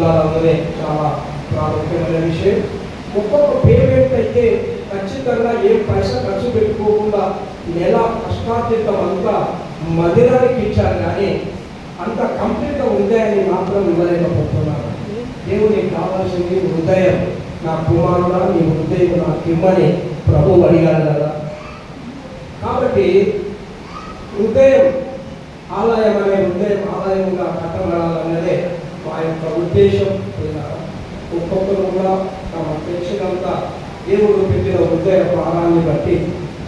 ఉండాలన్నదే చాలా ప్రాముఖ్యమైన విషయం. ఒక్కొక్క పేమెంట్ అయితే ఖచ్చితంగా ఏ పైసా ఖర్చు పెట్టుకోకుండా నెల కష్టార్జితం అంతా మదిరానికి ఇచ్చారు, కానీ అంత కంప్లీట్గా హృదయాన్ని మాత్రం ఇవ్వలేకపోతున్నారు. దేవునికి కావాల్సింది హృదయం. నా కుమారుడా నీ హృదయం నాకు ఇమ్మని ప్రభువు అడిగాడు కదా. కాబట్టి హృదయం ఆలయం అనే హృదయం ఆలయంగా కట్టబడాలన్నదే మా యొక్క ఉద్దేశం. ఒక్కొక్కరు కూడా తమ తెలిసినంత దేవుడు పెట్టిన హృదయ ప్రాణాన్ని బట్టి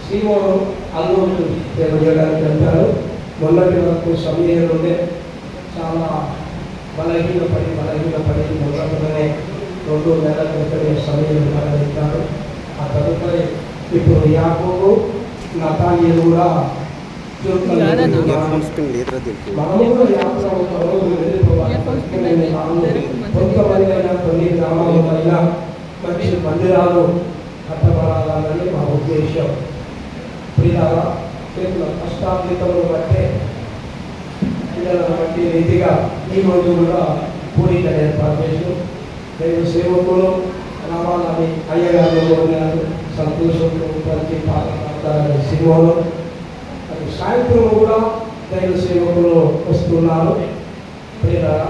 శ్రీమోహం అల్లుడు చేయడానికి వెళ్తారు. మొన్నటి వరకు సమయంలోనే చాలా బలహీనపడి మొదలుగానే 2 నెలల క్రితమే సమయం మొదలెట్టారు. ఆ తదుపరి ఇప్పుడు యాకోబు నతానీయులు కూడా కొంతమంది అయినా కొన్ని గ్రామాలైనా మంచి మందిరాలు కట్టబడాలని మా ఉద్దేశం. ప్రియారా చేతుల కష్టార్జితమును బట్టే పిల్లలను బట్టి రీతిగా ఈ రోజు కూడా పూరిక ఏర్పాటు చేసి దైవ సేవకులు రావాలని అయ్యగారు సంతోషంతో ప్రతి పాల్గొంటారనే సినిమాలో అది సాయంత్రం కూడా దైవ సేవకులు వస్తున్నారు. ప్రియారా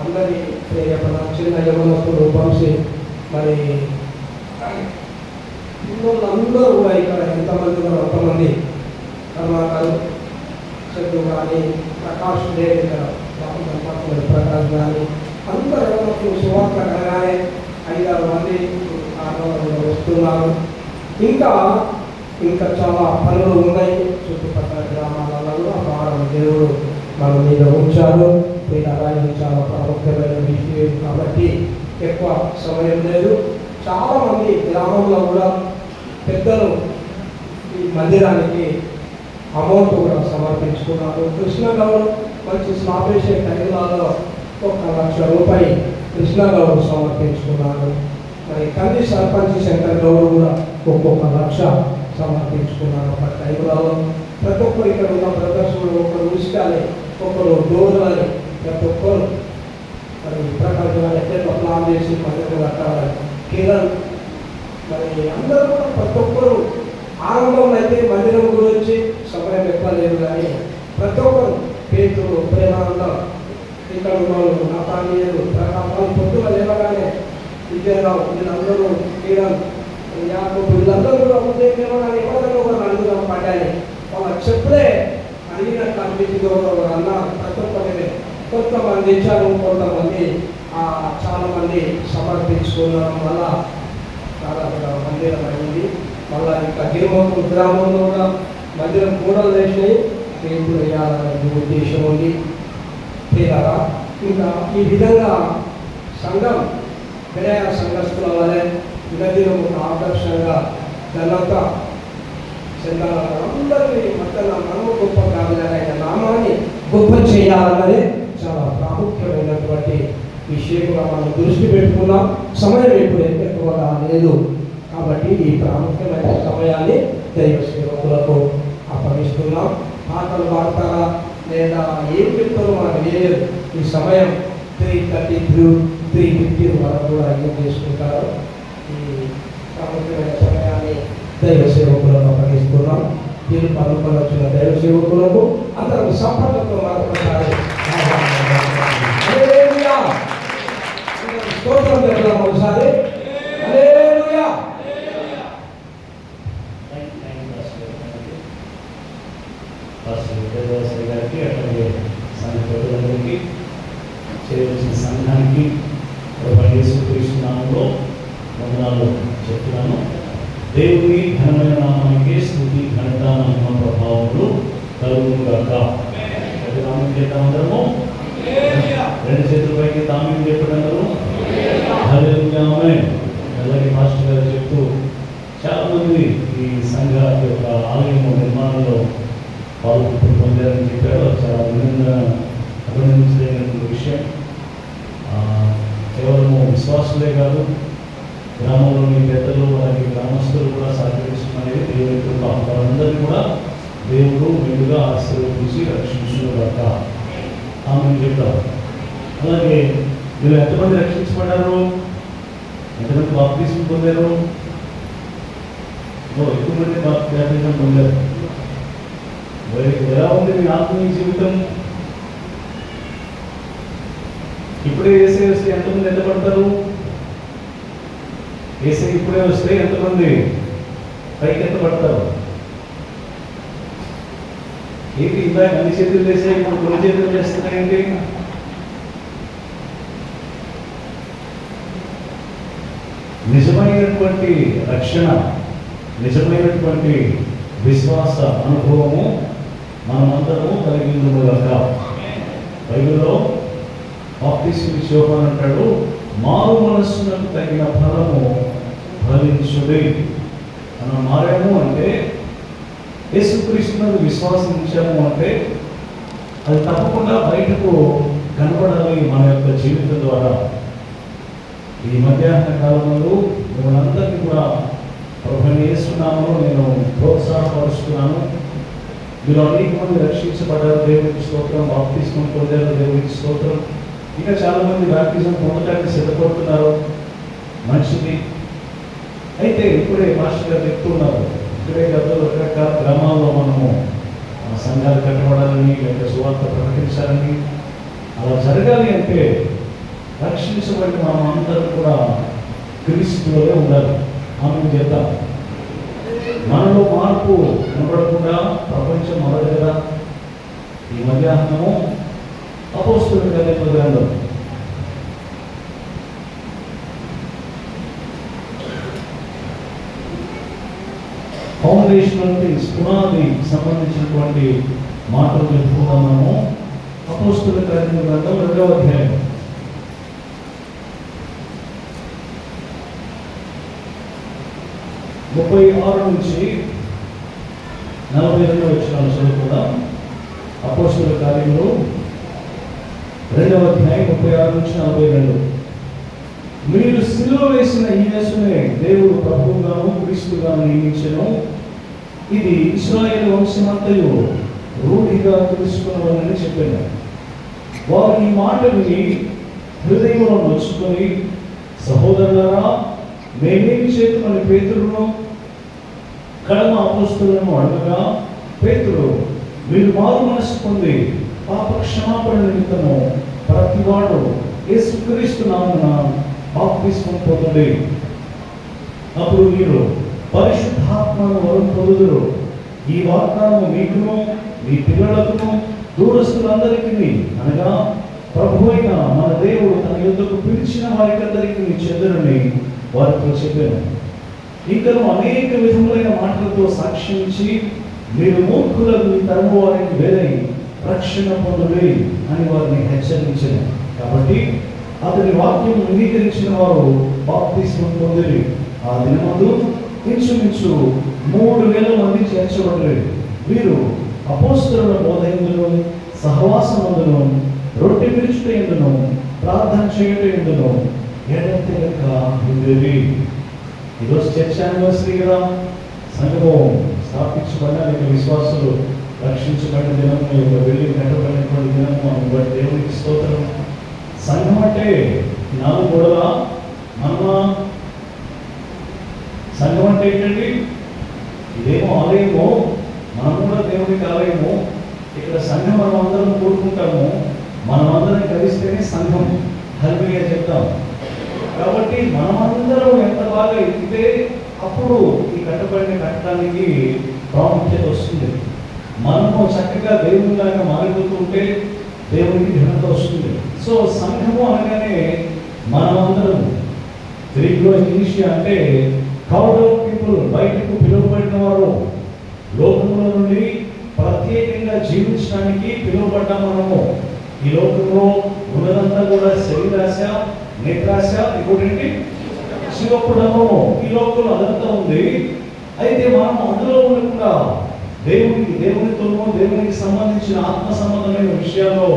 అందరి ప్రేరేపణ చిన్న యవనస్తులు వంశీ మరి అందరూ కూడా ఇక్కడ ఎంతమంది ఉన్నారు అంతమంది కర్ణాటక చెట్టు కానీ ప్రకాష్ లేదు ప్రకాష్ కానీ అందరూ యవనస్తులు సువార్త కలగానే 5-6 మంది వస్తున్నారు. ఇంకా చాలా పనులు ఉన్నాయి. చుట్టుపక్కల గ్రామాలలో కూడా వారం దేవుడు మన మీద ఉంచారు. ఇది చాలా ప్రాముఖ్యమైన విషయం కాబట్టి ఎక్కువ సమయం లేదు. చాలామంది గ్రామంలో కూడా పెద్దలు ఈ మందిరానికి అమౌంట్ కూడా సమర్పించుకున్నారు. కృష్ణగౌడ్ మంచి స్లాబేషన్ టైంలలో 1 లక్ష రూపాయలు కృష్ణగౌడ్ సమర్పించుకున్నారు. మరి కంది సర్పంచ్ శంకర్ గౌడ్ కూడా 1 లక్ష సమర్పించుకున్నారు. ఒక టైంలలో ప్రతి ఒక్కరు ఇక్కడ ఉన్న బ్రదర్స్ కూడా ఒకరు ఉసుకాలి, ఒకరు డోర్లని, ప్రతి ఒక్కరు మరి ప్రకాశం ఎట్లా ప్లాన్ చేసి పద్ధతి కట్టాలని కిరణ్ మరి అందరూ కూడా ప్రతి ఒక్కరు ఆరంభంలో అయితే మందిరం గురించి సమయం ఎక్కువ లేదు, కానీ ప్రతి ఒక్కరు పేతులు ప్రేమానందం ఇక్కడ ఉన్న నతానీయులు ప్రకాశం పొద్దున లేవగానే విజయరావు వీళ్ళందరూ కిరణ్ యాకోబు వీళ్ళందరూ కూడా ఉదయం ఎవరైనా ఒకరు అడుగుదాం పడ్డాయి. వాళ్ళ చెప్పులే అడిగినట్టు అనిపించింది. అన్న ప్రతి ఒక్కరి కొంతమంది ఇచ్చారు, కొంతమంది చాలా మంది సమర్పించుకోవడం వల్ల దాదాపుగా మందిరం అయింది. మళ్ళీ ఇంకా గిరిమోకు గ్రామంలో కూడా మందిరం కూడలు వేసినాయి. దేవుడు వేయాలనే ఉద్దేశం ఉంది. లేదా ఇంకా ఈ విధంగా సంఘం వినయ సంఘస్థుల వలె దినదినము ఆదర్శంగా ఘనత చెందాలని అందరినీ మధ్యలో మనము గొప్ప కావాలని నామాన్ని గొప్ప చేయాలన్నది చాలా ప్రాముఖ్యమైనటువంటి విషయంగా మనం దృష్టి పెట్టుకున్నాం. సమయం ఇప్పుడు ఎక్కువగా లేదు కాబట్టి ఈ ప్రాముఖ్యమైన సమయాన్ని దైవ సేవకులకు అప్పగిస్తున్నాం. పాటలు పాడతారా లేదా ఏం చెప్తారో మనకు తెలియదు. ఈ సమయం 3:30 3:50 వరకు కూడా ఏం చేసుకుంటారో ఈ ప్రాముఖ్యమైన సమయాన్ని దైవ సేవకులకు అప్పగిస్తున్నాం. దీన్ని పాల్గొనొచ్చిన దైవ సేవకులకు అందరూ సంపర్కంతో మరొకసారి స్తోత్రం చెప్తాం. ఒకసారి హల్లెలూయా. గారికి అట్లాగే సంఘ ప్రజలందరికీ చేయవలసిన సంఘానికి యేసుక్రీస్తునామంలో వందనాలు చెప్తున్నాను. దేవుని ఘనమైన నామానికి స్తుతి ఘనత మహిమ ప్రభావములు కలుగును గాక. నామం చేద్దాం అందరము. 2 చేతుల పైకి తామీం చెప్పడంలో హల్లెలూయా ఆమేన్. అలాగే మాస్టర్ గారు చెప్తూ చాలా మంది ఈ సంఘ యొక్క ఆలయం నిర్మాణంలో పాల్గొని పొందారని చెప్పారు. చాలా అభినందించదగినటువంటి విషయం. కేవలము విశ్వాసులే కాదు, గ్రామంలోని పెద్దలు అలాగే గ్రామస్తులు కూడా సహకరిస్తున్నది దేవుని కృప. వారందరినీ కూడా దేవుడు మెండుగా ఆశీర్వదించి రక్షించుగాక ఆమె చెప్తారు. అలాగే మీరు ఎంతమంది రక్షించబడ్డారు? ఎంతమంది బాప్తిస్మం పొందారు? ఎక్కువ మంది బాప్తిస్మం పొందారు. ఎలా ఉంది మీ ఆత్మీయ జీవితం? ఇప్పుడే ఏసై వస్తే ఎంతమంది ఎత్తపడతారు? ఏసై ఇప్పుడే వస్తే ఎంతమంది పైకి ఎత్తపడతారు? ఏంటి ఇందాక అన్ని చేతులు చేసే ఇప్పుడు కొన్ని చేతులు చేస్తున్నాయండి? నిజమైనటువంటి రక్షణ, నిజమైనటువంటి విశ్వాస అనుభవము మనమందరము కలిగి ఉండగాక. బైబిల్లో బాప్తిస్మం ఇచ్చే యోహాను అంటాడు, మారు మనస్సునకు తగిన ఫలము ఫలించుడి. మనం మారాము అంటే, యేసుక్రీస్తునందు విశ్వాసం ఇచ్చాము అంటే అది తప్పకుండా బయటకు కనపడాలి మన యొక్క జీవితం ద్వారా. ఈ మధ్యాహ్న కాలంలో మిమ్మల్ని కూడా ప్రభువుని యేసు నామములో నేను ప్రోత్సాహపరుస్తున్నాను. మీరు అనేక మంది రక్షించబడ్డారు, దేవునికి స్తోత్రం. బాప్తిస్మం పొందారు, దేవునికి స్తోత్రం. ఇంకా చాలా మంది బాప్తిజం పొందడానికి సిద్ధపడుతున్నారు, మంచిది. అయితే ఇప్పుడే మాస్టర్ గారు చెప్తున్నారు, ఇక్కడే రకరకాల గ్రామాల్లో మనము సంఘాలు కట్టబడాలని, లేక సువార్త ప్రకటించాలని. అలా జరగాలి అంటే రక్షించబడి మనం అందరం కూడా క్రీస్తులోనే ఉండాలి. ఆమె చేద్దాం. మనలో మార్పు కనపడకుండా ప్రపంచం మొదలు కదా. ఈ మధ్యాహ్నము అపోస్తలుల కార్యముల గ్రంథం 'ఫౌండేషనల్ థింగ్స్' పునాది సంబంధించినటువంటి మాటలు చెప్పుకున్నాము. అపోస్తలుల కార్యముల గ్రంథం 2వ అధ్యాయం 36 నుంచి 42 వచనాలు చదువుకుందాం. అపోస్తలుల కార్యములు 2వ అధ్యాయం 36 నుంచి 42. మీరు సిలువ వేసిన ఈ యేసునే దేవుడు ప్రభువుగాను క్రీస్తుగాను నియమించెను. ఇది ఇశ్రాయేలు వంశమంతయు రూఢిగా తెలుసుకున్నవారని చెప్పాను. వారు ఈ మాట విని హృదయంలో నొచ్చుకొని, సహోదరులారా, మేమేమి చేతుమని పేతురును కడమ అపోస్తలులను అడగగా, పేతురు, మీరు మారు మనసు పొంది పాప క్షమాపణ నిమిత్తము ప్రతివాడు యేసుక్రీస్తు నామమున బాప్తిస్మం పొందండి. అప్పుడు మీరు పరిశుద్ధాత్మను వరం పొందుదురు. ఈ వాగ్దానము మీకును మీ పిల్లలకును దూరస్తులందరికీ, అనగా ప్రభువైన మన దేవుడు తన యొద్దకు పిలిచిన వారికందరికీ చెందునని వారితో చెప్పాను. ఇంకను అనేక విధములైన మాటలతో సాక్షించి, మీరు మూర్ఖులకు మీ తరము వారికి వేరై రక్షణ పొందుడి అని వారిని హెచ్చరించాను. కాబట్టి అతని వాక్యం అంగీకరించిన వారు బాప్తిస్మం పొందిరి. ఆ దినమందు ఇంచుమించు 3,000 మంది చేర్చబడలేదు. వీరు అపోస్తలుల బోధయందును, సహవాసమందును, రొట్టె విరుచుట యందును, ప్రార్థన చేయుట యందును ఎడతెగక ఉండేవి. ఈరోజు చర్చ యానివర్సరీ కదా. సంఘము స్థాపించబడిన విశ్వాసులు రక్షించబడిన దినము, వెళ్ళి కట్టబడినటువంటి దినము అని దేవునికి స్తోత్రం. సంఘం అంటే 4 గోడల మనమా? సంఘం అంటే ఏంటండి? ఇదేమో ఆలయము, మనం కూడా దేవునికి ఆలయము. ఇక్కడ సంఘం మనం అందరం కూడుకుంటాము, మనమందరం కలిస్తేనే సంఘం. హల్లెలూయా చెప్తాం. కాబట్టి మనమందరం ఎంత బాగా ఎక్కితే అప్పుడు ఈ కట్టబడిన కట్టడానికి ప్రాముఖ్యత వస్తుంది. మనము చక్కగా దేవునిలాగా మారిపోతుంటే దేవునికి ఘనత వస్తుంది. సో సంఘము అనగానే మనమందరం, గ్రీకులో ఇనిషియా అంటే క్రౌడ్ ఆఫ్ పీపుల్, బయటకు పిలువబడిన వారు, లోకంలో నుండి ప్రత్యేకంగా జీవించడానికి పిలువబడ్డాం మనము. ఈ లోకంలో ఉన్నదంతా కూడా శరీరాశ, నేత్రాశ, ఇంకోటి శివపుడము, ఈ లోకంలో అదంతా ఉంది. అయితే మనం అందులో ఉండకుండా దేవునితోనూ దేవునికి సంబంధించిన ఆత్మ సంబంధమైన విషయాల్లో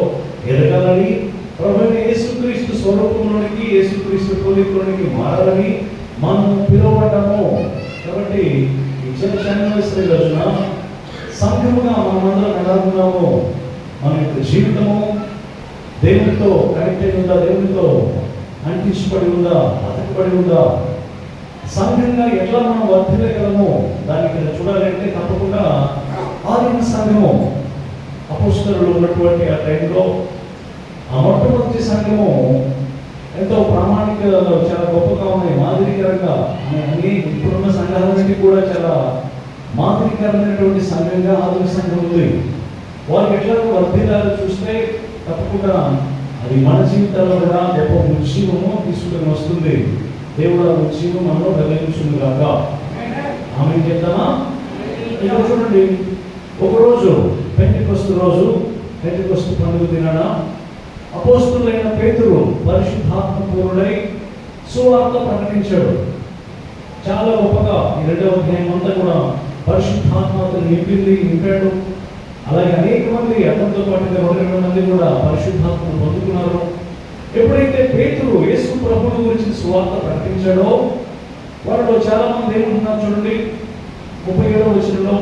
ఎదగాలని, ప్రభువైన యేసుక్రీస్తు స్వరూపంలోనికి, యేసుక్రీస్తు పోలికలోనికి మారాలని మనం పిలువబడ్డాము. కాబట్టి ఈ చర్చ యానివర్సరీ రోజున సంఘముగా మనమందరం ఎలా ఉన్నాము, మన యొక్క జీవితము దేవునితో కనెక్ట్ అయి ఉందా, దేవునితో అంటించబడి ఉందా, అతకబడి ఉందా, సంఘంగా ఎట్లా మనం వర్ధిల్లగలము దానికి చూడాలంటే తప్పకుండా ఆదిమ సంఘము అపోస్తలులు ఉన్నటువంటి ఆ టైంలో ఆ మొట్టమొదటి సంఘము ఎంతో ప్రామాణికంగా చాలా గొప్పగా ఉన్నాయి, మాదిరికరంగా. అన్ని ఇప్పుడున్న సంఘాలన్నింటినీ కూడా చాలా మాదిరికరమైనటువంటి సంఘంగా ఆదిమ సంఘం ఉంది. వారికి ఎట్లా వర్ధిల్లాలో చూస్తే తప్పకుండా అది మన జీవితాల్లో కూడా గొప్ప ఉజ్జీవము తీసుకుని వస్తుంది. దేవుడు ఆ ఉజ్జీవం మనలో వెలిగించును గాక. ఆమె చెప్తామా? ఇక్కడ చూడండి, ఒకరోజు పెంటెకొస్తు రోజు, పెంటెకొస్తు పండుగ దినాన అపోస్తలులైన పేతురు పరిశుద్ధాత్మ పూర్ణుడై సువార్త ప్రకటించాడు. చాలా గొప్పగా ఈ 2వ అధ్యాయం అంతా కూడా పరిశుద్ధాత్మతో నింపాడు. అలాగే అనేక మంది అతనితో పాటు 200 మంది కూడా పరిశుద్ధాత్మను పొందుకున్నారు. ఎప్పుడైతే పేతురు యేసు ప్రభువుని గురించి సువార్త ప్రకటించాడో వారిలో చాలా మంది ఏమంటున్నారు చూడండి, 37వ వచనంలో,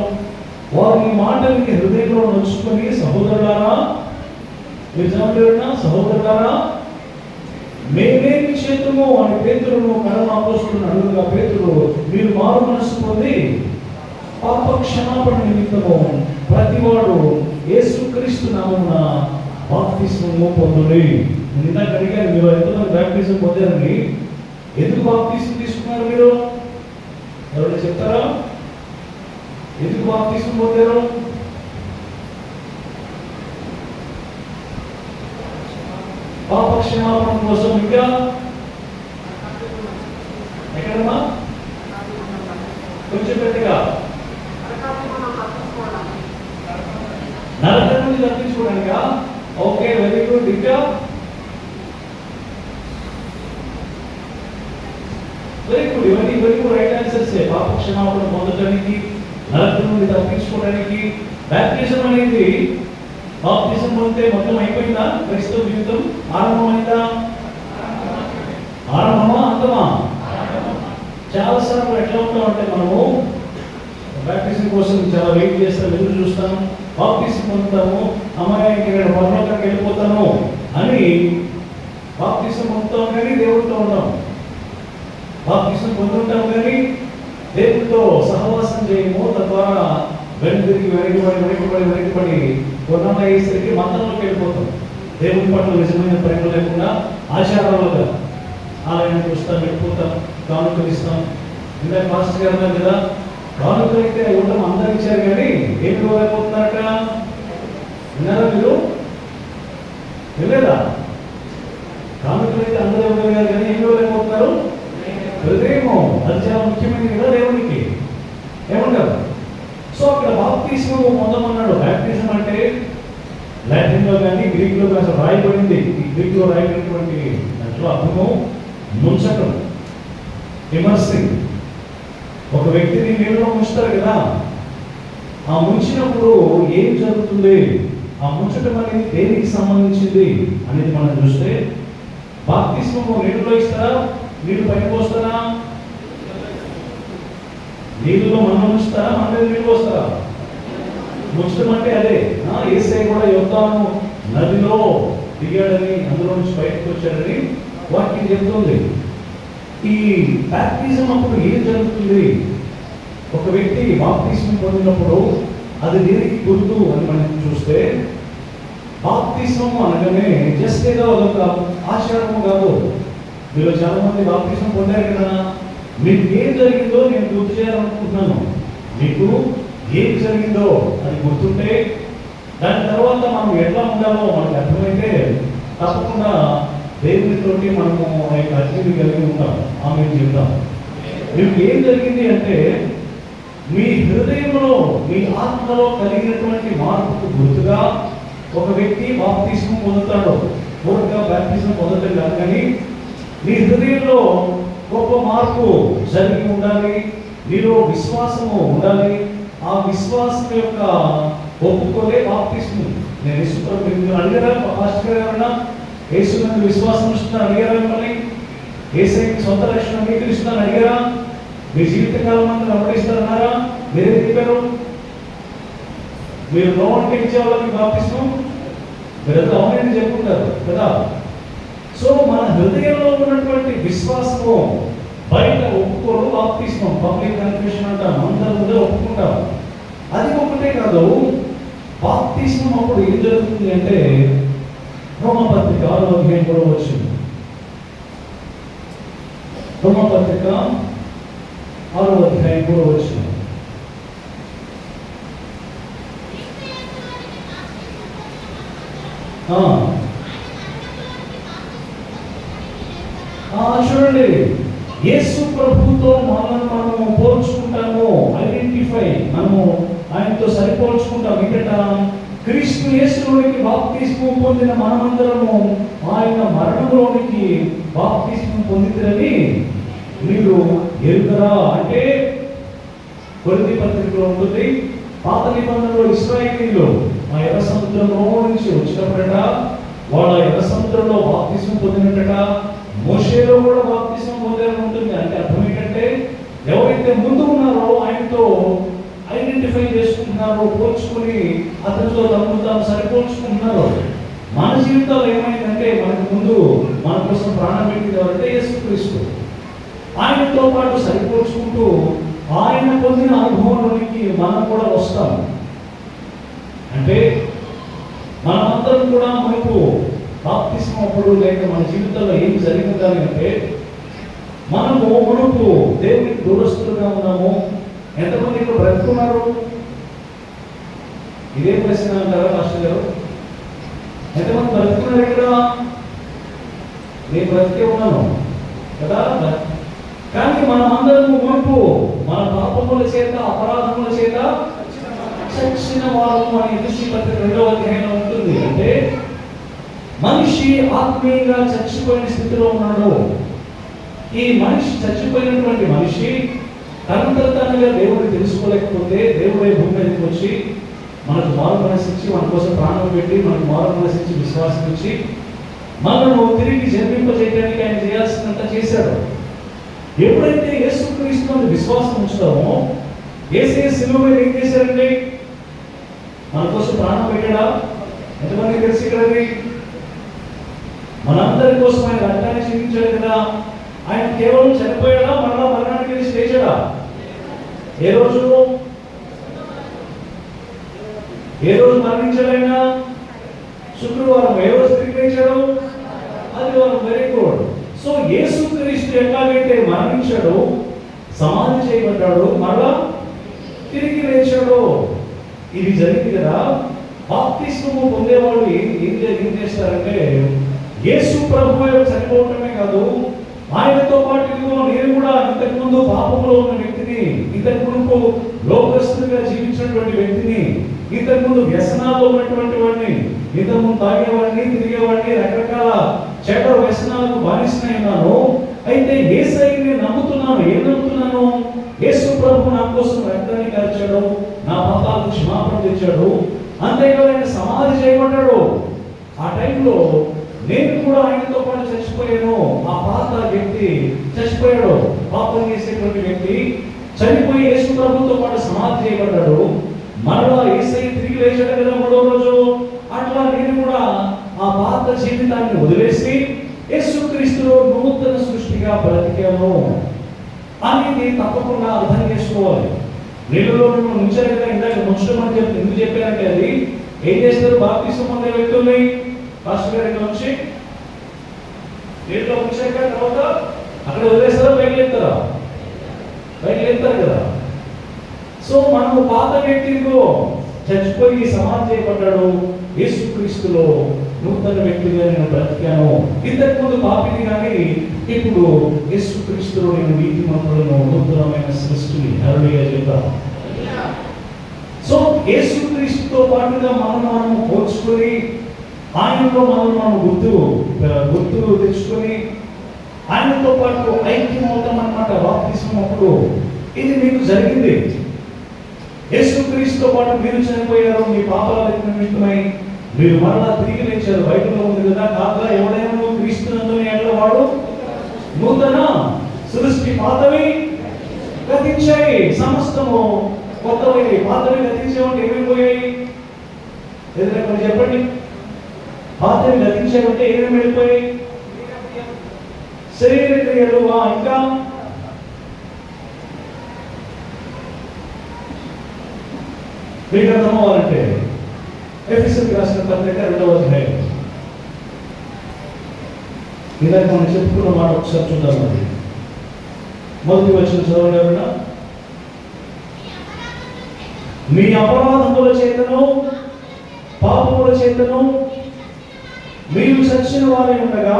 వారు ఈ మాటల్ని హృదయంలో ఉంచుకొని సహోదరులారా, మీరు చదవలేరునా, సహోదరులారా మేమేమి చేతుము అని పేతురును కడమ అపోస్తలులను అడుగుగా పేతురు, మీరు మారు మనసు పొంది పాప క్షమాపణ నిమిత్తము ప్రతివాడు యేసుక్రీస్తు నామమున బాప్తిస్మము పొందుడి. నేను ఇందాక అడిగాను, మీరు ఎంతమంది బాప్తిజం పొందారని. ఎందుకు బాప్తిజం తీసుకున్నారు మీరు? ఎవరైనా చెప్తారా? ఎందుకు బాప్తిజం పొందారు? పాప క్షమాపణ కోసం. ఇంకా ఎక్కడమ్మా? కొంచెం పెద్దగా. నరకం నుంచి తప్పించుకోవడానికా? Okay, very good. ఇంకా వెరీ గుడ్. ఇవన్నీ వెరీ గుడ్ రైట్ ఆన్సర్స్. పాప క్షమాపణ పొందడానికి, నరకం నుండి తప్పించుకోవడానికి బాప్టిజం అనేది, బాప్టిజం పొందితే మొత్తం అయిపోయిందా? క్రైస్తవ జీవితం ఆరంభమైందా? ఆరంభమా అంతమా? చాలాసార్లు ఎట్లా ఉంటామంటే మనము బాప్టిజం కోసం చాలా వెయిట్ చేస్తాం, ఎదురు చూస్తాం, బాప్టిజం పొందుతాము, అమ్మాయికి నేను పరలోకానికి వెళ్ళిపోతాను అని బాప్టిజం పొందుతాం, కానీ దేవుడితో ఉంటాం. బాప్టిజం పొందుంటాం కానీ దేవుడితో సహవాసం చేయము. తద్వారా వెనకబడి కొన్నాళ్ళు అయ్యేసరికి మంత్రంలోకి వెళ్ళిపోతాం. దేవుడి పట్ల నిజమైన ప్రేమ లేకుండా ఆచారాలుగా ఆలయానికి వస్తాం, వెళ్ళిపోతాం, కానుకలు ఇస్తాం. ఇందాక మాస్టర్ గారు అన్నారు కదా, కానుకలు అయితే ఇవ్వడం అందరూ ఇచ్చారు కానీ ఏమి ఇవ్వలేకపోతున్నారట. విన్నారా మీరు? వెళ్ళలేదా? కానుకలు అయితే అందరూ ఇవ్వగలిగారు కానీ ఏమి ఇవ్వలేకపోతున్నారు? హృదయము, అది చాలా ముఖ్యమైనది కదా దేవునికి. ఏమంటారు? సో అక్కడ బాప్తిస్మము పొందమన్నాడు. బాప్టిజం అంటే లాటిన్లో కానీ గ్రీక్లో కానీ అసలు రాయబడింది. ఈ గ్రీక్లో రాయబడినటువంటి దాంట్లో అర్థము ముంచటం, ఇమర్సింగ్. ఒక వ్యక్తిని నీళ్ళలో ముంచుతారు కదా, ఆ ముంచినప్పుడు ఏం జరుగుతుంది, ఆ ముంచటం అనేది దేనికి సంబంధించింది అనేది మనం చూస్తే, బాప్తిస్మము నీళ్ళలో ఇస్తారా, నీళ్ళు పైకి పోస్తారా? నీళ్ళలో మనం ముంచుతారా, మన మీద నీళ్ళు పోస్తారా? ముంచడం అంటే అదే. యేసయ్య కూడా యోర్దాను నదిలో దిగాడని, అందులో నుంచి బయటకు వచ్చాడని వాక్యం చెబుతుంది. ఈ బాప్టిజం అప్పుడు ఏం జరుగుతుంది? ఒక వ్యక్తి బాప్టిజం పొందినప్పుడు అది దేనికి గుర్తు అని మనం చూస్తే, బాప్తిజం అనగానే జస్ట్ ఏదో ఒక ఆచారము కాదు. మీరు చాలా మంది బాప్తిజం పొందారు కదా, మీకు ఏం జరిగిందో నేను గుర్తు చేయాలనుకుంటున్నాను. మీకు ఏం జరిగిందో అది గుర్తుంటే దాని తర్వాత మనం ఎట్లా ఉండాలో మనకు అర్థమైతే తప్పకుండా దేవునితోటి మనము ఆ యొక్క అతిథి కలిగి ఉంటాం. ఆమె చెప్తాం. మీకు ఏం జరిగింది అంటే, మీ హృదయంలో, మీ ఆత్మలో కలిగినటువంటి మార్పుకు గుర్తుగా ఒక వ్యక్తి బాప్తిజం పొందుతాడు. పూర్తిగా బాప్తిజం పొందడం కాదు, కానీ మీ హృదయంలో గొప్ప మార్పు జరిగి ఉండాలి. మీలో విశ్వాసము ఉండాలి. ఆ విశ్వాసం యొక్క ఒప్పుకోలే బాప్తిజం. నేను ఇష్టపడు అడిగారా? పాస్టర్ గారు యేసు నందు విశ్వాసం ఇస్తున్నారు అడిగారా? మిమ్మల్ని యేసయ్యకి సొంత రక్షణ అంగీకరిస్తున్నారు అడిగారా? మీ జీవితకాలం అంతా వెంబడిస్తారన్నారా? మీరేం చెప్పారు? మీరు నో అంటే ఇచ్చేవాళ్ళ మీ బాప్తిజం మీరంతా అవునని చెప్పుకుంటారు కదా. సో మన హృదయంలో ఉన్నటువంటి విశ్వాసము బయట ఒప్పుకోరు. బాప్తిస్మం పబ్లిక్ కన్ఫెషన్ అంటాం, అందరి ముందే ఒప్పుకుంటాం. అది ఒకటే కాదు, బాప్తిస్మం అప్పుడు ఏం జరుగుతుంది అంటే రోమపత్రిక 6వ అధ్యాయం కూడా వచ్చింది. రోమపత్రిక 6వ అధ్యాయం కూడా వచ్చింది. చూడండి, యేసు ప్రభుతో మనము పోల్చుకుంటాము, ఐడెంటిఫై, మనము ఆయనతో సరిపోల్చుకుంటాం. ఏంటంట, క్రీస్తు యేసులోనికి బాప్తిస్మం పొందిన మనమందరము ఆయన మరణంలోనికి బాప్తిస్మం పొందితరని మీరు ఎరుగరా అంటే, కొరింథీ పత్రికలో ఉంటుంది, పాత నిబంధనలో ఇశ్రాయేలీయులు ఆ ఎర్ర సముద్రంలో నుంచి వచ్చినప్పుడట వాళ్ళ ఎర్ర సముద్రంలో బాప్తిస్మం పొందినట్టట, మోషేలో కూడా బాప్తిస్మం పొందాలని ఉంటుంది. అంటే అర్థం ఏంటంటే, ఎవరైతే ముందు ఉన్నారో ఆయనతో ఐడెంటిఫై చేసుకుంటున్నారో, పోల్చుకొని అతనితో తమను తాము సరిపోల్చుకుంటున్నారో. మన జీవితాలు ఏమైందంటే, మనకు ముందు మన కోసం ప్రాణం పెట్టింది ఎవరంటే యేసుక్రీస్తు. ఆయనతో పాటు సరిపోల్చుకుంటూ ఆయన పొందిన అనుభవంలోనికి మనం కూడా వస్తాం. అంటే మనమందరం కూడా మనకు బాప్తిస్మం అప్పుడు లేక మన జీవితంలో ఏం జరిగిందని అంటే, మనము మనకు దేవునికి దూరస్తులుగా ఉన్నాము. ఎంతమంది ఇక్కడ బ్రతుకున్నారు? ఇదే ప్రశ్న అంటారా మాస్టర్ గారు? ఎంతమంది బ్రతుకున్నారు ఇక్కడ? నేను బ్రతికే ఉన్నాను కదా. కానీ మనం అందరము మనకు మన పాపముల చేత అపరాధముల చేత చచ్చిన వారము అని ఎఫెసీ పత్రిక 2వ అధ్యాయంలో ఉంటుంది. అంటే మనిషి ఆత్మీయంగా చచ్చిపోయిన స్థితిలో ఉన్నాడు. ఈ మనిషి చచ్చిపోయినటువంటి మనిషి తనంతట తానుగా దేవుడిని తెలుసుకోలేకపోతే, దేవుడే భూమి మీదకి వచ్చి మనకు మారు మనసిచ్చి, మన కోసం ప్రాణం పెట్టి, మనకు మారు మనసిచ్చి, విశ్వాసం ఇచ్చి మనను తిరిగి జన్మింపజేయడానికి ఆయన చేయాల్సినంత చేశాడు. ఎప్పుడైతే యేసుక్రీస్తు విశ్వాసం ఉంచుతామో, యేసయ్య శిలువ మీద ఏం చేశారండి? మన కోసం ప్రాణం పెట్టాడా? ఎంతమంది తెలిసి ఇక్కడది? మనందరి కోసం ఆయన రక్తాన్ని చిందించాడు కదా. ఆయన కేవలం చనిపోయాడా, మరలా మరణానికి వెళ్ళి లేచాడా? ఏ రోజు మరణించాడు ఆయన? శుక్రవారం. ఏ రోజు తిరిగి లేచాడు? ఆదివారం. Very good. సో యేసుక్రీస్తు ఎట్లాగైతే మరణించాడు, సమాధి చేయబడ్డాడు, మరలా తిరిగి లేచాడు. ఇది జరిగింది కదా. బాప్తిస్మము పొందేవాళ్ళు ఏం చేస్తారంటే, యేసు ప్రభువు చనిపోవటమే కాదు, ఆయనతో పాటు ఇదిగో నేను కూడా ఇంతకు ముందు పాపంలో ఉన్న వ్యక్తిని, ఇంతకు ముందు లోకస్తుడిగా జీవించినటువంటి వ్యక్తిని, ఇంతకు ముందు వ్యసనాల్లో ఉన్నటువంటి వాడిని, ఇంతకు ముందు తాగేవాడిని, తిరిగేవాడిని, రకరకాల చెడ్డ వ్యసనాలకు బానిసనై ఉన్నాను. అయితే యేసయ్యని నమ్ముతున్నాను. ఏం నమ్ముతున్నాను? యేసు ప్రభు నా కోసం రక్తాన్ని కార్చాడు, నా పాపాలకు క్షమాపణ తెచ్చాడు, అంతేకాదు ఆయన సమాధి చేయబడ్డాడు. ఆ టైంలో నేను కూడా ఆయనతో పాటు చచ్చిపోయాను. ఆ పాత వ్యక్తి చచ్చిపోయాడు, పాపం చేసేటువంటి వ్యక్తి చనిపోయి యేసు ప్రభుతో పాటు సమాధి చేయబడ్డాడు. మరలా యేసయ్య తిరిగి లేచాడు కదా 3వ రోజు. అట్లా నేను కూడా ఆ పాత జీవితాన్ని వదిలేసి యేసుక్రీస్తులో నూతన సృష్టిగా బ్రతికాను అనేది తప్పకుండా అర్థం చేసుకోవాలి. నీళ్ళలో మిమ్మల్ని ఉంచారు కదా, ఇందాక ముంచడం అని చెప్పి ఎందుకు చెప్పారంటే, అది ఏం చేస్తారు? బాప్తిస్మం పొందే వ్యక్తుల్ని పాస్టర్ గారి నుంచి నీటిలో ఉంచాక తర్వాత అక్కడ వదిలేస్తారా, బయట లేపుతారా? బయట లేపుతారు కదా. సో మనము పాత వ్యక్తిలో చచ్చిపోయి సమాధి చేయబడ్డాడు, యేసుక్రీస్తులో నూతన వ్యక్తిగా నేను బ్రతికాను. ఇంతకు ముందు పాపిని కానీ ఇప్పుడు యేసుక్రీస్తులో నేను నీతిమంతులను, నూతనమైన సృష్టిని. హల్లెలూయా చెప్తాను. సో యేసుక్రీస్తుతో పాటుగా మనము పోల్చుకొని, ఆయనలో మనం గుర్తు తెచ్చుకొని ఆయనతో పాటు ఐక్యం అవుతాం అన్నమాట. బాప్తిస్మం అప్పుడు ఇది మీకు జరిగింది. యేసుక్రీస్తుతో పాటు మీరు చనిపోయారు, మీ పాపాల నిమిత్తమై మీరు మరలా తిరిగి లేచారు. బైబిల్లో ఉంది కదా, కాగా ఎవడైనా క్రీస్తునందున ఎడల వాడు నూతన సృష్టి, పాతవి గతించాయి, సమస్తము కొత్తవి. పాతవి గతించేవంటే ఏమేమి పోయాయి? ఏదైనా చెప్పండి. పాతవి గతించామంటే ఏమేమి వెళ్ళిపోయి? శరీర క్రియలు. ఇంకా మీకు అర్థం అవ్వాలంటే ఎఫెసీయులకు రాసిన పత్రిక 2వ అధ్యాయం ఇందాక మనం చెప్పుకున్న మాట ఒకసారి చూద్దాం. మొదటి వచనం చదవండి ఎవరైనా. మీ అపరాధముల చేతను పాపముల చేతను మీరు చచ్చిన వారై ఉండగా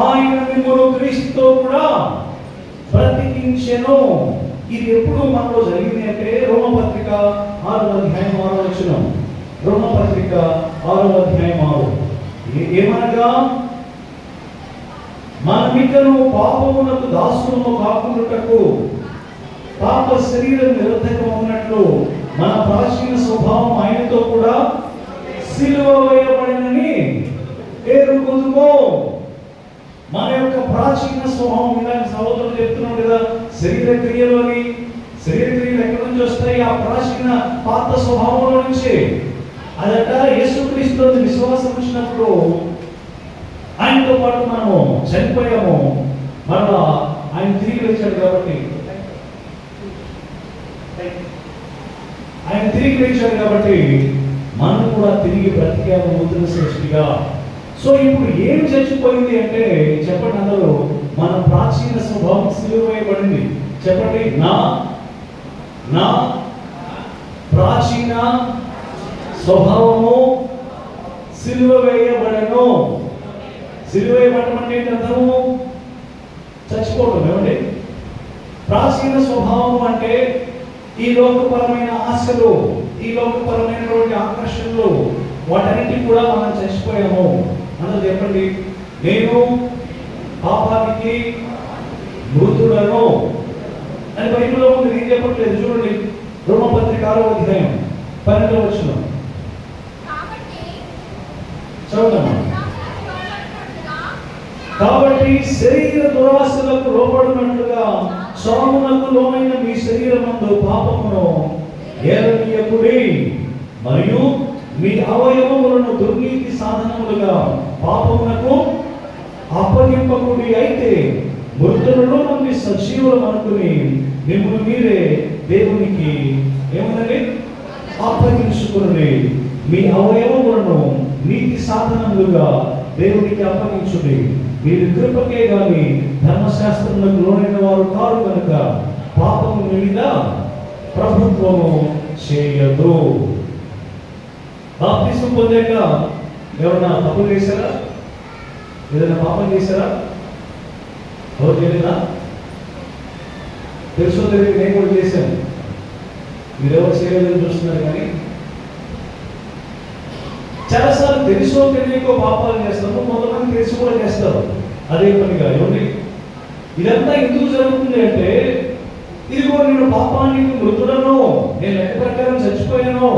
ఆయన మిమ్మల్ని క్రీస్తుతో కూడా బ్రతికించెను. ఇది ఎప్పుడు మనలో జరిగింది అంటే రోమపత్రిక 6వ అధ్యాయం 6వ వచనం. రోమపత్రిక 6వ అధ్యాయం 6. ఏమనగా మనమికను పాపమునకు దాసులము కాకుండాటకు పాప శరీరం నిరర్ధకమన్నట్లు మన ప్రాచీన స్వభావం ఆయనతో కూడా సిలువ వేయబడినని ఎరుగుదుమో. మన యొక్క ప్రాచీన స్వభావం ఇందాక సహోదరులు చెప్తున్నాం కదా, శరీర క్రియలు అని. శరీర క్రియలు ఎక్కడి నుంచి వస్తాయి? ఆ ప్రాచీన పాత స్వభావంలో నుంచి. అదట యేసుక్రీస్తు విశ్వాసం వచ్చినప్పుడు ఆయనతో పాటు మనము చనిపోయాము, మరలా ఆయన తిరిగి లేచాడు కాబట్టి మనం కూడా తిరిగి బ్రతికాము నూతన సృష్టిగా. సో ఇప్పుడు ఏం చచ్చిపోయింది అంటే చెప్పండి అందరూ, మన ప్రాచీన స్వభావం సిలువ వేయబడింది. చెప్పండి, నా ప్రాచీన స్వభావము సిలువ వేయబడను. సిలువ వేయబడటం అంటే ఏంటి అర్థము? చచ్చిపోవడం. ఏమండి ప్రాచీన స్వభావం అంటే? ఈ లోకపరమైన ఆశలు, ఈ లోకపరమైనటువంటి ఆకర్షణలు, వాటన్నిటి కూడా మనం చచ్చిపోయాము. అందరూ చెప్పండి, నేను పాపానికి మృతుడను అని బైబిల్లో ఉంది. నేను చెప్పట్లేదు, చూడండి. రోమపత్రిక 6వ అధ్యాయం 12వ వచనం చదువుతాము. కాబట్టి శరీర దురాశలకు లోబడినట్లుగా సామునకు లోనైన మీ శరీరమందు పాపమును ఏలనీయకుడి, మరియు మీ అవయవములను దుర్నీతి సాధనములుగా పాపమునకు అప్పగింపకుడి. అయితే మృతులలో నుండి సజీవులం అనుకుని మిమ్మల్ని మీరే దేవునికి ఏముందండి అప్పగించుకుని మీ అవయవములను నీతి సాధనములుగా దేవునికి అప్పగించుడి. మీరు కృపకే గాని ధర్మశాస్త్రములకు లోనైన వారు కారు కనుక పాపము మీద ప్రభుత్వము చేయదు. బాప్తిస్మం పొందాక ఎవరన్నా తప్పులు చేశారా? ఏదైనా పాపం చేశారా? ఎవరు చేయలేదా? తెలుసో తెలియదు, నేను కూడా చేశాను. మీరెవరు చేయలేదని చూస్తున్నారు. కానీ చాలాసార్లు తెలుసో తెలియకో పాపాలు చేస్తాము, కొంతమంది తెలిసి కూడా చేస్తారు అదే పనిగా. ఏమండి ఇదంతా ఎందుకు జరుగుతుంది అంటే, ఇదిగో నేను పాపానికి మృతుడను, నేను లెక్క ప్రకారం చచ్చిపోయాను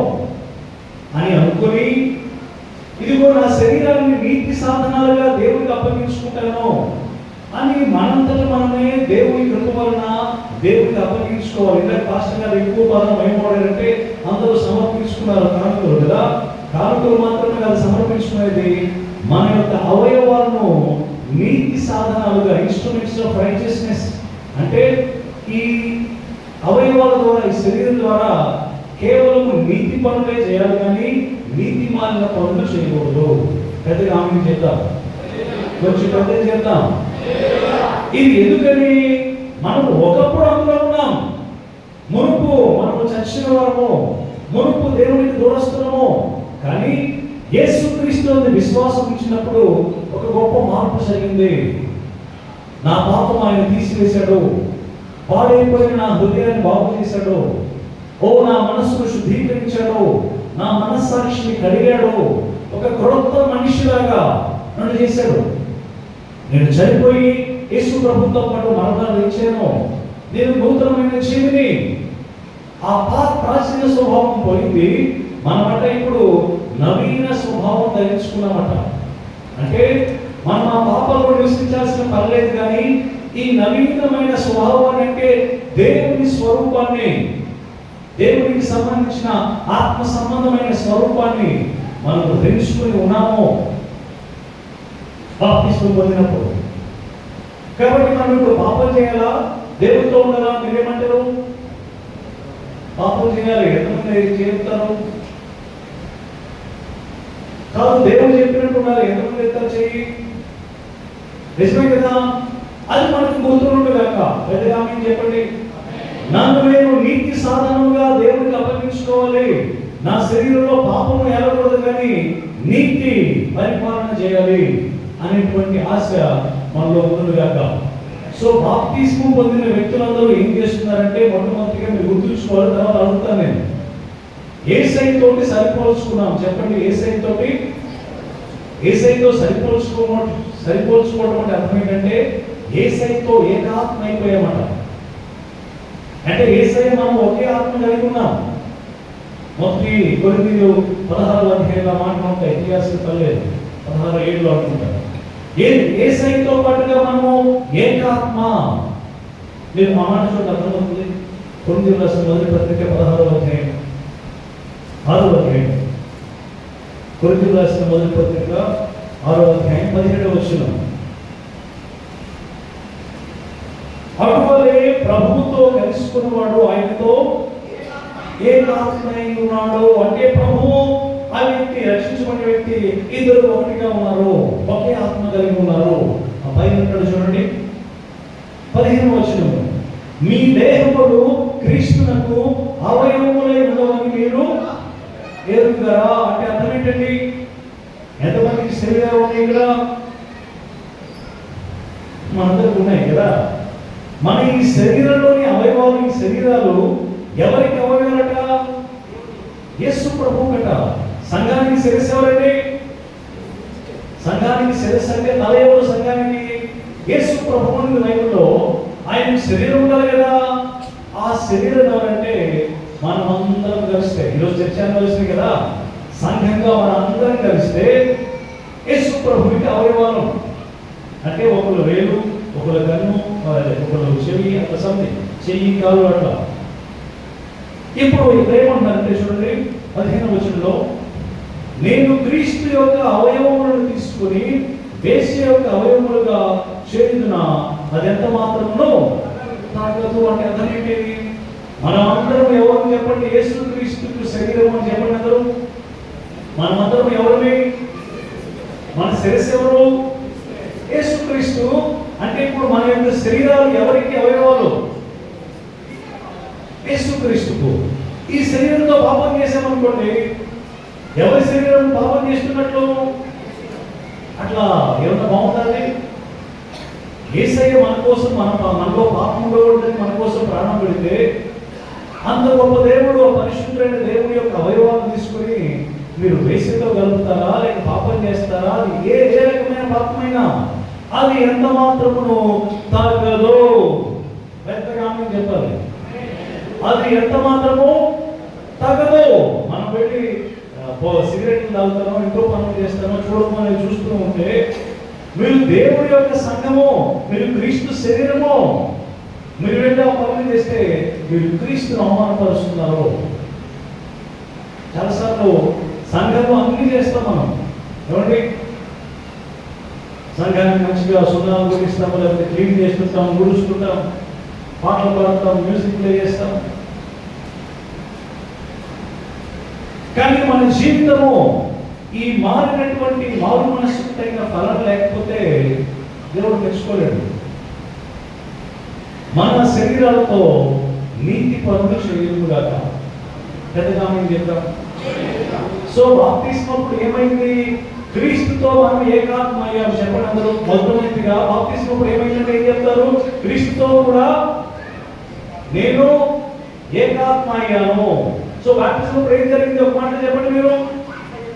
అని అనుకుని, ఇదిగో నా శరీరాన్ని నీతి సాధనాలుగా దేవుడికి అప్పగించుకుంటాను అని మనంతట మనమే దేవుని కృప వలన దేవుడికి అప్పగించుకోవాలి. ఇలా పాస్టర్ గారు ఎక్కువ పదం ఏమోడారంటే అందరూ సమర్పించుకున్నారు కానుకలు కదా. కానుకలు మాత్రమే కాదు సమర్పించుకునేది, మన యొక్క అవయవాలను నీతి సాధనాలుగా, ఇన్స్ట్రుమెంట్స్ ఆఫ్ రైచియస్నెస్. అంటే ఈ అవయవాల ద్వారా, ఈ శరీరం ద్వారా కేవలం నీతి పనులే చేయాలి, కానీ నీతి మాలిన పనులు చేయకూడదు. పెద్దగా ఆమె చేద్దాం, కొంచెం పెద్దగా చేద్దాం. ఇది ఎందుకని? మనం ఒకప్పుడు అందులో ఉన్నాం. మునుపు మనము చచ్చిన వారము, మునుపు దేవునికి దూరస్తున్నాము. కానీ యేసుక్రీస్తు విశ్వాసం ఇచ్చినప్పుడు ఒక గొప్ప మార్పు జరిగింది. నా పాపం ఆయన తీసివేశాడు, పాడైపోయిన నా హృదయాన్ని బాగు చేశాడు, నా మనస్సును శుద్ధీకరించాడు, నా మనస్సాక్షిని కడిగాడు, ఒక క్రొత్త మనిషిలాగా నన్ను చేశాడు. నేను చనిపోయి యేసు ప్రభుతో పాటు మరణాలు ఇచ్చాను. నేను నూతనమైన జీవిని. ఆ ప్రాచీన స్వభావం పోయింది, మనమట ఇప్పుడు నవీన స్వభావం ధరించుకున్నామట. అంటే మనం ఆ పాపంలో నివసించాల్సిన పర్లేదు, కానీ ఈ నవీనమైన స్వభావాన్ని, అంటే దేవుని స్వరూపాన్ని, దేవునికి సంబంధించిన ఆత్మ సంబంధమైన స్వరూపాన్ని మనం గ్రహించుకుని ఉన్నాము బాప్తిస్మం పొందినప్పుడు. కాబట్టి మనం ఇప్పుడు పాపం చేయాలా, దేవుడితో ఉండాలా? మీరేమంటారు? పాపం చేయాలి. ఎంతమంది చెప్తారు? కాదు, దేవుడు చెప్పినట్టు ఉండాలి. ఎంతమంది ఎత్తారు చెయ్యి? నిజమే కదా? అది మనకు గుర్తుండు కాక పెద్దగా మీరు చెప్పండి. నన్ను నేను నీతి సాధనముగా దేవుడికి అప్పగించుకోవాలి. నా శరీరంలో పాపము ఏలకూడదు, కానీ నీతి పరిపాలన చేయాలి అనేటువంటి ఆశ మనలో ఉంటుంది కాక. సో బాప్తిస్మం పొందిన వ్యక్తులందరూ ఏం చేస్తున్నారంటే, మొట్టమొదటిగా మీరు గుర్తుంచుకోవాలి. తర్వాత అడుగుతాను నేను, యేసయ్యతో సరిపోల్చుకున్నాం. చెప్పండి, యేసయ్యతో సరిపోల్చుకోవడం అంటే అర్థం ఏంటంటే, యేసయ్యతో ఏకాత్మ అయిపోయామట. అంటే యేసయ్య మనం ఒకే ఆత్మ కలిగి ఉన్నాం. మొదటి కొరింథీయులు 16వ అధ్యాయంలో మాటలు ఉంటాయి, ఇతిహాసం పర్లేదు 16:7 అనుకుంటారు. యేసయ్యతో పాటుగా మనము ఏకాత్మ. మీరు మా మాట చూడండి, అర్థమవుతుంది. కొరింథీయులకు రాసిన మొదటి పత్రిక 16వ అధ్యాయం 6వ అధ్యాయం. కొరింథీయులకు రాసిన మొదటి పత్రిక 6వ అధ్యాయం 17వ వచనం. అటువలే ప్రభువుతో కలుసుకున్నవాడు ఆయనతో ఏకాత్మై ఉన్నాడు. అంటే ప్రభువు ఆ వ్యక్తి, రక్షించబడిన వ్యక్తి, ఇద్దరు ఒకటిగా ఉన్నారు, ఒకే ఆత్మ కలిగి ఉన్నారు. ఆ పైన ఉంటాడు చూడండి, 15వ వచనం. మీ దేహములు క్రీస్తునకు అవయవములై ఉండవని మీరు ఎరుగుదరా. అంటే అర్థం ఏంటండి? ఎంతమందికి శరీరాలు ఉన్నాయి కదా? మనందరికి ఉన్నాయి కదా. మన ఈ శరీరంలోని అవయవాలు, ఈ శరీరాలు ఎవరికి అవయవాలట? యేసు ప్రభువుకట. సంఘానికి శిరస్సు ఎవరండి? సంఘానికి శిరస్సు అంటే తల ఎవరు? సంఘానికి యేసు ప్రభువుని బైబిల్లో ఆయన శరీరం ఉండాలి కదా. ఆ శరీరం ఎవరంటే మనమందరం కలిస్తే, ఈరోజు చర్చ కలిసింది కదా, సంఘంగా మనందరం కలిస్తే యేసు ప్రభువుకి అవయవాలు. అంటే ఒకరు వేలు, ఒకరు కన్ను, ఒకరు చెవి, అట్లా సంథింగ్, చెయ్యి, కాలు, అట్లా. ఇప్పుడు ఏమంటారంటే చూడండి 15వ వచనంలో, నేను క్రీస్తు యొక్క అవయవములను తీసుకుని వేసే యొక్క అవయవములుగా చేయుదునా, అది ఎంత మాత్రమునో తాగదు. అంటే అర్థం ఏంటి? మనమందరం ఎవరు చెప్పండి? యేసు క్రీస్తుకు శరీరం అని చెప్పండి అందరూ. మనమందరం ఎవరిని? మన శిరస్సు ఎవరు? యేసు క్రీస్తు. అంటే ఇప్పుడు మన యొక్క శరీరాలు ఎవరికి అవయవాలు? యేసు క్రీస్తుకు. ఈ శరీరంతో పాపం చేసామనుకోండి, ఎవరి శరీరం పాపం చేస్తున్నట్లు? అట్లా ఏమన్నా బాగుంటుంది? యేసయ్య మన కోసం, మనలో పాపం ఉండకూడదని మన కోసం ప్రాణం పెడితే, అంత గొప్ప దేవుడు, పరిశుద్ధుడైన దేవుడి యొక్క అవయవాలను తీసుకుని మీరు వేసతో కలుపుతారా, లేక పాపం చేస్తారా? అది ఏ రకమైన పాపమైనా అది ఎంత మాత్రమును తగ్గదు. పెద్దగా చెప్పాలి, అది ఎంత మాత్రము తగ్గదు. మనం వెళ్ళి సిగరెట్లు తాగుతానో, ఇంకో పనులు చేస్తానో చూడమని చూస్తూ ఉంటే, మీరు దేవుడి యొక్క సంఘము, మీరు క్రీస్తు శరీరము, మీరు వెళ్ళి ఆ పనులు చేస్తే మీరు క్రీస్తును అవమానపరుస్తున్నారు. చాలాసార్లు సంఘంలో అన్ని చేస్తాం మనం. ఏమండి? సంఘానికి మంచిగా సున్నాలు గురిస్తాము, లేకపోతే క్లీన్ చేస్తుంటాం, గురుస్తుంటాం, పాటలు పాడుతాం, మ్యూజిక్ ప్లే చేస్తాం. కానీ మన జీవితము ఈ మారినటువంటి మారు మనస్సుకు తగిన ఫలం లేకపోతే దేవుడు మెచ్చుకోలేడు. మన శరీరాలతో నీతి పనులు చేయదుగాక. పెద్దగా మేము చెప్తాం. సో బాప్తిస్మప్పుడు ఏమైంది? క్రీస్తుతో మనం ఏకాత్మ అయ్యాము. చెప్పండి అందరూ. మొదటిగా బాప్తిస్మప్పుడు ఏమైందంటే ఏం చెప్తారు? క్రీస్తుతో కూడా నేను ఏకాత్మ అయ్యాను. సో బాప్తిస్మప్పుడు ఏం జరిగింది? ఒక మాట చెప్పండి మీరు.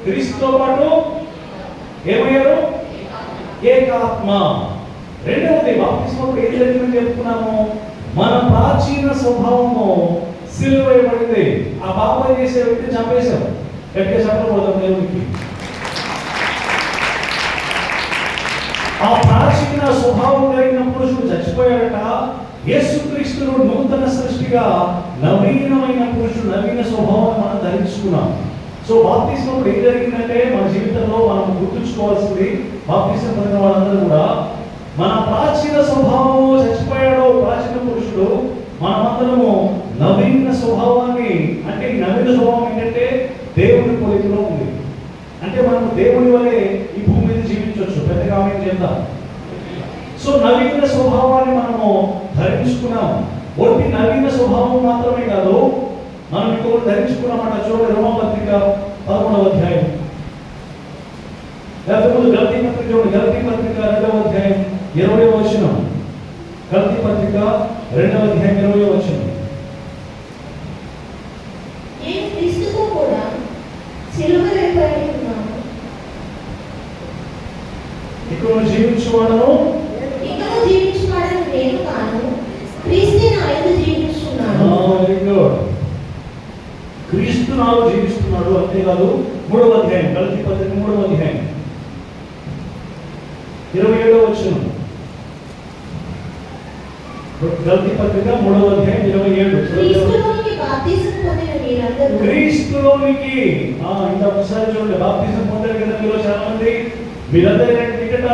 క్రీస్తుతో పాటు ఏమయ్యారు? ఏకాత్మ. రెండవది, బాప్తిస్మప్పుడు ఏం జరిగిందని చెప్పుకున్నాము? మన ప్రాచీన స్వభావము సిలువ వేయబడింది. ఆ పాపం చేసే వ్యక్తిని చంపేశాం. గట్టిగా చెప్పబోతాం దేవునికి. ఆ ప్రాచీన స్వభావం కలిగిన పురుషుడు చచ్చిపోయాడట. యేసుక్రీస్తును నూతన సృష్టిగా నవీనమైన పురుషుడు, నవీన స్వభావం మనం ధరించుకున్నాం. సో బాప్తిస్మం అప్పుడు ఏం జరిగిందంటే మన జీవితంలో మనం గుర్తుంచుకోవాల్సింది, బాప్తిస్మం పొందిన వాళ్ళందరూ కూడా మన ప్రాచీన స్వభావము చచ్చిపోయాడో ప్రాచీన పురుషుడు, మనమందరము నవీన స్వభావాన్ని, అంటే ఈ నవీన స్వభావం ఏంటంటే దేవుని పోలికలో ఉంది. అంటే మనం దేవుని వలె ఈ భూమి మీద జీవించవచ్చు. పెద్దగా ఏం చేద్దాం. సో నవీన స్వభావాన్ని మనము ధరించుకున్నాము. ఒకటి నవీన స్వభావం మాత్రమే కాదు, మనం ఇంకొకటి ధరించుకున్నామంట. చూడండి, రోమపత్రిక 11వ అధ్యాయం, లేకపోతే గలతీ పత్రిక చూడండి, గలతీ పత్రిక 2వ అధ్యాయం 20వ వచనం. గలతీ పత్రిక 2వ అధ్యాయం 20వ వచనం. నేను క్రీస్తుతో కూడా సిలువలో వేయబడి ఉన్నాను. ఇక్కడ జీవించువాడను నేను కాను, క్రీస్తే నాయందు జీవిస్తున్నాడు. Very good. క్రీస్తు నాలో జీవిస్తున్నాడు. అంతేకాదు 3వ అధ్యాయం, గలతీ పత్రిక 3వ అధ్యాయం 27వ వచనం. గలతీ పత్రిక 3వ అధ్యాయం 27. క్రీస్తులోనికి బాప్తిసం పొందిన మీరందరూ, క్రీస్తులోనికి ఇంకా ఒకసారి చూడండి, బాప్తిసం పొందారు కదా మీలో చాలా మంది. మీరందరూ ఇక్కడ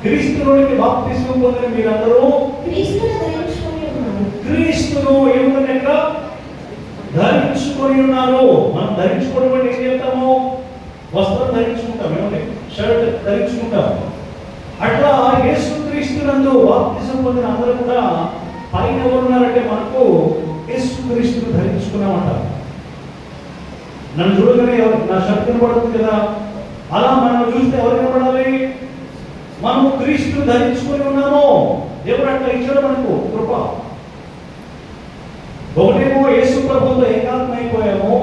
క్రీస్తులోనికి బాప్తిసం పొందిన మీరందరూ క్రీస్తును ధరించుకొని ఉన్నారు. క్రీస్తును ఏముందని ఎక్కడ ధరించుకొని ఉన్నారు. మనం ధరించుకోవడం అంటే ఏం చెప్తాము? వస్త్రం ధరించుకుంటాం, ఏమండి, షర్ట్ ధరించుకుంటాం. అట్లా యేసుక్రీస్తునందు బాప్తిసం పొందిన అందరూ కూడా పైన ఎవరున్నారంటే మనకు యేసుక్రీస్తును ధరించుకున్నామంట. నన్ను చూడగానే నా షర్ట్ కనబడుతుంది కదా, అలా మనం చూస్తే ఎవరు కనబడాలి? మనము క్రీస్తును ధరించుకొని ఉన్నాము. దేవుడు అట్లా ఇచ్చాడు మనకు కృప. ఒకటేమో యేసు ప్రభువుతో ఏకాత్మ అయిపోయాము,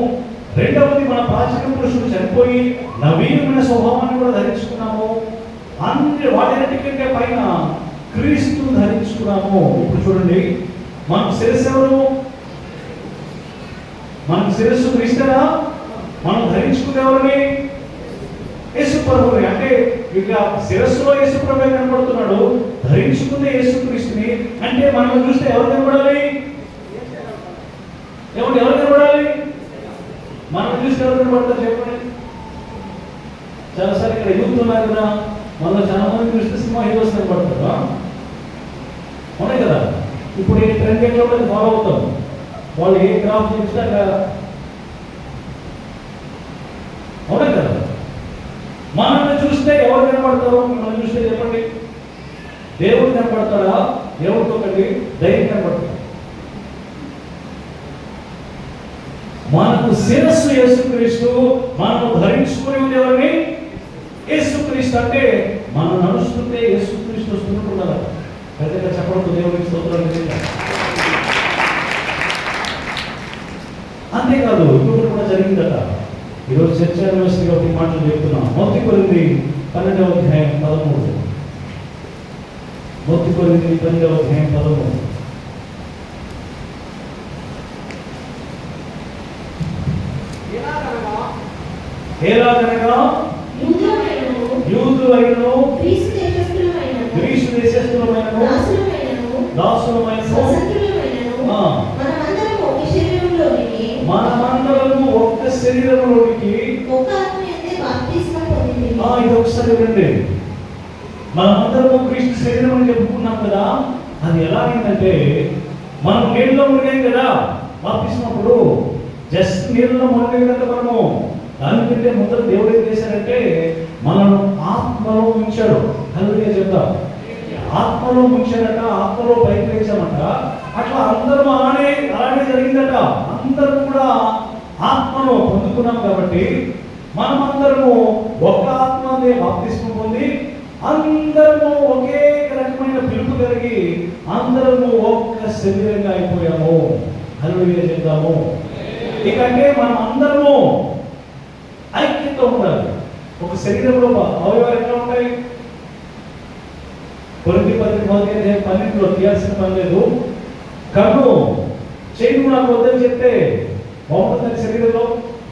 రెండవది మన ప్రాచీన పురుషుడు చనిపోయి నవీనమైన స్వభావాన్ని కూడా ధరించుకున్నాము. అన్ని వాటికంటే పైన క్రీస్తును ధరించుకున్నాము. ఇప్పుడు చూడండి, మనకు శిరస్సు ఎవరు? మనకు శిరస్సు క్రీస్తునా? మనం ధరించుకునే ఎవరిని? యేసు ప్రభువుని. అంటే ఇక శిరస్సులో యేసు ప్రభువే కనబడుతున్నాడు, ధరించుకునే యేసుక్రీస్తుని. అంటే మనం చూస్తే ఎవరు కనబడాలి? ఎవరు కనబడాలి? మనం చూస్తే ఎవరు కనబడతారు చెప్పండి. చాలాసార్లు ఇక్కడ యూత్ ఉన్నారు కదా, మనలో చాలా మంది చూస్తే సినిమా హీరోస్ కనబడతారు, అవునే కదా. ఇప్పుడు ఏ ట్రెండ్ ఎట్లా ఉంటుంది ఫాలో అవుతాం. వాళ్ళు ఏ క్రాఫ్ట్ చూస్తే అక్కడ, అవునే కదా. మనల్ని చూస్తే ఎవరు కనబడతారు? మనం చూస్తే చెప్పండి, దేవుడు కనబడతాడా? దేవుడితో ఒకటి ధైర్యం కనబడతాడు. మనకు శిరస్సు యేసుక్రీస్తు, మనము ధరించుకుని ఉంది ఎవరిని? యేసుక్రీస్తు. అంటే మనం నడుస్తుంటే యేసుక్రీస్తు వస్తున్నట్టున్నారా? పెద్దగా చెప్పడంతో దేవుడికి స్తోత్రాలు. అంతేకాదు ఇంకొకటి కూడా జరిగిందట. ఈరోజు చర్చ యూనివర్సిటీలో ఒక మాటలు చెప్తున్నాం. 1 కొరింథీ 12వ అధ్యాయం 13. 1 కొరింథీ 12వ అధ్యాయం 13. ఎలాగనగా యూదులైనను గ్రీసు దేశస్థులమైనను దాసులమైనను మనమందరము ఒక్క శరీరంలోనికి ఇది ఒకసారి వినండి. మనమందరము క్రీస్తు శరీరం అని చెప్పుకున్నాం కదా. అది ఎలా అయిందంటే, మనం నీళ్ళలో మునిగాం కదా బాప్తిస్మప్పుడు. జస్ట్ నీళ్ళలో మునిగాం కదా మనము. దానికంటే ముందర దేవుడు ఏం చేశాడంటే మనను ఆత్మలో ఉంచాడు. హల్లెలూయా చెప్తాం. ఆత్మలో ఉంచాడట, ఆత్మలో పైకి లేచామంట. అట్లా అందరం అలానే జరిగిందట. అందరం కూడా ఆత్మను పొందుకున్నాం కాబట్టి మనమందరము ఒక ఆత్మనే బాప్తిస్మం పొంది అందరము ఒకే రకమైన పిలుపు కలిగి అందరము ఒక్క శరీరంగా అయిపోయాము. హల్లెలూయా చెప్తాము. ఇకంటే మనం అందరము ఐక్యత ఉండాలి. ఒక శరీరంలో అవయవాలు ఎట్లా ఉంటాయి? కొరింథీ పత్రిక 12లో తీయాల్సిన పని లేదు. కన్ను చెయ్యి నాకు వద్దని చెప్తే బాగుంటుంది శరీరంలో.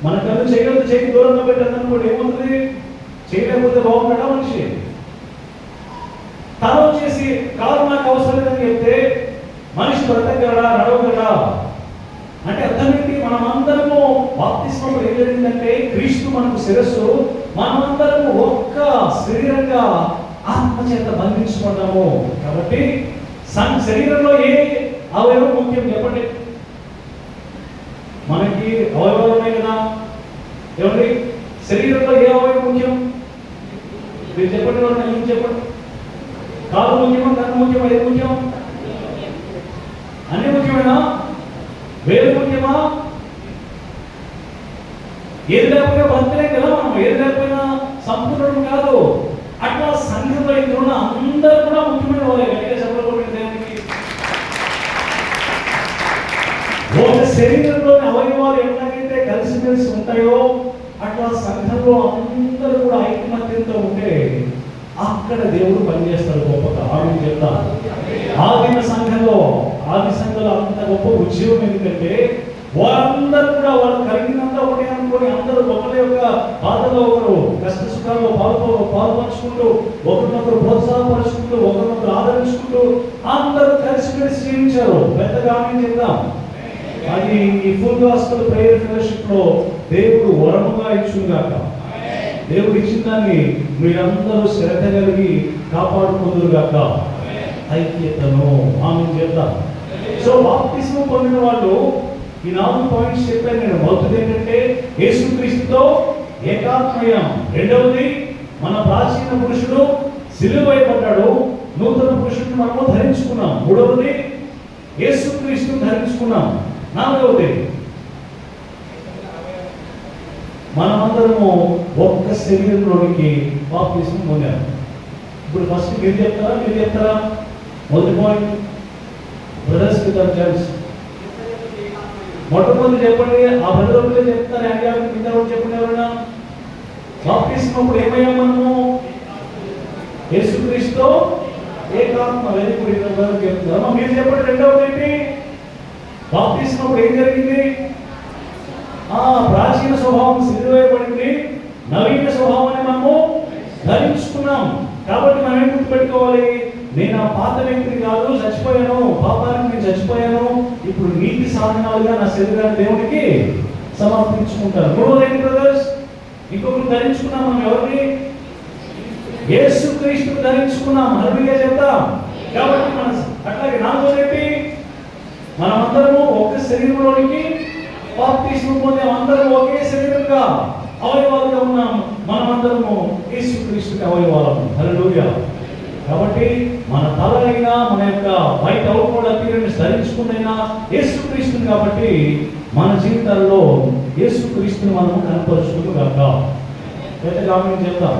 మన కన్ను చేయొద్దు, చెయ్యి దూరంగా పెట్టాలని కూడా ఏమవుతుంది? చేయలేకపోతే బాగుంటాడా మనిషి? తల వచ్చేసి కాలు నాకు అవసరం లేదని చెప్తే మనిషి బ్రతకగలడా, నడవగలడా? అంటే అర్థం ఏంటి? మనమందరము బాప్తిస్మం ఏం జరిగిందంటే క్రీస్తు మనకు శిరస్సు, మనమందరము ఒక్క శరీరంగా ఆత్మ చేత బంధించబడ్డాము. కాబట్టి శరీరంలో ఏ అవయవం ముఖ్యం చెప్పండి? మనకి అవయవాలు ఉన్నాయి కదా, ఏమండి? శరీరంలో ఏ అవయవం ముఖ్యం? మీరు చెప్పండి, ఏం చెప్పండి? కాలు ముఖ్యమా, కన్ను ముఖ్యమా, ఏది ముఖ్యం? అన్ని ముఖ్యమేనా? వేలు ముఖ్యమా? ఏది లేకపోయినా భక్తులే కదా మనం, ఏది లేకపోయినా సంపూర్ణం కాదు. అట్లా సంఘంలో ఇక్కడ ఉన్న అందరూ కూడా ముఖ్యమైన వాళ్ళే. గట్టిగా చెప్పకూడదు దేవునికి. ఒక శరీరంలోని అవయవాలు ఎట్లాగైతే కలిసిమెలిసి ఉంటాయో అట్లా సంఘంలో అందరూ కూడా ఐకమత్యంతో ఉంటే అక్కడ దేవుడు పనిచేస్తాడు గొప్పగా. ఆమె చెప్తా ఆదిమ సంఘంలో అంత గొప్ప ఉద్యోగం ఎందుకంటే వారందరూ కూడా వాళ్ళు కలిగినంత ఒకటే అనుకోని అందరూ ఒకరి యొక్క బాధలో ఒకరు కష్ట సుఖాల్లో పాల్పంచుకుంటూ ఒకరినొకరు ప్రోత్సాహపరుచుకుంటూ ఒకరినొకరు ఆదరించుకుంటూ అందరూ కలిసిమెలిసి జీవించారు. పెద్దగా ఆమె చెప్తాం. అది ఈ ఫుల్ గాస్పెల్ ప్రేయర్ ఫెలోషిప్ లో దేవుడు వరముగా ఇచ్చుగాక. దేవుడు ఇచ్చిన దాన్ని మీరందరూ శ్రద్ధ కలిగి కాపాడుకుందురుగాక. ఐక్యతను ఆమె చేద్దాం. సో బాప్తిస్మం పొందిన వాళ్ళు ఈ 4 పాయింట్స్ చెప్పాను నేను. మొదటిది ఏంటంటే యేసుక్రీస్తుతో ఏకాత్మయం. రెండవది మన ప్రాచీన పురుషుడు సిలువైపడ్డాడు, నూతన పురుషుడిని మనము ధరించుకున్నాం. మూడవది యేసుక్రీస్తుని ధరించుకున్నాం. నాలుగవది మనమందరము ఒక్క శరీరంలోనికి బాప్తిస్మం పొందాము. ఇప్పుడు ఫస్ట్ మీరు చెప్తారా? మొదటి పాయింట్ బ్రదర్స్ విత్ జెంట్స్. మొట్టమొదటి చెప్పండి. ఆ బ్రదర్లే చెప్తారు. కింద చెప్పండి ఎవరైనా. బాప్తిస్మం అప్పుడు ఏమయ్యాం మనము? యేసుక్రీస్తుతో ఏకాత్మ. వెరీ గుడ్ చెప్తారు. మీరు చెప్పండి రెండవది ఏంటి? బాప్తిస్మం అప్పుడు ఏం జరిగింది? ప్రాచీన స్వభావం సిద్ధివేయబడింది, నవీన స్వభావాన్ని మనము ధరించుకున్నాం. కాబట్టి మనం ఏం గుర్తుపెట్టుకోవాలి? నేను ఆ పాత వ్యక్తిని కాదు, చచ్చిపోయాను, పాపానికి నేను చచ్చిపోయాను, ఇప్పుడు నీతి సాధనాలుగా నా శరీరాన్ని దేవునికి సమర్పించుకుంటాను. మూడవది ఏంటి బ్రదర్స్? ఇంకొకరు ధరించుకున్నాం. మనం ఎవరిని? యేసుక్రీస్తుని ధరించుకున్నాం. హల్లెలూయా చెప్తాం. కాబట్టి మన అట్లాగే నాలుగవది ఏంటి? మనమందరము ఒక శరీరంలోనికి బాప్తిస్మం పొందాం. అందరం ఒకే శరీరంగా అవయవాలుగా ఉన్నాం. మనమందరము యేసుక్రీస్తుకి అవయవాలము. హల్లెలూయా. కాబట్టి మన తల అయినా మన యొక్క బయట అవుట్వర్డ్ అపియరెన్స్ ధరించుకున్నైనా యేసుక్రీస్తుని. కాబట్టి మన జీవితాల్లో యేసుక్రీస్తుని మనము కనపరుచుకుంటుగాక. పెద్దగా ఆమె చెప్తాం.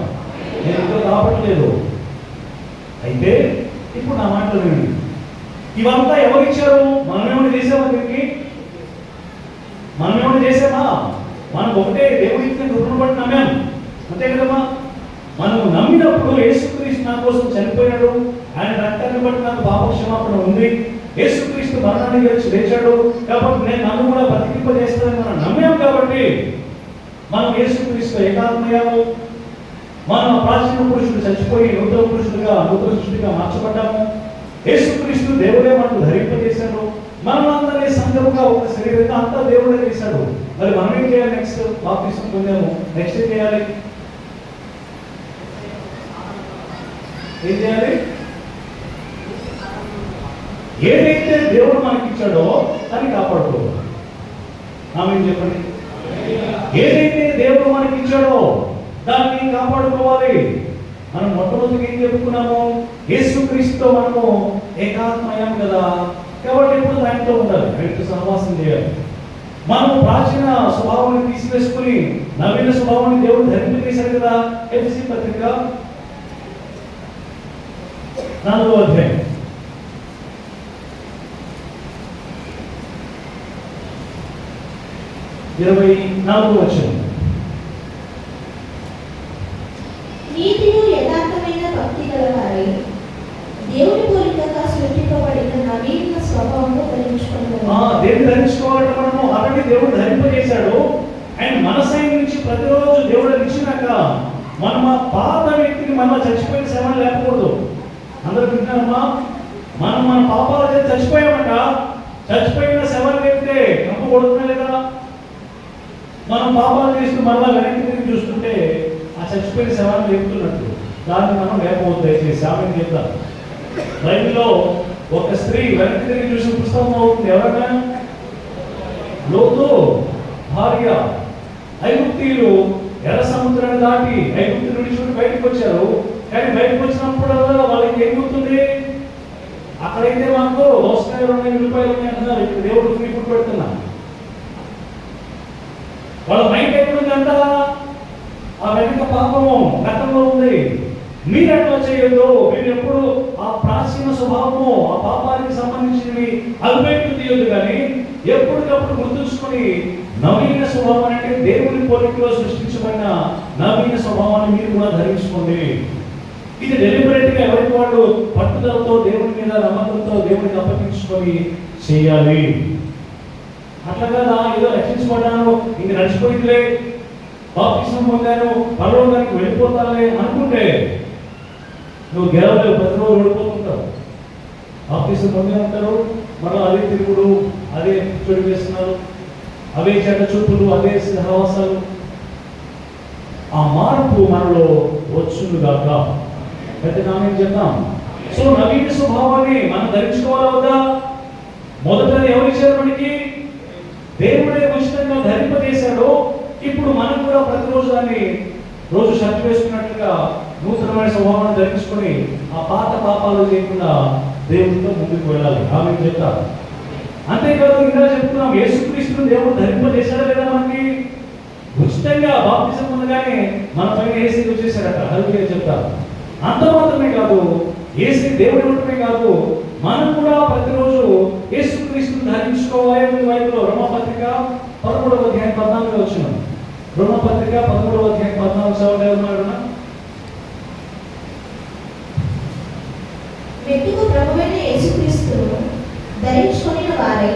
నేను ఇంకా రావట్లేదు. అయితే ఇప్పుడు నా మాటలు వినండి. ఇవంతా ఎవరు ఇచ్చారు? మనమేమైనా చేసామా? దీనికి మనమేమైనా చేసామా? మనం ఒకటే దేవుడి ఇచ్చిన కృపను బట్టి నమ్మాం, అంతే కదమ్మా. మనం నమ్మినప్పుడు యేసుక్రీస్తు నా కోసం చనిపోయాడు, ఆయన రక్తాన్ని బట్టి నాకు పాప క్షమాపణ ఉంది, యేసుక్రీస్తు మరణాన్ని గెలిచి లేచాడు, కాబట్టి నేను నన్ను కూడా బతికింపజేస్తానని మనం నమ్మాం. కాబట్టి మనం యేసుక్రీస్తు ఏకాత్మయ్యాము. మనం ప్రాచీన పురుషుడు చచ్చిపోయి నూతన పురుషుడిగా, నూతన సృష్టిగా మార్చబడ్డాము. యేసుక్రీస్తు దేవుడే మనకు ధరింపజేశాడు. మనమందరినీ సంఘముగా ఒక శరీరంగా అంతా దేవుడే చేశాడు. మరి మనం ఏం చేయాలి? నెక్స్ట్ బాప్తిస్మం పొందాము, నెక్స్ట్ ఏం చేయాలి? ఏదైతే దేవుడు మనకి ఇచ్చాడో దాన్ని కాపాడుకోవాలి. ఆమె చెప్పండి. ఏదైతే దేవుడు మనకి ఇచ్చాడో దాన్ని కాపాడుకోవాలి. మనం మొట్టమొదటిగా ఏం చెప్పుకున్నాము? యేసుక్రీస్తుతో మనము ఏకాత్మయం కదా, కాబట్టి ఎప్పుడు ఆయనతో ఉండాలి, ఆయనతో సహవాసం చేయాలి. మనం ప్రాచీన స్వభావాన్ని తీసివేసుకుని నవీన స్వభావాన్ని దేవుడు ధరింపజేశాడు కదా. ఎఫెసీ పత్రిక 4వ అధ్యాయం 24వ వచనం. నీతియు యథార్థమైన భక్తి గలవారై దేవుని పోలికగా సృష్టింపబడిన నవీన స్వభావము ధరించుకోవాలి. దేవుడు ధరించుకోవాలంటే మనము ఆల్రెడీ దేవుడు ధరింపజేశాడు. అండ్ మన సైడ్ నుంచి ప్రతిరోజు దేవుడు ఇచ్చినాక మనం ఆ పాత వ్యక్తిని మనం చచ్చిపోయిన శ్రమలు లేకూడదు. అందరూ వింటున్నారమ్మా? మనం మన పాపాల చేత చచ్చిపోయామట. చచ్చిపోయిన శవాన్ని లేపితే పడిపోతే కంపు కొడుతున్నా లేదా? మనం పాపాలు చేస్తూ మరలా వెనక్కి తిరిగి చూస్తుంటే ఆ చచ్చిపోయిన శవాన్ని లేపుతున్నట్టు దాన్ని మనం లేకపోతే దయచేసి ఆమె చెప్తారు. బైబిల్లో ఒక స్త్రీ వెనక్కి తిరిగి చూసిన పుస్తకం అవుతుంది. ఎవరైనా లోతు భార్య. ఐగుప్తీయులు ఎర్ర సముద్రాన్ని దాటి ఐగుప్తు నుండి బయటకు వచ్చారు. కానీ బయటకు వచ్చినప్పుడు వాళ్ళకి ఏం గుర్తుంది? అక్కడైతే మాకు దోసకాయలు ఉన్నాయి, ఉల్లిపాయలు ఉన్నాయి అంటున్నారు. ఇప్పుడు దేవుడు ఫ్రీ ఫుడ్ పెడుతున్నా. వాళ్ళ మైండ్ ఎక్కడుంది అంట? ఆ వెనక పాపము గతంలో ఉంది. మీరు ఎట్లా చేయొద్దు. మీరు ఎప్పుడు ఆ ప్రాచీన స్వభావము, ఆ పాపానికి సంబంధించినవి అల్పేట్లు తీయొద్దు. కానీ ఎప్పటికప్పుడు గుర్తుంచుకొని నవీన స్వభావం అంటే దేవుని పోలికలో సృష్టించబడిన నవీన స్వభావాన్ని మీరు కూడా ధరించుకోండి. ఇది డెలిబరేట్ గా ఎవరికి వాళ్ళు పట్టుదలతో దేవుని మీద నమ్మకంతో దేవునికి అప్పగించుకొని చేయాలి. అట్లా కదా ఏదో రక్షించబడ్డాను ఇంక నడిచిపోయిందిలే, బాప్తిస్మం పొందాను పరలోకానికి వెళ్ళిపోతానులే అనుకుంటే నువ్వు గెలవలేవు. ప్రతిరోజు ఓడిపోతుంటావు. బాప్తిస్మం పొంది ఉంటారు, మరో అదే తిరుగుడు, అదే చెడు వేస్తున్నారు, అవే చెడ్డ చూపులు, అదే సహవాసాలు. ఆ మార్పు మనలో వచ్చునుగాక. పెద్దగా మేము చెప్తాం. సో నవీన స్వభావాన్ని మనం ధరించుకోవాలా వద్దా? మొదట ఎవరు ఇచ్చారు మనకి? దేవుడే ఉచితంగా ధరింపజేశాడు. ఇప్పుడు మనం కూడా ప్రతిరోజు దాన్ని రోజు షర్ట్ వేసుకున్నట్లుగా నూతనమైన స్వభావాన్ని ధరించుకొని ఆ పాత పాపాలు చేయకుండా దేవుడితో ముందుకు వెళ్ళాలి. ఆమె చెప్తారు. అంతేకాదు ఇంకా చెప్తున్నాం, యేసుక్రీస్తును దేవుడు ధరింపజేశాడా లేదా? మనకి ఉచితంగా బాప్తిజం పొందగానే మన పైన యేసు వచ్చేసాడట. హల్లెలూయా చెప్తారు. అంత మాత్రమే కాదు, యేసు దేవుడు ఇవ్వటమే కాదు, మనం కూడా ప్రతిరోజు యేసుక్రీస్తును ధరించుకోవాలి. బైబిల్లో రోమపత్రిక 13వ అధ్యాయం 14వ వచనం. రోమపత్రిక 13వ అధ్యాయం 14వ చదవండి. మెట్టుకు ప్రభువైన యేసుక్రీస్తును ధరించుకొనిన వారై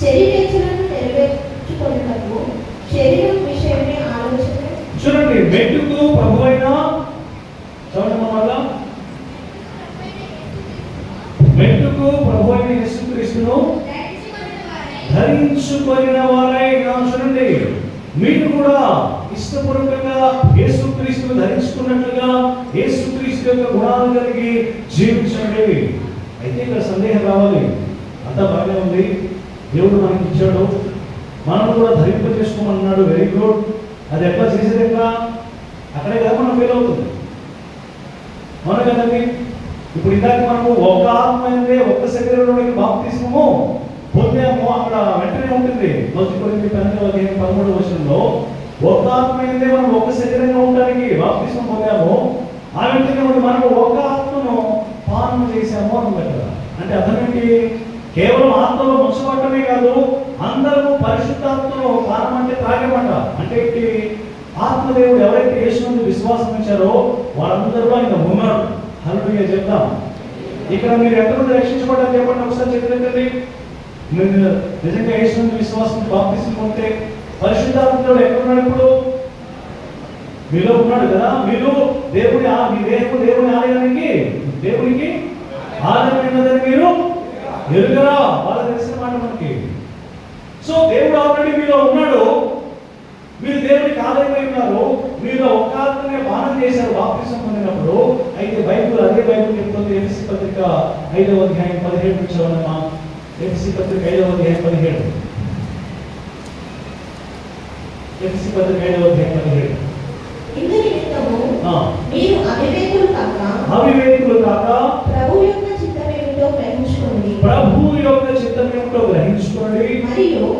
శరీరేచ్ఛలను నెరవేర్చుకొనుటకు శరీరం విషయమే ఆలోచన. చూడండి, మెట్టుకు ప్రభువైన మెట్టుకు ప్రభువైన యేసుక్రీస్తును ధరించుకొనిన వారై. చూడండి, మీరు కూడా ఇష్టపూర్వకంగా యేసుక్రీస్తును ధరించుకున్నట్లుగా యేసుక్రీస్తు యొక్క గుణాలు కలిగి జీవించండి. అయితే ఇక్కడ సందేహం రావాలి. అంతా బాగానే ఉంది, దేవుడు మనకి ఇచ్చాడు, మనం కూడా ధరింప చేసుకోమన్నాడు. Very good. అది ఎట్లా చేసేది? ఎట్లా? అక్కడే కదా మనం ఫెయిల్ అవుతుంది. మన కదండి. ఇప్పుడు ఇందాక మనము ఒక ఆత్మ అయితే ఒక్క శరీరంలోకి బాప్తిస్మము పొందాము. అక్కడ వెంటనే ఉంటుంది 1 కొరింథీ 12వ అధ్యాయం 13వ వచనంలో ఒక ఆత్మ అయితే మనం ఒక శరీరంగా ఉండడానికి బాప్తిస్మం పొందాము. ఆ వెంటనే మనము ఒక ఆత్మను పానం చేశాము అన్నమాట. అంటే అర్థం ఏంటి? కేవలం ఆత్మలో ముంచబడటమే కాదు, అందరూ పరిశుద్ధాత్మను పానం అంటే తాగేమాట. అంటే ఏంటి? ఆత్మదేవుడు ఎవరైతే యేసునందు విశ్వాసం ఉంచారో వాళ్ళందరూ ఆయన ఉన్నారు. హల్లెలూయా చెప్తాం. ఇక్కడ మీరు ఎక్కడ నుండి రక్షించబడ్డారు చెప్పండి ఒకసారి చెప్పండి. మీరు నిజంగా యేసునందు విశ్వాసం బాప్తిస్మం ఉంటే పరిశుద్ధాత్ముడు ఎక్కడున్నాడు? ఇప్పుడు మీలో ఉన్నాడు కదా. మీరు దేవుడి మీ దేహము దేవుని ఆలయానికి దేవునికి ఆలయమైనదని మీరు ఎరుగరా? వాళ్ళ తెలిసిన మాట మనకి. సో దేవుడు ఆల్రెడీ మీలో ఉన్నాడు, మీరు దేవునికి ఆలయమై ఉన్నారు. మీరు ఒక్క ఆత్మనే పానం చేశారు బాప్తిస్మం పొందినప్పుడు. అయితే బైబిల్ అదే బైబిల్ చెప్తుంది. ఎఫెసీ పత్రిక 5వ అధ్యాయం 17 నుంచి చదవమ్మా. ఎఫెసీ పత్రిక 5వ అధ్యాయం 17. ఎఫెసీ పత్రిక 5వ అధ్యాయం 17. ఇందు నిమిత్తము మీరు అవివేకులు కాక ప్రభువు యొక్క చిత్తమేమిటో గ్రహించుకోండి. ప్రభువు యొక్క చిత్తమేమిటో గ్రహించుకోండి.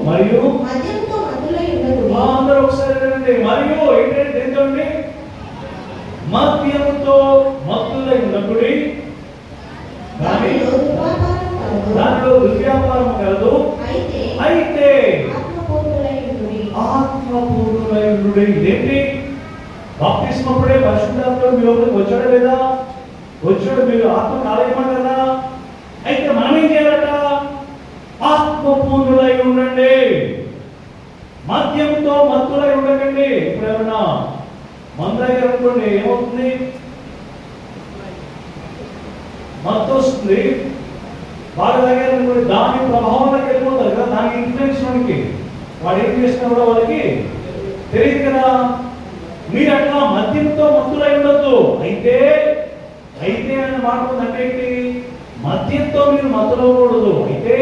మరియు మద్యముతో మత్తులై ఉండకుడి. అందరూ ఒకసారి వినండి. మరియు ఏంటంటే ఏంటండి? మద్యముతో మత్తులై ఉండకుడి. దానిలో దుర్వ్యాపారం కలదు. అయితే ఆత్మపూర్ణులై ఉండుడి. ఇదేంటి? బాప్తిస్మప్పుడే పరిశుద్ధాత్ముడు మీ లోపలికి వచ్చాడా లేదా? వచ్చాడు. మీరు ఆత్మ కాలేయమంటారా? అయితే మనం ఏం చేయాలట? ఆత్మపూర్ణులై ఉండండి, మద్యంతో మత్తులై ఉండకండి. ఇప్పుడు ఏమన్నా మందయ్య అనుకోండి, ఏమవుతుంది? మత్తు వస్తుంది. బాగా తాగారనుకోండి దాని ప్రభావంలోకి వెళ్ళిపోతారు కదా, దాని ఇన్ఫ్లుయెన్స్లోనికి. వాడు ఏం చేసినా కూడా వాళ్ళకి తెలియదు కదా. మీరు అట్లా మద్యంతో మత్తులై ఉండొద్దు. అయితే అనే మాట అంటే ఏంటి? మద్యంతో మీరు మత్తులవ్వకూడదు. అయితే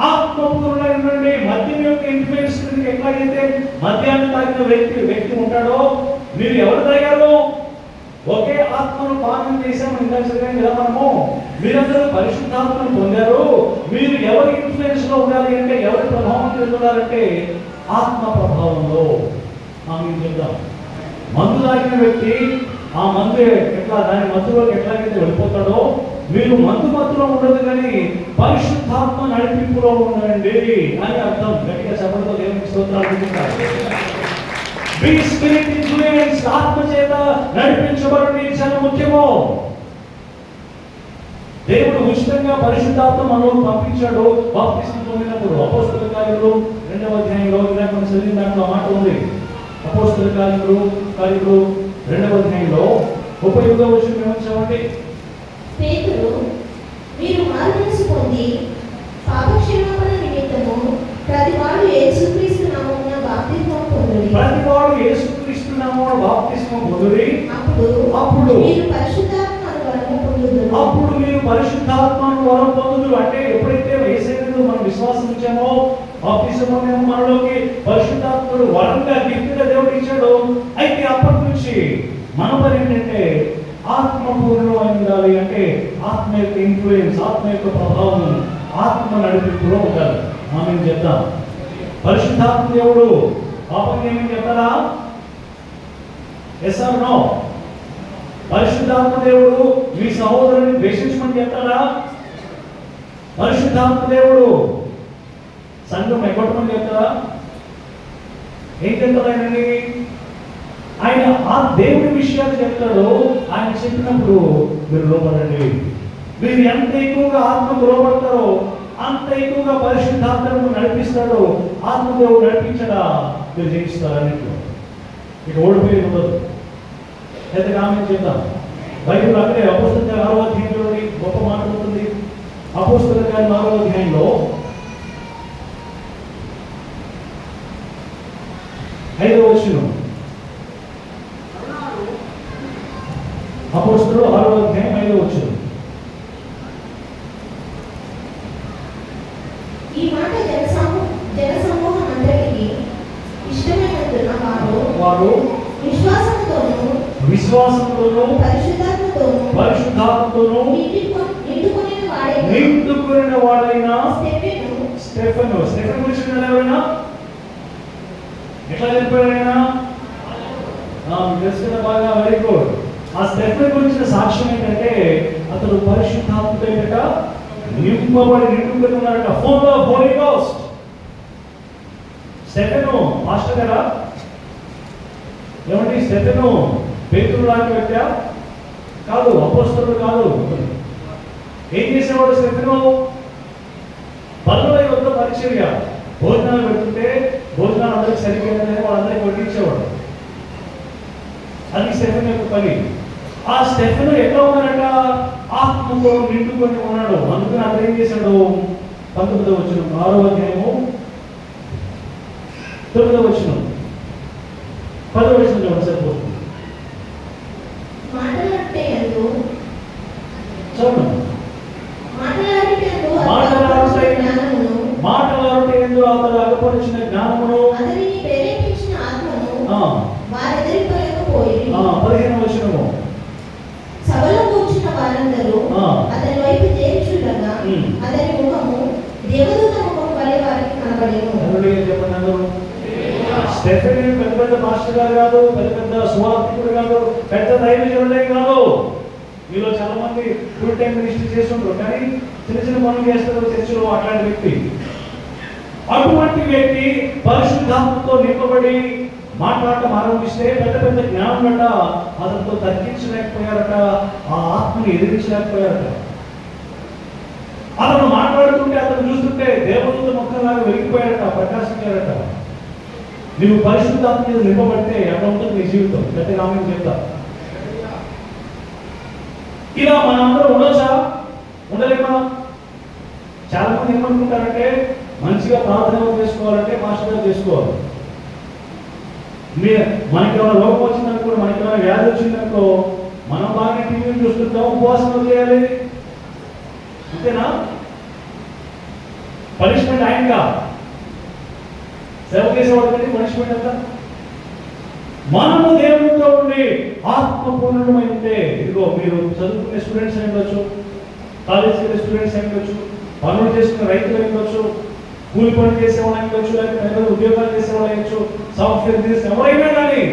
ఆత్మపూర్ణులై ఉండండి. మద్యం యొక్క ఇన్ఫ్లుయెన్స్ ఎట్లాగైతే మద్యాన్ని తాగిన వ్యక్తి ఉంటాడో, మీరు ఎవరు తాగారు? ఒకే ఆత్మను పానం చేశాము ఇందాక కదా మనము. మీరందరూ పరిశుద్ధాత్మను పొందారు. మీరు ఎవరి ఇన్ఫ్లుయెన్స్ లో ఉండాలి అంటే, ఎవరి ప్రభావం ఉండాలంటే ఆత్మ ప్రభావంలో. మేము చెప్తాం, మందు తాగిన వ్యక్తి ఆ మందు ఎట్లా దాని మత్తులోకి ఎట్లాగైతే వెళ్ళిపోతాడో, మీరు మత్తులో ఉండదు కానీ పరిశుద్ధాత్మ నడిపింపులో ఉండండి అని అర్థం. గట్టిగా చెప్పడంతో దేవునికి స్తోత్రాలు. బి స్పిరిట్ ఇన్ఫ్లుయెన్స్, ఆత్మ చేత నడిపించబడి చాలా ముఖ్యము. దేవుడు ఉచితంగా పరిశుద్ధాత్మ మనలో పంపించాడు బాప్తిస్మం పొందినప్పుడు. అపోస్తల కార్యములు 2వ అధ్యాయంలో ఇలా మనం చదివిన దాంట్లో మాట ఉంది. అపోస్తల కార్యములు 2వ అధ్యాయంలో 31వ వచనం ఏమొచ్చామండి? పేతురు, మీరు మారుమనసు పొంది పాపక్షమాపణ నిమిత్తము ప్రతివాడు యేసుక్రీస్తు నామమున బాప్తిస్మం పొందుడి. ప్రతివాడు యేసుక్రీస్తు నామమున బాప్తిస్మం పొందుడి. అప్పుడు మీరు పరిశుద్ధాత్మను వరము పొందుదురు. అప్పుడు మీరు పరిశుద్ధాత్మను వరం పొందుదురు. అంటే ఎప్పుడైతే యేసునందు మనం విశ్వాసం ఉంచామో, బాప్తిస్మం మనలోకి పరిశుద్ధాత్ముడు వరంగా గిఫ్ట్గా దేవుడు ఇచ్చాడు. అయితే అప్పటి నుంచి మన పని ఏంటంటే ఆత్మపూర్ణమై ఉండాలి. అంటే ఆత్మ యొక్క ఇన్ఫ్లుయెన్స్, ఆత్మ యొక్క ప్రభావం, ఆత్మ నడిపింపులో ఉండాలి. మనం చెప్తాం, పరిశుద్ధాత్మ దేవుడు పాపం ఏమని చెప్తారా? Yes or no? పరిశుద్ధాత్మ దేవుడు మీ సహోదరుని ద్వేషించమని చెప్తారా? పరిశుద్ధాత్మ దేవుడు సంఘం ఎగ్గొట్టమని చెప్తారా? ఏం చెప్తారు ఆయనని? ఆయన ఆ దేవుడి విషయాలు చెప్తాడు. ఆయన చెప్పినప్పుడు మీరు లోపడండి. మీరు ఎంత ఎక్కువగా ఆత్మకు లోపడతారో అంత ఎక్కువగా పరిశుద్ధాత్మను నడిపిస్తాడు. ఆత్మదేవుడు నడిపించడా మీరు జయిస్తారు అన్నింటిలో. ఇక ఓడిపోయి ఉండదు. అయితే ఆమె చెప్తాం, బైబిల్ అక్కడే అపోస్తల కార్యాలు 6వ అధ్యాయంలో గొప్ప మాట ఉంటుంది. అపోస్తల కార్యాలు 6వ అధ్యాయంలో 5వ వచనం. అపోస్తలులు 6వ అధ్యాయం 5వ వచనం. ఈ మాట జనసమూహం అందరికీ ఇష్టమైనందున వారు విశ్వాసంతోనూ పరిశుద్ధాత్మతోనూ నిండుకొనిన వాడైన స్టెఫెను గురించి ఎవరైనా ఎట్లా చెప్పారైనా తెలుసుకున్న బాగా వెరీ గుడ్. ఆ స్టెఫెను గురించిన సాక్ష్యం ఏంటంటే అతడు పరిశుద్ధాత్మత నింపబడి నిండుకొని ఉన్నాడట. Full of holy ghost. Stephen master గారా ఏమంటే స్టెఫెను పేతురు లాంటి వ్యక్తి కాదు, అపోస్తలుడు కాదు. ఏం చేసేవాడు స్టెఫెను? పనుల యొక్క పరిచర్య. భోజనాలు పెడుతుంటే భోజనాలు అందరికి సరిపోయిందని వాళ్ళందరికీ వడ్డించేవాడు. అది స్టెఫెను యొక్క పని. ఆ స్టెఫెను ఎట్లా ఉన్నాడట? ఆత్మతో నిండుకొని ఉన్నాడు. అందుకని అతను ఏం చేశాడు? 19వ వచనం 6వ అధ్యాయము 9వ వచనం 10వ వచనం చూడండి సరిపోతుంది. మాటలాడుటే ఎందు అతడు అగపరిచిన జ్ఞానమును 15వ వచనము. సభలో కూర్చున్న వారందరూ అతని వైపు చేర్చుండగా అతని ముఖము దేవదూత ముఖం వలె వారికి కనబడెను. చెప్పండి అందరూ. స్టెఫెను పెద్ద పెద్ద మాస్టర్ గారు కాదు, పెద్ద పెద్ద సువార్థికుడు కాదు, పెద్ద దైవజనుడే కాదు. మీలో చాలా మంది ఫుల్ టైం మినిస్ట్రీ చేస్తుంటారు, కానీ చిన్న చిన్న పనులు చేస్తారు చర్చిలో. అట్లాంటి వ్యక్తి, అటువంటి వ్యక్తి పరిశుద్ధాత్మతో నింపబడి మాట్లాడటం ఆరంభిస్తే పెద్ద పెద్ద జ్ఞానులట అతనితో తర్కించలేకపోయారట, ఆ ఆత్మని ఎదిరించలేకపోయారట. అతను మాట్లాడుతుంటే అతను చూస్తుంటే దేవదూత ముఖంలాగా వెలిగిపోయారట, ప్రకాశించారట. నువ్వు పరిశుద్ధాత్మ మీద నింపబడితే అట్లా ఉంటుంది నీ జీవితం. ప్రతి రామని చెప్తా. ఇలా మనందరం ఉండొచ్చా? ఉండలేమా? చాలా మంది ఏమనుకుంటారంటే మంచిగా ప్రార్థన చేసుకోవాలంటే మాస్టర్ గారు చేసుకోవాలి. మనకి ఏమైనా రోగం వచ్చిందనుకో, మనకి ఏమైనా వ్యాధి వచ్చిందనుకో, మనం బాగానే టీవీలు చూస్తుంటాం, ఉపవాసం చేయాలి అంతేనా? పనిష్మెంట్ ఆయనగా సేవ చేసేవాళ్ళకి పనిష్మెంట్ అంతా. మనము దేవునితో ఉండి ఆత్మపూర్ణమై ఉంటే, ఇదిగో మీరు చదువుకునే స్టూడెంట్స్ అయి ఉండొచ్చు, కాలేజీకి వెళ్ళే స్టూడెంట్స్ అయి ఉండొచ్చు, పనులు చేసుకునే రైతులు అయి ఉండొచ్చు, కూలి పని చేసేవాళ్ళు అయి ఉండొచ్చు, లేకపోతే ఉద్యోగాలు చేసేవాళ్ళు అయ్యొచ్చు, సాఫ్ట్వేర్ చేసే ఎవరైనా కానీ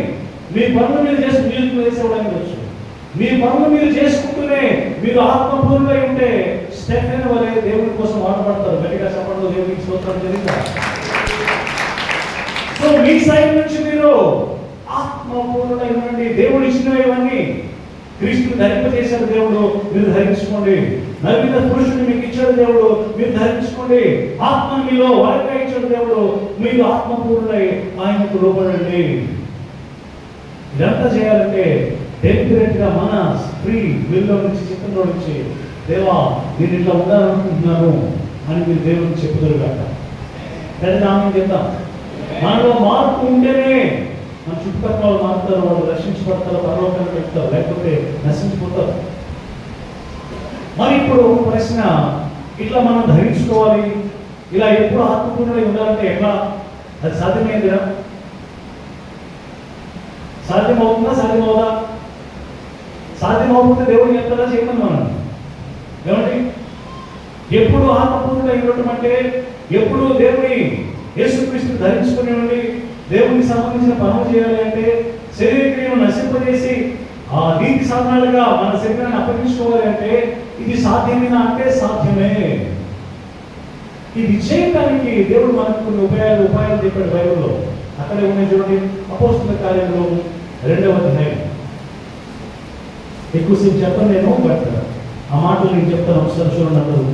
మీ పనులు మీరు చేసి మ్యూజిక్ చేసేవాళ్ళు అయి ఉండొచ్చు. మీ పనులు మీరు చేసుకుంటూనే మీరు ఆత్మపూర్ణమై ఉంటే స్టెఫెన్ వలె దేవుని కోసం వాడబడతారు. గట్టిగా చెప్పడంలో దేవునికి స్తోత్రం జరిగిందా? సో మీ సైడ్ నుంచి మీరు ఆత్మపూర్ణమై ఉండండి. దేవుడు ఇచ్చినవన్నీ క్రీస్తు ధరింపజేశాడు దేవుడు, మీరు ధరించుకోండి. నవీన పురుషుని మీకు ఇచ్చాడు దేవుడు, మీరు ధరించుకోండి. ఆత్మ మీలో వరంగా ఇచ్చాడు దేవుడు, మీరు ఆత్మపూర్ణులై ఆయనకు లోబడండి. ఇదంతా చేయాలంటే డెలిబరేట్ గా మన ఫ్రీ విల్లో నుంచి, చిత్తంలో నుంచి దేవా నేను ఇట్లా ఉండాలనుకుంటున్నాను అని మీరు దేవుడికి చెప్పుదురు కాక. కానీ నామం చెప్తాం, మనలో మార్పు ఉంటేనే మన చుట్టుపక్కల వాళ్ళు మారుతారు, వాళ్ళు రక్షించబడతారు, పరలోకానికి వెళ్తారు, లేకపోతే నశించిపోతారు. మరి ఇప్పుడు ఒక ప్రశ్న, ఇట్లా మనం ధరించుకోవాలి, ఇలా ఎప్పుడు ఆత్మపూర్ణులై ఉండాలంటే ఎట్లా? అది సాధ్యమైందిరా? సాధ్యమవుతుందా? సాధ్యమవుదా? సాధ్యమవుతుంటే దేవుడు చెప్తారా చేయమని మనం ఏమండి? ఎప్పుడు ఆత్మపూర్ణులై ఉండటం అంటే ఎప్పుడు దేవుని యేసుక్రీస్తు ధరించుకుని ఉండి దేవునికి సంబంధించిన పనులు చేయాలి అంటే శరీర క్రియను నశింపజేసి ఆ నీతి సాధనాలుగా మన శరీరాన్ని అప్పగించుకోవాలి అంటే ఇది సాధ్యమేనా అంటే సాధ్యమే. ఇది చేయడానికి దేవుడు మనకు కొన్ని ఉపాయాలు చెప్పాడు బైబిల్లో. అక్కడే ఉన్నాయి చూడండి, అపోస్తలుల కార్యములు 2వ అధ్యాయం. ఎక్కువసేపు చెప్పను నేను, బట్ ఆ మాటలు నేను చెప్తాను, ఒకసారి చూడండి అందరూ.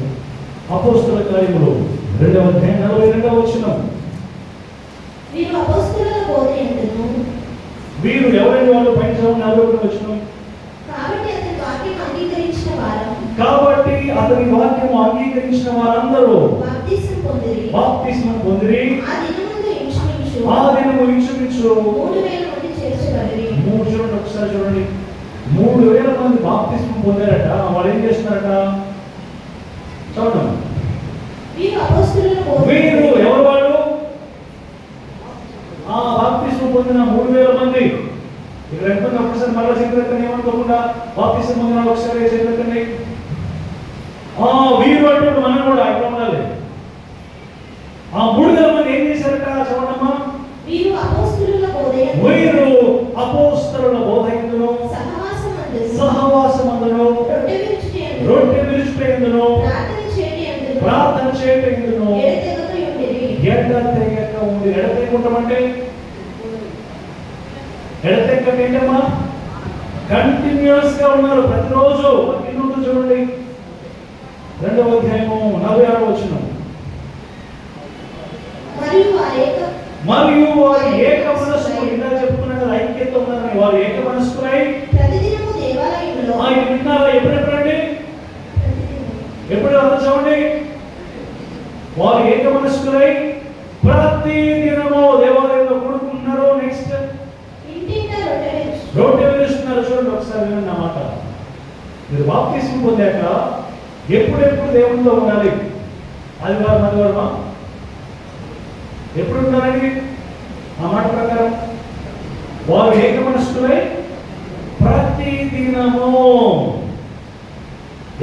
అపోస్తలుల కార్యములు 2వ అధ్యాయం 42వ వచనం. వీరు ఎవరైనా వాళ్ళు పైన 41వ వచనం. కాబట్టి అతని వాక్యం అంగీకరించిన వారందరూ బాప్తిస్మం పొందిరి. ఆ దినము ఇంచుమించు 3 చూడండి, ఒకసారి చూడండి, 3000 మంది బాప్తిస్మం పొందారట. వాళ్ళు ఏం చేస్తున్నారట చూడండి. వీరు ఎవరు? వాళ్ళు ఆ బాప్తిస్మం పొందిన 3000 మంది. ఇక్కడ ఎంతమంది ఒకసారి మళ్ళీ చేతులెత్తండి, ఏమనుకోకుండా బాప్తిస్మం పొందిన ఒకసారి చేతులెత్తండి. వీరు అంటే మనం కూడా ఇక్కడ ఉండాలి. ఆ 3000 మంది ఏం చేశారట చూడమ్మా? వీరు అపోస్తలుల బోధయందును సహవాసమందును రొట్టె విరుచుటయందును ప్రార్థన చేయటయందును ఎడతెగక ఉండి. ఎడతెగకుంటామంటే ఎడతెగక ఏంటమ్మా? కంటిన్యూస్ గా ఉన్నారు ప్రతిరోజు. ఎన్నుంటో చూడండి, 2వ అధ్యాయము 46వ వచనం. మరియు వారు ఏక మనస్సు, ఇలా చెప్తున్నా కదా, ఐక్యత ఉన్నారని. వారు ఏక మనస్సులై ప్రతిదినము దేవాలయంలో విన్నారా? ఎప్పుడెప్పుడండి? ఎప్పుడు అర్థం చూడండి. వారు ఏక మనస్సులై ప్రతి దినము దేవాలయంలో కూడుకుంటున్నారు. నెక్స్ట్ రొట్టె విరుస్తున్నారు. చూడండి ఒకసారి వినండి నా మాట. మీరు బాప్తిస్మం పొందాక ఎప్పుడెప్పుడు దేవునిలో ఉండాలి? ఆదివారమా? ఎప్పుడు ఉంటారండి? ఆ మాట ప్రకారం వారు ఏక మనస్కులై ప్రతి దినము.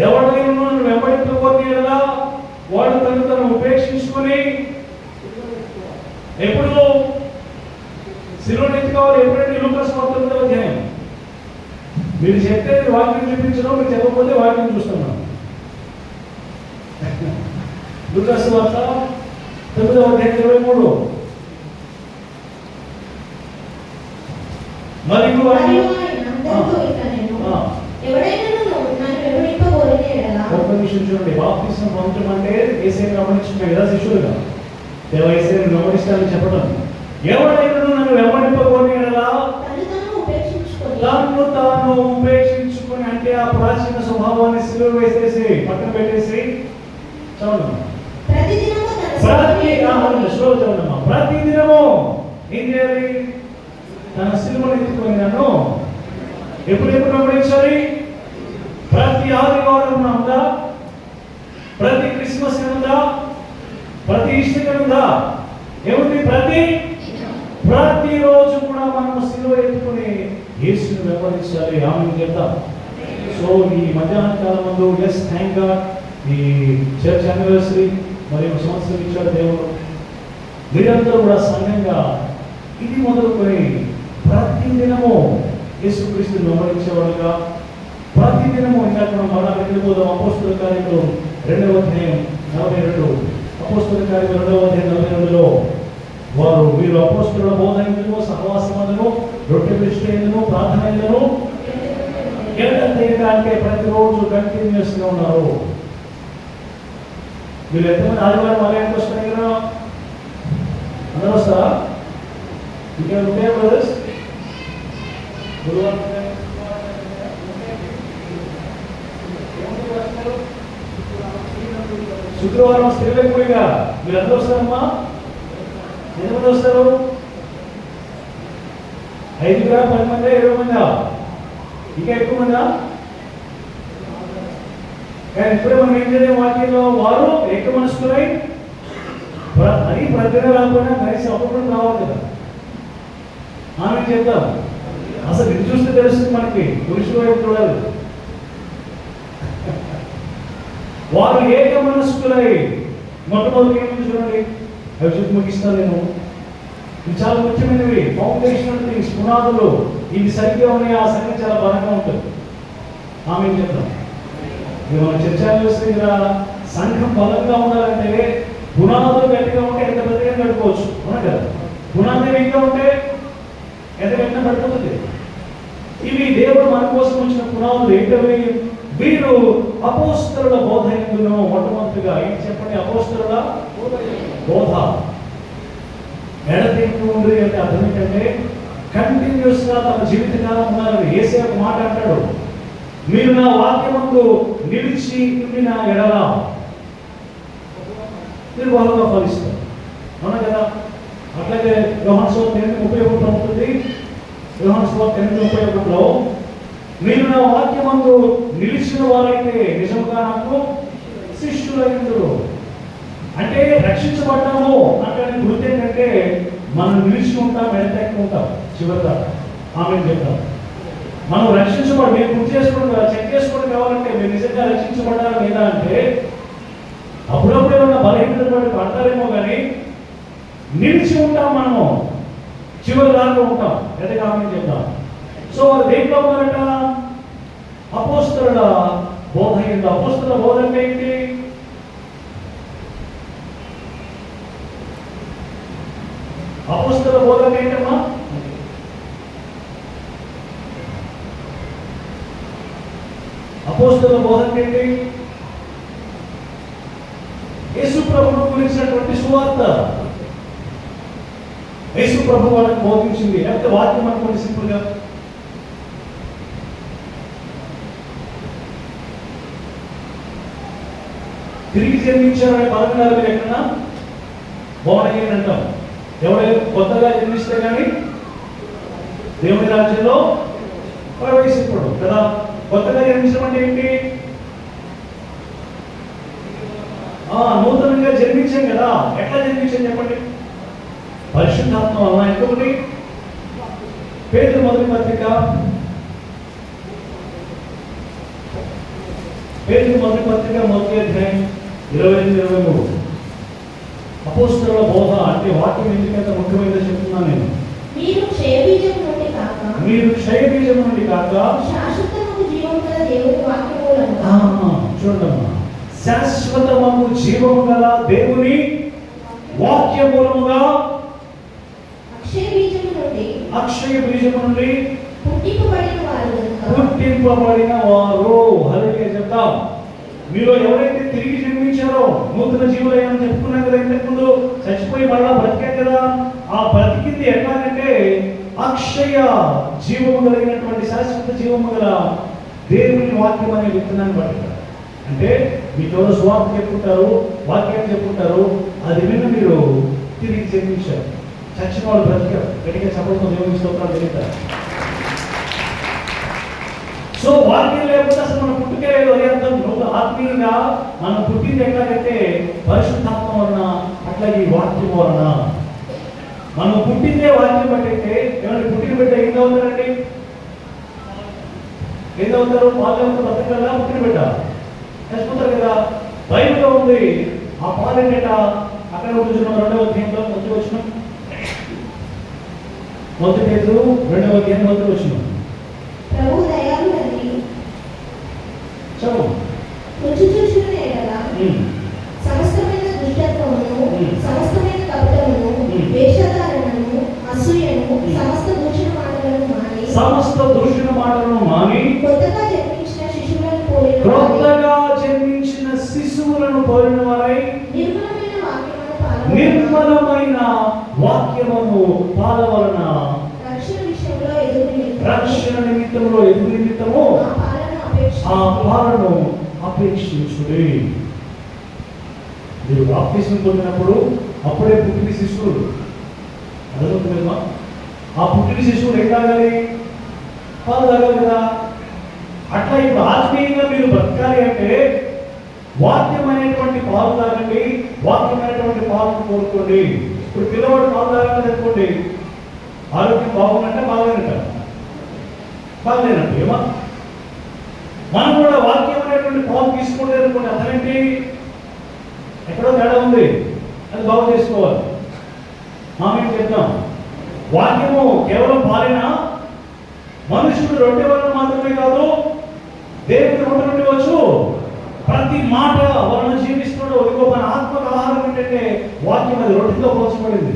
ఎవరైనా వెంబడింపబోతే కదా వాడు తను ఉపేక్షించుకొని ఎప్పుడు శిలువను ఎత్తుకోవాలి? ఎప్పుడంటే లూకాసు 9వ అధ్యాయం. మీరు చెప్పేది వాక్యం చూపించడం, మీరు చెప్పకపోతే వాక్యం చూస్తున్నాం. లూకాసు వార్త 9వ అధ్యాయం 23. మరియు ఒక్క విషయం చూడండి. బాప్తిస్మం పొందడం అంటే యేసుని గమనించుకున్నాం కదా శిష్యులుగా. దేవ యేసుని గమనిస్తానని చెప్పడం. ఎవడైనా నన్ను వెంబడింపబోని ఎడలా తన్ను తాను ఉపేక్షించుకొని, అంటే ఆ ప్రాచీన స్వభావాన్ని సిలువ వేసేసి పక్కన పెట్టేసి చూడమ్మా. ప్రతిదినము తన ప్రతి శిలువను స్లో చూడమ్మా. ప్రతి దినము ఏం చేయాలి? తన సిలువను ఎత్తుకొని నన్ను ఎప్పుడెప్పుడు వెంబడించాలి? ప్రతి ఆదివారం ఉందా? ప్రతి క్రిస్మస్ ఉందా? ప్రతి ఈస్టర్ ఉందా? ఏముంది? ప్రతిరోజు కూడా మనం సిలువ ఎత్తుకుని యేసుని వెంబడించాలి. ఆమెను చెప్తాం. సో ఈ మధ్యాహ్న కాలం ముందు ఎస్ థ్యాంక్ గాడ్ ఈ చర్చ్ యానివర్సరీ మరి ఒక సంవత్సరం ఇచ్చాడు దేవుడు. మీరందరూ కూడా సంఘంగా ఇది మొదలుకొని ప్రతి దినము యేసుక్రీస్తుని వెంబడించేవాడుగా ప్రతి దినము ఇంకా మనం మరలా వెళ్ళిపోదాం. అపోస్తలుల కార్యములు 2వ అధ్యాయం 42 అపోస్తలుల కార్యములు 2వ అధ్యాయం 42లో వారు వీరు అపోస్తలుల బోధనను సహవాసములను రొట్టె విరుచుటను ప్రార్థనలను అంటే ప్రతిరోజు కంటిన్యూస్ గా ఉన్నారు. వీళ్ళు ఎంతమంది ఆదివారం ఆలయానికి వస్తున్నాయి కదా? అందరూ వస్తారా? ఇంకా ఉంటాయా బ్రదర్స్? గురువారం శుక్రవారం స్త్రీలు ఎక్కువగా మీరు అందరూ వస్తారమ్మా? ఎంతమంది వస్తారు? 5 10 మంది 20 మంది ఇంకా ఎక్కువ మందా? కానీ ఇప్పుడే మనం ఏం చేయాలి? వాక్యంలో వారు ఎక్కువ మనసుకున్నాయి అది ప్రతిగా రాకపోయినా కనీసం అప్పుడు రావాలి కదా. ఆమె చెప్తాం. అసలు ఇది చూస్తే తెలుస్తుంది మనకి పురుషుల వైపు చూడాలి. వారు ఏక మనస్కులై మొట్టమొదటి ఏముంది చూడండి, అవి చూసి ముగిస్తాను నేను. ఇవి చాలా ముఖ్యమైనవి, ఫౌండేషనల్ థింగ్స్, పునాదులు. ఇవి సరిగ్గా ఉన్నాయి, ఆ సంగతి చాలా బలంగా ఉంటుంది. ఆమె చెప్తాం. ఇది మన చర్చా సంఘం బలంగా ఉండాలంటే పునాదులు గట్టిగా ఉంటే ఎంత పెద్దగా నడుపుకోవచ్చు, అవునా కదా? పునాది వీక్గా ఉంటే ఎంత గట్టిగా నడుపుతుంది. ఇవి దేవుడు మన కోసం వచ్చిన పునాదులు ఏంటవి? వీరు అపోస్తలుల బోధ ఎందును మొట్టమొదటిగా ఏంటి చెప్పండి? అపోస్తలుల బోధ ఎడతెక్కి ఉంది అంటే అర్థం ఏంటంటే కంటిన్యూస్ గా తన జీవితకాలం ఉన్నారని. యేసే ఒక మాట అంటాడు, మీరు నా వాక్యమందు నిలిచి ఉండిన ఎడల మీరు బహుగా ఫలిస్తారు, అవునా కదా? అట్లాగే యోహాను సువార్త 8:31 ఉంటుంది. యోహాను సువార్త 8:31లో మీరు నా వాక్యమందు నిలిచిన వారైతే నిజంగా నాకు శిష్యులైందురు. అంటే రక్షించబడ్డాము అంటే గుర్తు ఏంటంటే మనం నిలిచి ఉంటాం, ఎడతెక్కి ఉంటాం చివరిగా. ఆమె చెప్తాం. మనం రక్షించబడి మీరు గుర్తు చేసుకోండి, చెక్ చేసుకోండి కావాలంటే మీరు నిజంగా రక్షించబడ్డారా లేదా అంటే. అప్పుడప్పుడు ఏమన్నా బలహీనత పడతారేమో కానీ నిలిచి ఉంటాం, మనము చివరి దాంట్లో ఉంటాం. ఎదే ఆమె చెప్తాం. సో వారు దేంట్లో ఉన్నారట? అపోస్తలుల బోధ ఏంటి? అపోస్తలుల బోధ అంటే ఏంటి? అపోస్తలుల బోధ అంటే ఏంటమ్మా? అపోస్తలుల బోధ అంటే ఏంటి? యేసు ప్రభువును గురించినటువంటి సువార్త. యేసు ప్రభు వాళ్ళకి బోధించింది. లేకపోతే వాక్యం అనుకోండి సింపుల్ గా. తిరిగి జన్మించారనే పదం మీరు ఎక్కడన్నా బోర్న్ అంటాం. ఎవరైనా కొత్తగా జన్మిస్తే కానీ దేవుని రాజ్యంలో ప్రవేశించడు కదా. కొత్తగా జన్మించడం అంటే ఏంటి? నూతనంగా జన్మించాం కదా. ఎట్లా జన్మించాం చెప్పండి? పరిశుద్ధాత్మ వలన. ఇంకొకటి పేతురు మొదటి పత్రిక 1వ అధ్యాయం 22-23 అపోస్తలుల బోధ అంటే వాక్యం ఎందుకంత ముఖ్యమైనదో చెప్తున్నాను నేను. మీరు క్షయబీజం నుండి కాక శాశ్వతమగు జీవము గల దేవుని వాక్యములను చూడమ్మా, శాశ్వతమగు జీవము గల దేవుని వాక్యమూలముగా అక్షయ బీజము నుండి పుట్టింపబడిన వారు. హల్లెలూయా చెప్తాం. మీలో ఎవరైతే తిరిగి జన్మించారో నూతన జీవులయ్యామని చెప్పుకున్నాం కదా ఇంతకు ముందు. చచ్చిపోయి మళ్ళా బ్రతికాం కదా. ఆ బ్రతికింది ఎట్లాగంటే అక్షయ జీవము కలిగినటువంటి శాశ్వత జీవము గల దేవుని వాక్యం అనే విత్తనాన్ని బట్టి. అంటే మీకు ఎవరో స్వార్థ చెప్పుకుంటారు, వాక్యాన్ని చెప్పుకుంటారు, అది విన్న మీరు తిరిగి జన్మించారు. చచ్చిన వాళ్ళు బ్రతికారు. గట్టిగా చెప్పడంతో దేవుని స్తోత్రాలు తెలియదు. సో వాక్యం లేకపోతే అసలు మనం పుట్టుకే లేదు అని అర్థం. నువ్వు ఆత్మీయంగా మనం పుట్టింది ఎట్లాగంటే పరిశుద్ధాత్మ వలన, అట్లా ఈ వాక్యం వలన. మనం పుట్టిందే వాక్యం బట్టయితే ఏమంటే పుట్టిన బిడ్డ ఏం అవుతారండి? ఏం అవుతారు? పాలు బతకల్లా పుట్టిన బిడ్డ చచ్చిపోతారు కదా. బైబిల్లో ఉంది ఆ పాలు ఏంటంట. అక్కడ కూర్చున్నాం 2వ అధ్యాయంలో మొదటి వచ్చినాం. మొదటి పేతురు 2వ అధ్యాయం మొదటి వచ్చినాం. ప్రభు దయాళుడని చదువు. రుచి చూచిన ఎడల సమస్తమైన దుష్టత్వమును, సమస్తమైన కపటమును, వేషధారణను, అసూయను, సమస్త దూషణ మాటలను మాని కొత్తగా జన్మించిన శిశువులను పోలిన వారై నిర్మలమైన వాక్యమును పాలవలన రక్షణ నిమిత్తములో ఎదుగు నిమిత్తము ఆ పాలను అపేక్షించుడి. మీరు బాప్తిస్మం పొందినప్పుడు అప్పుడే పుట్టిన శిశువులు అదనుకుంటున్నా. ఆ పుట్టిన శిశువులు ఏం తాగాలి? పాలు తాగాలి కదా. అట్లా ఇప్పుడు ఆత్మీయంగా మీరు బ్రతకాలి అంటే వాక్యమైనటువంటి పాలు తాగండి, వాక్యమైనటువంటి పాలను కోరుకోండి. ఇప్పుడు పిల్లవాడు పాలు తాగలేదు అనుకోండి, ఆరోగ్యం బాగుందంటే బాగలేనట్టు ఏమా. మనం కూడా వాక్యమైనటువంటి పాలు తీసుకోలేదు అనుకోండి, అతనేంటి ఎక్కడో తేడా ఉంది, అది బాగు చేసుకోవాలి. మామేం చెప్తాం, వాక్యము కేవలం పాలినా మనుషుడు రొట్టె వలన మాత్రమే కాదు, దేవుని నోటి నుండి వచ్చు ప్రతి మాట వలన జీవిస్తున్నాడు. ఇంకో మన ఆత్మక ఆహారం ఏంటంటే వాక్యం. అది రొట్టెతో పోల్చబడింది.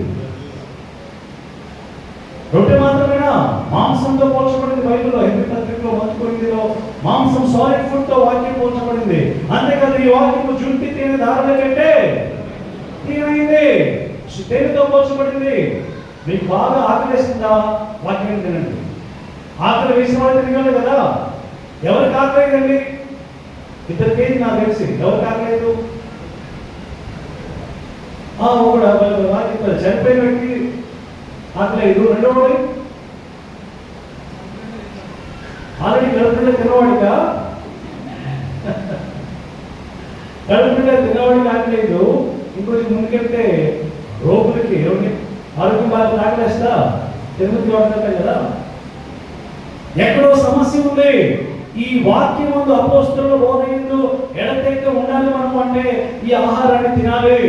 రొట్టె మాత్రమేనా? మాంసంతో పోల్చబడింది బైబిల్లో. హెబ్రీ పత్రికలో 1:8 మాంసం సాలిడ్ ఫుడ్ తో వాక్యం పోల్చబడింది. అంతేకాదు ఈ వాక్యము జుంటి తేనె దారుల కంటే ఏమైంది? తేనెతో పోల్చబడింది. మీకు బాగా ఆకలిస్తుందా? వాక్యం తినండి. ఆకలి వేసిన వాళ్ళు తిరగాలి కదా. ఎవరికి ఆకలేదండి? ఇద్దరికేది నాకు తెలిసి. ఎవరికి ఆకలేదు? ఒకడు చనిపోయిన వ్యక్తి ఆకలేదు. రెండోవాడు ఆల్రెడీ కడుపులో తినవాడిగా, కడుపులో తినవాడికి ఆకలేదు. ఇంకొంచెం ముందుకెళ్తే రోగులకి ఎవరికి ఆరోగ్యం బాగా ఆకలేస్తా తిరుగుతూ వాడతారు కదా. ఎక్కడో సమస్య ఉంది. ఈ వాక్యం ముందు అపోస్తలుల బోధయందు ఎడతెక్క ఉండాలి మనం అంటే ఈ ఆహారాన్ని తినాలి.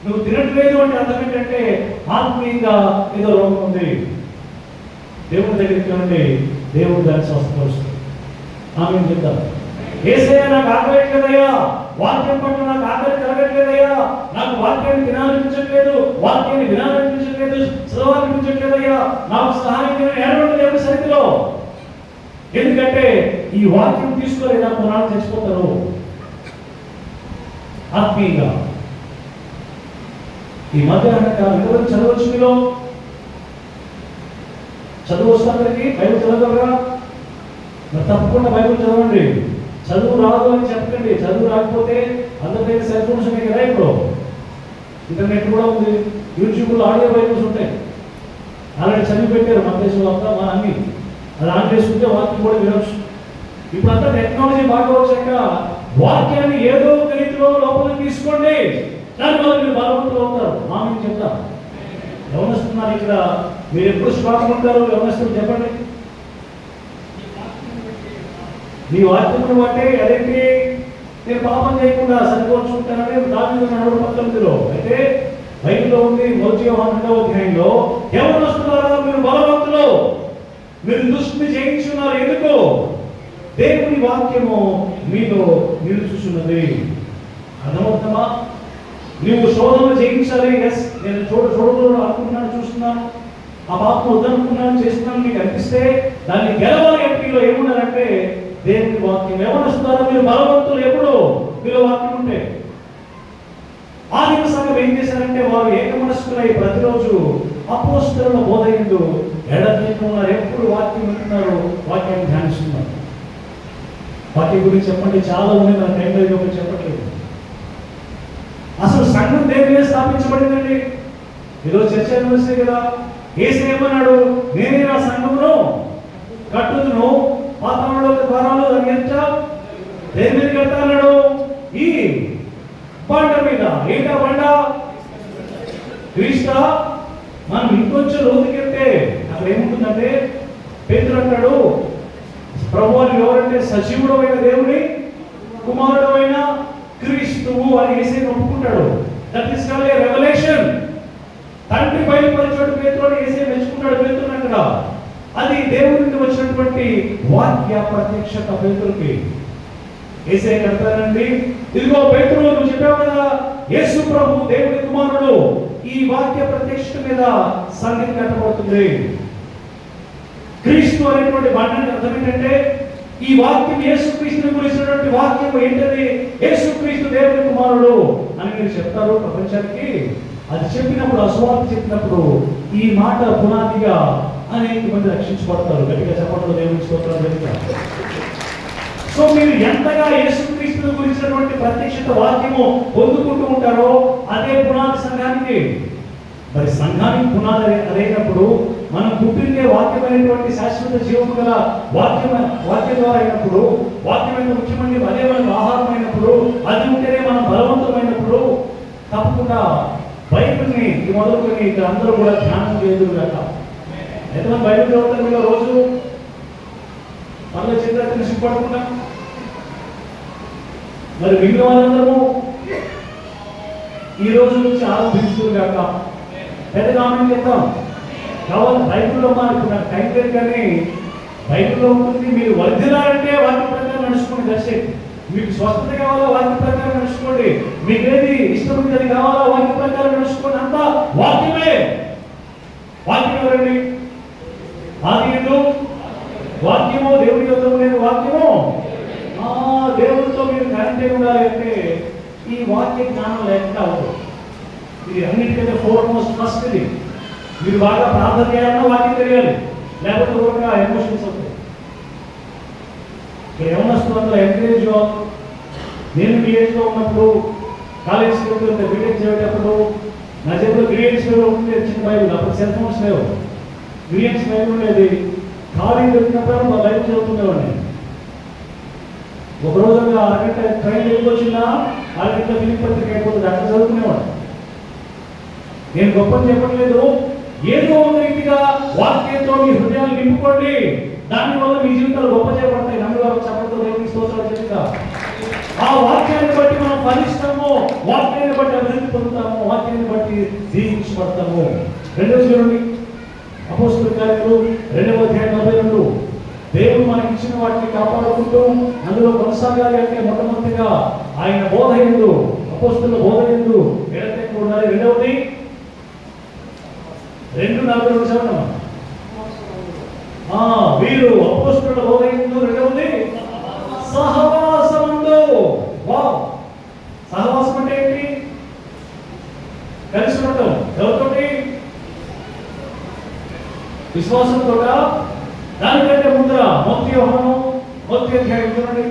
నువ్వు తినట్లేదు అంటే అర్థం ఏంటంటే ఆత్మీయంగా ఏదో రోగం ఉంది. దేవుని దగ్గరికి రండి, దేవుడు దాన్ని స్వస్థపరుస్తుంది. ఆమె చెప్తాం, యేసయ్యా నాకు ఆకలేట్లేదయ్యా, వాక్యం పట్ల నాకు ఆకలి కలగట్లేదయ్యా, నాకు వాక్యాన్ని తినాలనిపించట్లేదు, వాక్యాన్ని వినాలనిపించట్లేదు, చదవాలనిపించట్లేదయ్యా, నాకు సహాయం ఏడవండి దేవుని సన్నిధిలో. ఎందుకంటే ఈ వాక్యం తీసుకోలేదా కొనాలు చచ్చిపోతారు ఆత్మీయంగా. ఈ మధ్యాహ్న కాలం చదవచ్చు. మీలో చదువు వస్తానికి బైబిల్ చదవగలరా? మరి తప్పకుండా బైబిల్ చదవండి. చదువు రాదు అని చెప్పకండి. చదువు రాకపోతే అందరికీ సెల్ ఫోన్స్ ఉన్నాయి కదా, ఇప్పుడు ఇంటర్నెట్ కూడా ఉంది, యూట్యూబ్లో ఆడియో బైబిల్స్ ఉంటాయి. ఆల్రెడీ చదివి పెట్టారు మన దేశంలో అంతా. మన అన్ని అది ఆన్ చేసుకుంటే వాక్యం కూడా వినొచ్చు. ఇప్పుడు అంతా టెక్నాలజీ బాగా వచ్చాక వాక్యాన్ని ఏదో ఒక రీతిలో లోపలికి తీసుకోండి. దానివల్ల మీరు బలవంతులు అవుతారు. మామూలు చెప్తా. యవనస్తున్నారు ఇక్కడ, మీరు ఎప్పుడు స్ట్రాంగ్ ఉంటారు? యవనస్తులు చెప్పండి. మీ వాక్యమును బట్టి అదేంటి, నేను పాపం చేయకుండా సరిపోర్చుకుంటానని దావీదు 4:19 అయితే బైబిల్లో ఉంది. 1 అధ్యాయంలో యవనస్తులారా మీరు బలవంతులు, మీరు దుష్టుని జయించున్నారు. ఎందుకు? దేవుని వాక్యము మీలో నిలుచుచున్నది. అర్థమవుతుందా? నువ్వు శోధనలు జయించాలి. ఎస్, నేను చూడకూడదు అనుకుంటున్నాను, చూస్తున్నాను, ఆ పాపం వద్దనుకున్నాను, చేస్తున్నాను, మీకు అనిపిస్తే దాన్ని గెలవాలి. ఎంపీలో ఏమున్నారంటే దేవుని వాక్యం. యవనస్తులారా మీరు బలవంతులు. ఎప్పుడు మీలో వాక్యం ఉంటే. ఆదిమ సంఘం ఏం చేశారంటే వారు ఏకమనస్కులై ప్రతిరోజు అపోస్తలుల బోధయందు ఎడతెక్క ఉన్నారు. ఎప్పుడు వాక్యం వింటున్నారు, వాక్యాన్ని ధ్యానిస్తున్నారు. వాటి గురించి చెప్పండి, చాలా ఉన్నాయి, మన టైంలో ఇది ఒకటి చెప్పట్లేదు. అసలు సంఘం దేని మీద స్థాపించబడిందండి? ఈరోజు చర్చ యూనివర్సిటీ కదా, యేసు ఏమన్నాడు? నేనే నా సంఘమును కట్టుదును, పాతాళంలో ద్వారాలు దాన్ని ఎంత దేని మీద కడతా అన్నాడు? ఈ బండ మీద. ఏంటా బండ? క్రీస్తు. మనం ఇంకొంచెం లోతుకెళ్తే అక్కడ ఏముంటుందంటే, పేతురు అంటాడు, ప్రభువు అని ఎవరంటే సజీవుడు అయిన దేవుని కుమారుడు అయిన క్రీస్తువు అని యేసుని ఒప్పుకుంటాడు. That is called a revolution. తండ్రి బయలుపరిచాడు పేతురుని, యేసే మెచ్చుకుంటాడు పేతురుని అక్కడ. అది దేవుడి నుండి వచ్చినటువంటి వాక్య ప్రత్యక్షత పేతురుకి. యేసే కడతానండి, ఇదిగో పేతురు నువ్వు చెప్పావు కదా, యేసు ప్రభు దేవుడి కుమారుడు, ఈ వాక్య ప్రత్యక్షత మీద సంఘం కట్టబడుతుంది. క్రీస్తు అనేటువంటి బండానికి అర్థం ఏంటంటే, ఈ వాక్యం యేసుక్రీస్తుని గురించినటువంటి వాక్యం ఏంటది? యేసుక్రీస్తు దేవుని కుమారుడు అని మీరు చెప్తారు ప్రపంచానికి. అది చెప్పినప్పుడు, అసువార్త చెప్పినప్పుడు ఈ మాట పునాదిగా అనేక మంది రక్షించబడతారు. గట్టిగా చెప్పడంలో దేవుని స్తోత్రం చెప్తారు. సో మీరు ఎంతగా యేసుక్రీస్తుని గురించినటువంటి ప్రత్యక్షత వాక్యము పొందుకుంటూ ఉంటారో అదే పునాది సంఘానికి. మరి సంఘానికి పునాది అదైనప్పుడు మనం పుట్టిందే వాక్యమైనటువంటి శాశ్వత జీవము గల వాక్యం ద్వారా అయినప్పుడు, వాక్యమైన ముఖ్యమైన అదే మనకు ఆహారం అయినప్పుడు, అది ఉంటేనే మనం బలవంతమైనప్పుడు, తప్పకుండా బైబిల్ని మొదలుకొని ఇక్కడ అందరూ కూడా ధ్యానం చేయదు కాక. అయితే మనం బైబిల్ చదువుతాం మీద రోజు మళ్ళీ చిత్రాన్ని సిగ్గుపడుతున్నాం. మరి మిగిలిన వాళ్ళందరూ ఈ రోజు నుంచి ఆలోచిస్తున్నారు కాక. పెద్ద కామెంట్ చేద్దాం కావాలి. బైబిల్లో ఇప్పుడు నాకు టైం లేదు, కానీ బైబిల్లో ఉంటుంది. మీరు వర్ధిల్లాలంటే వాక్య ప్రకారం నడుచుకోండి. దర్శనం మీకు స్వస్థత కావాలా వాక్య ప్రకారం నడుచుకోండి. మీకు ఏది ఇష్టమైనది అది కావాలా వాక్య ప్రకారం నడుచుకోండి. అంతా వాక్యమే. వాక్యం ఎవరండి? ఆదియందు వాక్యము, దేవుడి యొద్ద ఉండేది వాక్యము. దేవుడితో మీరు కనెక్ట్ అయి ఉండాలి అంటే ఈ వాక్య జ్ఞానం లేకుండా అవుతుంది. ఇది అన్నిటికంటే ఫస్ట్ ఇది. మీరు బాగా ప్రార్థన చేయాలన్నా వాక్యం తెలియాలి, లేకపోతే ఊరిగా ఎమోషన్స్ అవుతాయి. ఏమన్నా ఎంకరేజ్ కావాలి. నేను బిఎడ్లో ఉన్నప్పుడు, కాలేజ్కి వెళ్తే బీటెక్ చేసేటప్పుడు నా చేతిలో గ్రీడియన్స్ ఉంటే చిన్న బైబుల్. అప్పుడు సెల్ ఫోన్స్ లేవు, గ్రీడియన్స్ బైబుల్ ఉండేది. ఖాళీ దొరికినప్పుడు మా బైబుల్ చదువుతుండేవాడిని. ఒకరోజు అరగంట ట్రైన్ వెళ్ళిపోవచ్చిందా, అరగంట ఫిలిం పత్రిక అయిపోతుంది, అట్లా చదువుకునేవాడు. నేను గొప్పని చెప్పట్లేదు, ఏదో ఒక రీతిగా వాక్యంతో మీ హృదయాలు నింపుకోండి. దానివల్ల మీ జీవితాలు గొప్ప చేయబడతాయి. నమ్మువారు చెప్పడంతో దేవుని స్తోత్రాలు చెప్తా. ఆ వాక్యాన్ని బట్టి మనం ఫలిస్తాము, వాక్యాన్ని బట్టి అభివృద్ధి పొందుతాము, వాక్యాన్ని బట్టి దీవించబడతాము. రెండవ చూడండి, అపోస్తలుల కార్యాలు 2వ అధ్యాయం 42. దేవుడు మనకి ఇచ్చిన వాటిని కాపాడుకుంటూ అందులో కొనసాగాలి అంటే మొట్టమొదటిగా ఆయన బోధ యందు, అపోస్తలుల బోధ యందు ఎడతెక్క ఉండాలి. రెండవది 2:42 చదవండి. వీరు అపోస్తలుల బోధ యందు, రెండవది సహవాసమందు. సహవాసం అంటే ఏంటి? కలిసి ఉండటం. ఎవరితోటి? విశ్వాసంతో. దానికంటే ముందర మొదటి యోహాను 1వ అధ్యాయం చూడండి.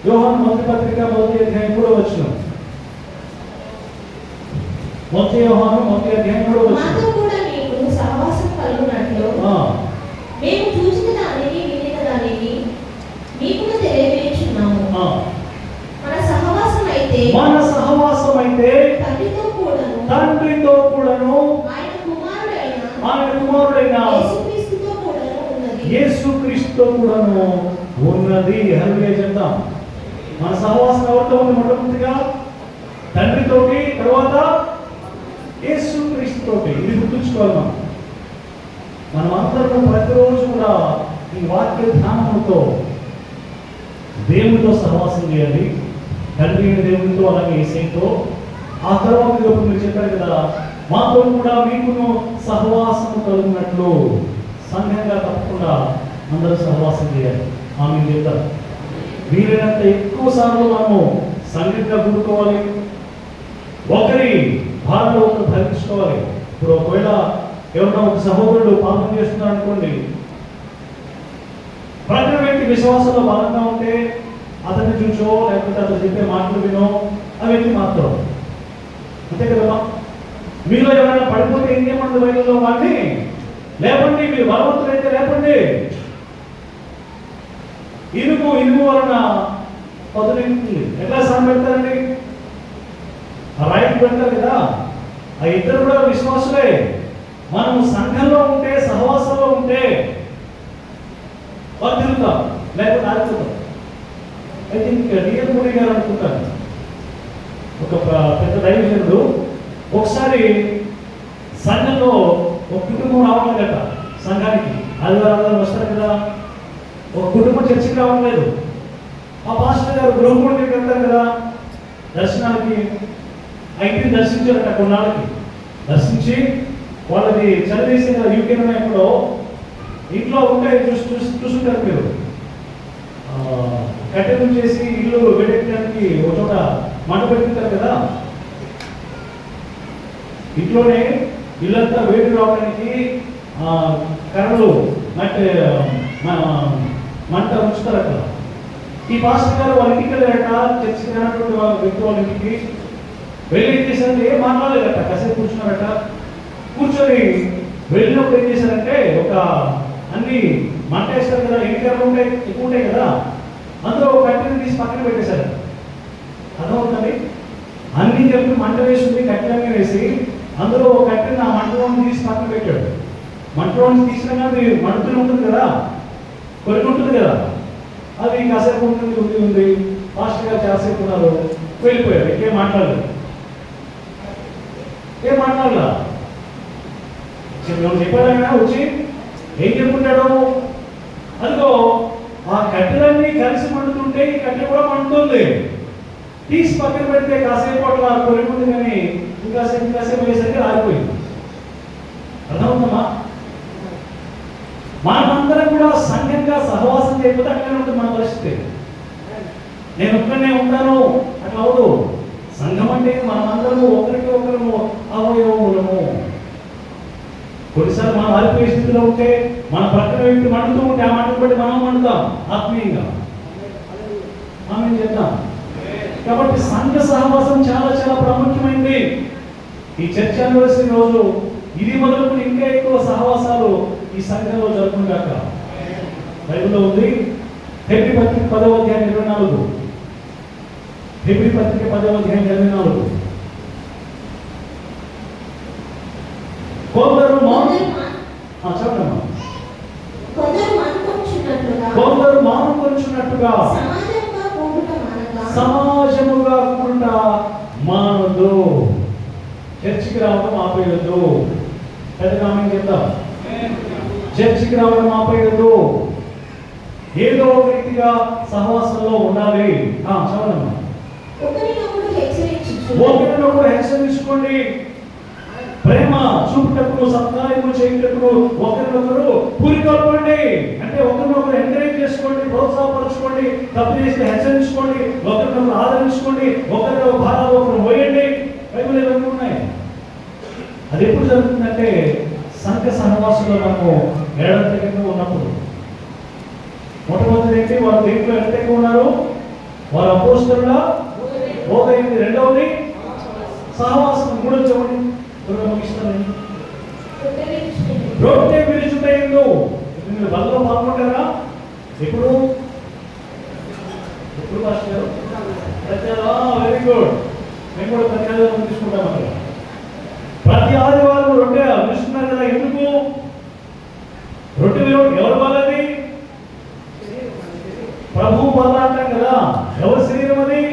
యోహాను మొదటి పత్రిక 1వ అధ్యాయం 3వ వచనం. మొదటి యోహాను 1వ అధ్యాయం 3వ వచనం. మాతో కూడా నీకు సహవాసం కలుగునట్లు మేము చూసిన దానిని వినిన దానిని నీకు తెలియజేస్తున్నాము. మన సహవాసం అయితే తండ్రితో కూడాను ఆయన కుమారుడైన యేసుక్రీస్తుతో కూడాను ఉన్నది. హల్లెలూయా చెప్తాం. మన సహవాసం ఎవరితో ఉంది? మొట్టమొదటిగా తండ్రితోటి, తర్వాత యేసుక్రీస్తుతోటి. ఇది గుర్తుంచుకోవాలి. మనం అందరం ప్రతిరోజు కూడా ఈ వాక్య ధ్యానంతో దేవునితో సహవాసం చేయాలి. తండ్రి దేవునితో, అలాగే యేసుతో. ఆ తర్వాత మీరు చెప్పారు కదా, మాతో కూడా మీకును సహవాసం కలుగునట్లు. సంఘంగా తప్పకుండా అందరూ సహవాసం చేయాలి. ఆమె చెప్తారు. వీలైనంత ఎక్కువ సార్లు మనము సంఘంగా కూడుకోవాలి. ఒకరి భారంలో ఒకరు భరించుకోవాలి. ఇప్పుడు ఒకవేళ ఎవరైనా ఒక సహోదరుడు పాపం చేస్తున్నారు అనుకోండి, ప్రతి వ్యక్తి విశ్వాసంలో బలంగా ఉంటే అతన్ని చూచో లేకపోతే అతను చెప్పే మాటలు వినో ఆ వ్యక్తి మాత్రం. అంతే కదమ్మా. మీలో ఎవరైనా పడిపోతే ఏం చేయమంది బయలులో వాడిని లేపండి, మీరు బలవంతులైతే లేపండి. ఇనుము వలన పదునెక్కి ఎట్లా శ్రమ పెడతారండి? ఆ రాయికి పెడతారు కదా. ఆ ఇద్దరు కూడా విశ్వాసులే. మనం సంఘంలో ఉంటే, సహవాసంలో ఉంటే వాళ్ళు తిరుగుతాం, లేకపోతే ఆగిపోతాం. ఐ థింక్ డిఎల్ మోడీ గారు అనుకుంటారు, ఒక పెద్ద దైవజనుడు ఒకసారి సంఘంలో ఒక కుటుంబం రావట్లేదు కదా సంఘానికి. ఆదివారం వస్తారు కదా, ఒక కుటుంబం చర్చకి రావట్లేదు. ఆ పాస్టర్ గారు గృహమూడి దగ్గరికి వెళ్తారు కదా దర్శనానికి. అయితే దర్శించారట కొన్నాళ్ళకి. దర్శించి వాళ్ళది చదివేసిన యూకేలో ఎక్కడో ఇంట్లో ఉంటే చూసుంటారు మీరు. కట్టెలు చేసి ఇల్లు వేడెక్కడానికి ఒక చోట మంట పెట్టుకుంటారు కదా. ఇంట్లోనే ఇల్లంతా వేడి రావడానికి కర్రలు మంట ఉంచుతారు అక్కడ. ఈ పాస్టర్ గారు వాళ్ళ ఇంటికి వెళ్ళారట, చర్చికి రానటువంటి వ్యక్తి వాళ్ళ ఇంటికి వెళ్ళి ఏం చేశారంటే ఏం మాట్లాడలేదట. కాసేపు కూర్చున్నారట. కూర్చొని వెళ్ళినప్పుడు ఏం చేశారంటే ఒక అన్ని మంట వేస్తారు కదా, ఎన్నికలు ఉంటాయి, ఎక్కువ ఉంటాయి కదా, అందులో ఒక కట్టెని తీసి పక్కన పెట్టేశారు. అర్థమవుతుంది? అన్ని చెప్పి మంట వేసింది, కట్టెలన్నీ వేసి అందులో ఒక కట్టెని ఆ మంటలోని తీసి పక్కన పెట్టాడు. మంటలోని తీసినా కానీ మంటలు ఉంటుంది కదా, కొన్ని ఉంటుంది కదా, అది కాసేపు ఉంది. పాస్టర్ గారు చాలాసేపు ఉన్నారు, వెళ్ళిపోయారు. ఇంకేం మాట్లాడలేదు. ఏం మాట్లాడలా. చెప్పాడైనా వచ్చి ఏం చెప్పుకుంటాడు? అదిగో ఆ కట్టెలన్నీ కలిసి మండుతుంటే ఈ కట్టె కూడా మండుతుంది. తీసి పక్కన పెడితే కాసేపు అట్లా కొలుగుంది, కానీ ఇంకాసేపు వేసరికి ఆగిపోయింది. అర్థమవుతుందమ్మా? మనమందరం కూడా సంఘంగా సహవాసం చేయకపోతే అట్లనే ఉంటుంది మన పరిస్థితి. నేను ఒక్కనే ఉంటాను అట్లా అవదు. సంఘం అంటే మనమందరము ఒకరికి ఒకరము అవయవములము. కొన్నిసార్లు మనం ఆగిపోయే స్థితిలో ఉంటే, మన ప్రక్కన వ్యక్తి మండుతూ ఉంటే ఆ మంటను బట్టి మనం మండుతాం ఆత్మీయంగా. ఆమె చేద్దాం. కాబట్టి సంఘ సహవాసం చాలా చాలా ప్రాముఖ్యమైనది. ఈ చర్చ యానివర్సరీ రోజు ఇది మొదలుకొని ఇంకా ఎక్కువ సహవాసాలు ఈ సంఘంలో జరుపుకుంటాక బైబిల్లో ఉంది. హెబ్రీ పత్రిక 10వ అధ్యాయం 24. హెబ్రీ పత్రిక 10వ అధ్యాయం 24. కొందరు మానుకొనుచున్నట్టుగా సమాజముగా కూడుట మానదు. చర్చికి రావడం ఆపేయద్దు. పెద్దగా ఆమె చెప్తాం. చర్చికి రావడం ఆపేయద్దు. ఏదో ఒక రీతిగా సహవాసంలో ఉండాలి. చదవమ్మా. ఒకరినొకరు హెచ్చరించుకోండి. ప్రేమ చూపుటకు, సత్కార్యము చేయుటకు ఒకరినొకరు పురికొల్పండి. అంటే ఒకరినొకరు ఎంకరేజ్ చేసుకోండి, ప్రోత్సాహపరచుకోండి. తప్పు చేస్తే హెచ్చరించుకోండి, ఒకరినొకరు ఆదరించుకోండి, ఒకరిలో భారాలు ఒకరు పోయండి. బైబిల్ ఇవన్నీ ఉన్నాయి. అది ఎప్పుడు జరుగుతుందంటే సంఘ సహవాసంలో మనము ఎడతెగక ఉన్నప్పుడు. మొట్టమొదటి ఏంటి? వారు దేంట్లో ఎడతెగక ఉన్నారు? వారు అపోస్తలులా బోధైంది. రెండవది సహవాసం. మూడోది చెప్పండి. రొట్టె విరుచుటైందో. మీరు బలలో పాల్గొంటారా? ఎప్పుడు పాస్టర్ వెరీ గుడ్. మేము కూడా ప్రతి ఆదివారం తీసుకుంటాం. అక్కడ ప్రతి ఆదివారం రొట్టె విరుచుతున్నారు కదా. ఎందుకు రొట్టె విరుడు? ఎవరు వాళ్ళది? ప్రభువు బల అంటాం కదా. ఎవరి శరీరం అది?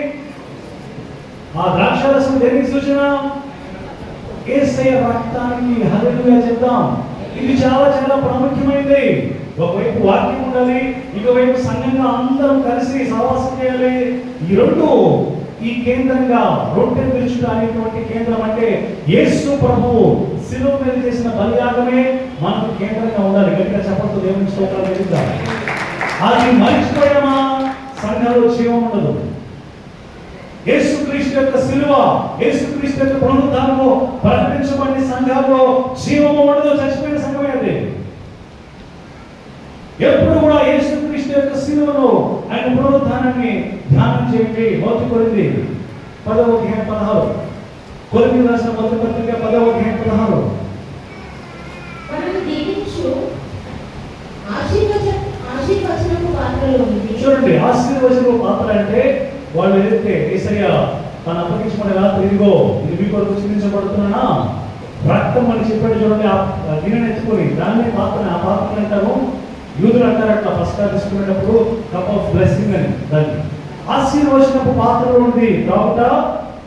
ఆ ద్రాక్షారసం దేనికి సూచన? యేసయ్య రక్తానికి హల్లెలూయా చెప్తాం. ఇది చాలా చాలా ప్రాముఖ్యమైనది. ఒకవైపు వాక్యం ఉండాలి, ఇంకోవైపు సంఘంగా అందరం కలిసి సహవాసం చేయాలి. ఈ రెండు ఈ కేంద్రంగా రొట్టె విరుచుట అనేటువంటి కేంద్రం అంటే యేసు ప్రభువు శిలువ మీద చేసిన బలియాగమే మనకు కేంద్రంగా ఉండాలి. గట్టిగా చెప్పండి. దేవుని స్తోత్రాలు చెల్లిద్దాం. అది మర్చిపోయామా సంఘంలో జీవం ఉండదు. యేసుక్రీస్తు యొక్క శిలువ, యేసుక్రీస్తు యొక్క పునరుద్ధానము ప్రకటించబడిన సంఘాల్లో జీవము ఉండదు. చచ్చిపోయిన సంఘమే అది. ఎప్పుడు కూడా యేసుక్రీస్తు యొక్క శిలువను, ఆయన పునరుద్ధానాన్ని ధ్యానం చేయండి. 1 కొరింథీ 10:16. కొరింథీయులకు రాసిన మొదటి పత్రిక 10:16. మనము దీవించు ఆశీర్వచనపు పాత్రలో ఉంది. చూడండి, ఆశీర్వచనపు పాత్ర అంటే వాళ్ళు ఏదైతే యేసయ్య తను అప్పగించుకునే రాత్రి, ఇదిగో ఇది మీ కొరకు చిందించబడుతున్నానా రక్తం అని చెప్పాడు. చూడండి, ఆ గిన్నెను ఎత్తుకొని దాన్ని పాత్ర, ఆ పాత్రను అంటాము, యూదులు అంటారు అట్లా ఫస్ట్ తీసుకునేటప్పుడు కప్ ఆఫ్ బ్లెస్సింగ్ అని. దాన్ని ఆశీర్వచనపు పాత్రలో ఉంది కాబట్టి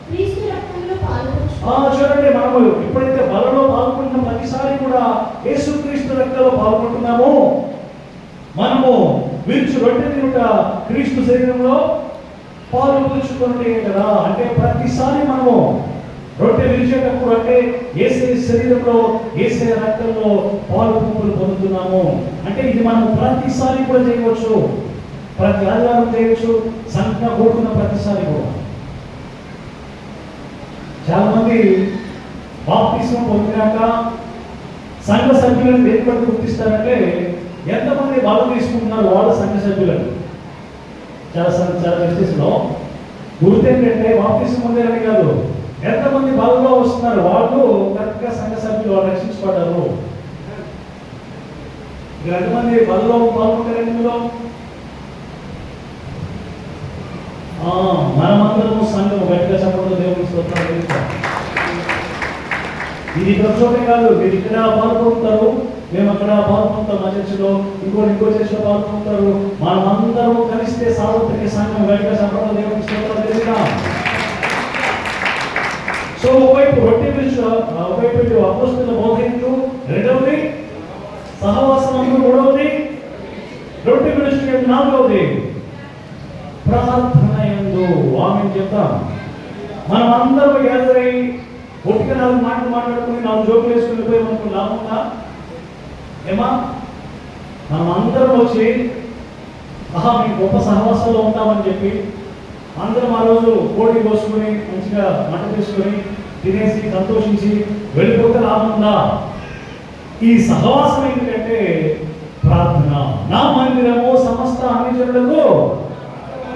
క్రీస్తు రక్తంలో పాల్గొచ్చు. చూడండి, మనము ఎప్పుడైతే బలలో పాల్గొంటున్న ప్రతిసారి కూడా యేసుక్రీస్తు రక్తంలో పాల్గొంటున్నామో, మనము విరుచు రొట్టె తినుట క్రీస్తు శరీరంలో పాలు పుచ్చుకుంటే కదా. అంటే ప్రతిసారి మనము రొట్టె విరిచేటప్పుడు అంటే యేసయ్య శరీరంలో, యేసయ్య రక్తంలో పాలు పంపులు పొందుతున్నాము. అంటే ఇది మనం ప్రతిసారి కూడా చేయవచ్చు, ప్రతి ఆదివారం చేయవచ్చు, సంఖ్య కూడుకున్న ప్రతిసారి కూడా. చాలా మంది బాప్తిస్మం పొందినాక సంఘ సభ్యులను దేని బట్టి గుర్తిస్తారంటే ఎంతమంది బాగా తీసుకుంటున్నారు వాళ్ళ సంఘ సభ్యులను. చాలా విషయంలో గుర్తు ఏంటంటే బాప్తిస్మం పొందారని కాదు, ఎంతమంది బాగా వస్తున్నారు వాళ్ళు కరెక్ట్గా సంఘ సభ్యులు, వాళ్ళు రక్షించబడ్డారు. ఎంతమంది బలలో పాల్గొంటారు ఇందులో? మనమందరము సంఘం గట్టిగా చెప్పడంలో దేవుడికి స్తోత్రాలు. ఇది ప్రతి కాదు, మీరు ఇక్కడ పాల్గొంటారు, మేము అక్కడ పాల్గొంటాం, మా చర్చిలో ఇంకో చర్చిలో పాల్గొంటారు. మనమందరము కలిస్తే సార్వత్రిక సంఘం గట్టిగా చెప్పడంలో దేవుడికి స్తోత్రాలు తెలియదా? సో ఒకవైపు రొట్టె విరుచు, ఒకవైపు అపోస్తలుల బోధనలు, రెండవది సహవాసము, మూడవది రొట్టె విరుచు, 4వది ప్రార్థన యందు. ఆమేన్ చెప్తాం. మనం అందరం గ్యాదర్ అయ్యి ఒక్క 4 మాటలు మాట్లాడుకుని 4 జోకులు వేసుకుని పోయి మనకు లాభం ఉందా? ఏమా? మనం అందరం వచ్చి మేము గొప్ప సహవాసంలో ఉంటామని చెప్పి అందరం ఆ రోజు కోడి కోసుకొని మంచిగా వంట చేసుకొని తినేసి సంతోషించి వెళ్ళిపోతే లాభం ఉందా? ఈ సహవాసం ఏంటంటే ప్రార్థన. నా మందిరము సమస్త అన్ని జనులకు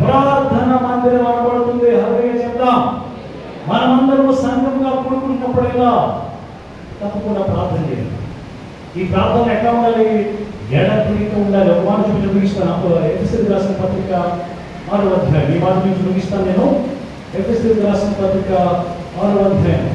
ప్రార్థన మందిరం అనబడుతుంది. హల్లెలూయా చెప్తాం. మనమందరము సంఘంగా కూడుకున్నప్పుడల్లా తప్పకుండా ప్రార్థన చేయాలి. ఈ ప్రార్థన ఎట్లా ఉండాలి? ఎడతెరిగి ఉండాలి. ఒక మాట చూపించి ముగిస్తాను. అప్పుడు ఎఫెసీయులకు రాసిన పత్రిక 6వ అధ్యాయం. ఈ మాట నుంచి ముగిస్తాను నేను. ఎఫెసీయులకు రాసిన పత్రిక 6వ అధ్యాయం.